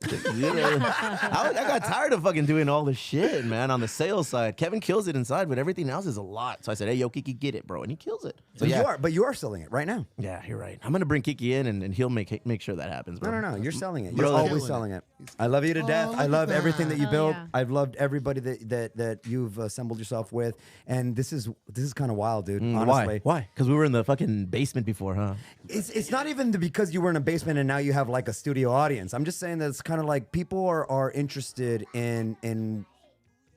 I got tired of fucking doing all this shit, man, on the sales side. Kevin kills it inside, but everything else is a lot. So I said, hey, yo, Kiki, get it, bro. And he kills it. So yeah, you are selling it right now. yeah, you're right. I'm going to bring Kiki in and he'll make sure that happens, bro. No. You're selling it. Bro, You're always killing selling it. it. I love you to death. look I at love that. everything that you Oh, built. yeah. I've loved everybody that you've assembled yourself with. And this is kind of wild, dude. Honestly. Why? Because we were in the fucking basement before, huh? It's not even because you were in a basement and now you have like a studio audience. I'm just saying that it's kind of like people are interested in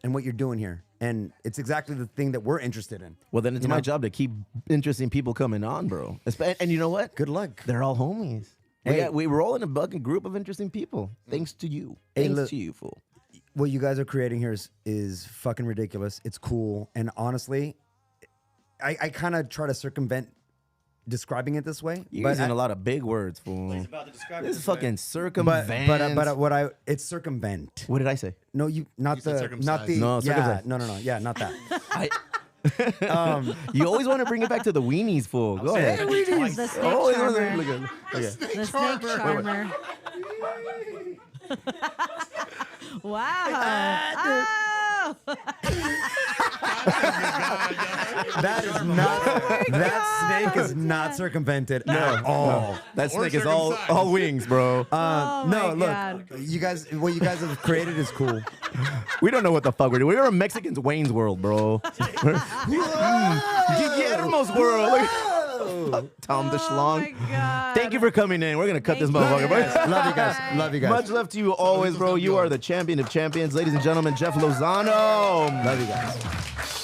and what you're doing here. And it's exactly the thing that we're interested in. Well, then it's my job to keep interesting people coming on, bro. And you know what? Good luck. They're all homies. Hey. We roll in a fucking group of interesting people. Thanks to you. Hey, Thanks look. to you, fool. What you guys are creating here is fucking ridiculous. It's cool. And honestly, I kind of try to circumvent describing it this way. You're using a lot of big words, fool. about to describe This is fucking circumvent. But it's circumvent. What did I say? No, you not You said the circumcised. No, yeah, circumcised. no, yeah, not that. You always want to bring it back to the weenies, fool. Go ahead. The snake Oh, charmer. look at The snake charmer. Wow. Oh. That is not that snake is not circumvented at all. That Or snake is all wings, bro. Oh No, my look, God. you guys, what you guys have created is cool. We don't know what the fuck we're doing. We're in Mexicans' Wayne's World, bro. Guillermo's world. Tom the Oh Schlong. my God. Thank you for coming in. We're gonna cut this Thank you. motherfucker, bro. Love you guys. Love you guys. Much love to you always, bro. You are the champion of champions, ladies and gentlemen. Jeff Lozano. Love you guys.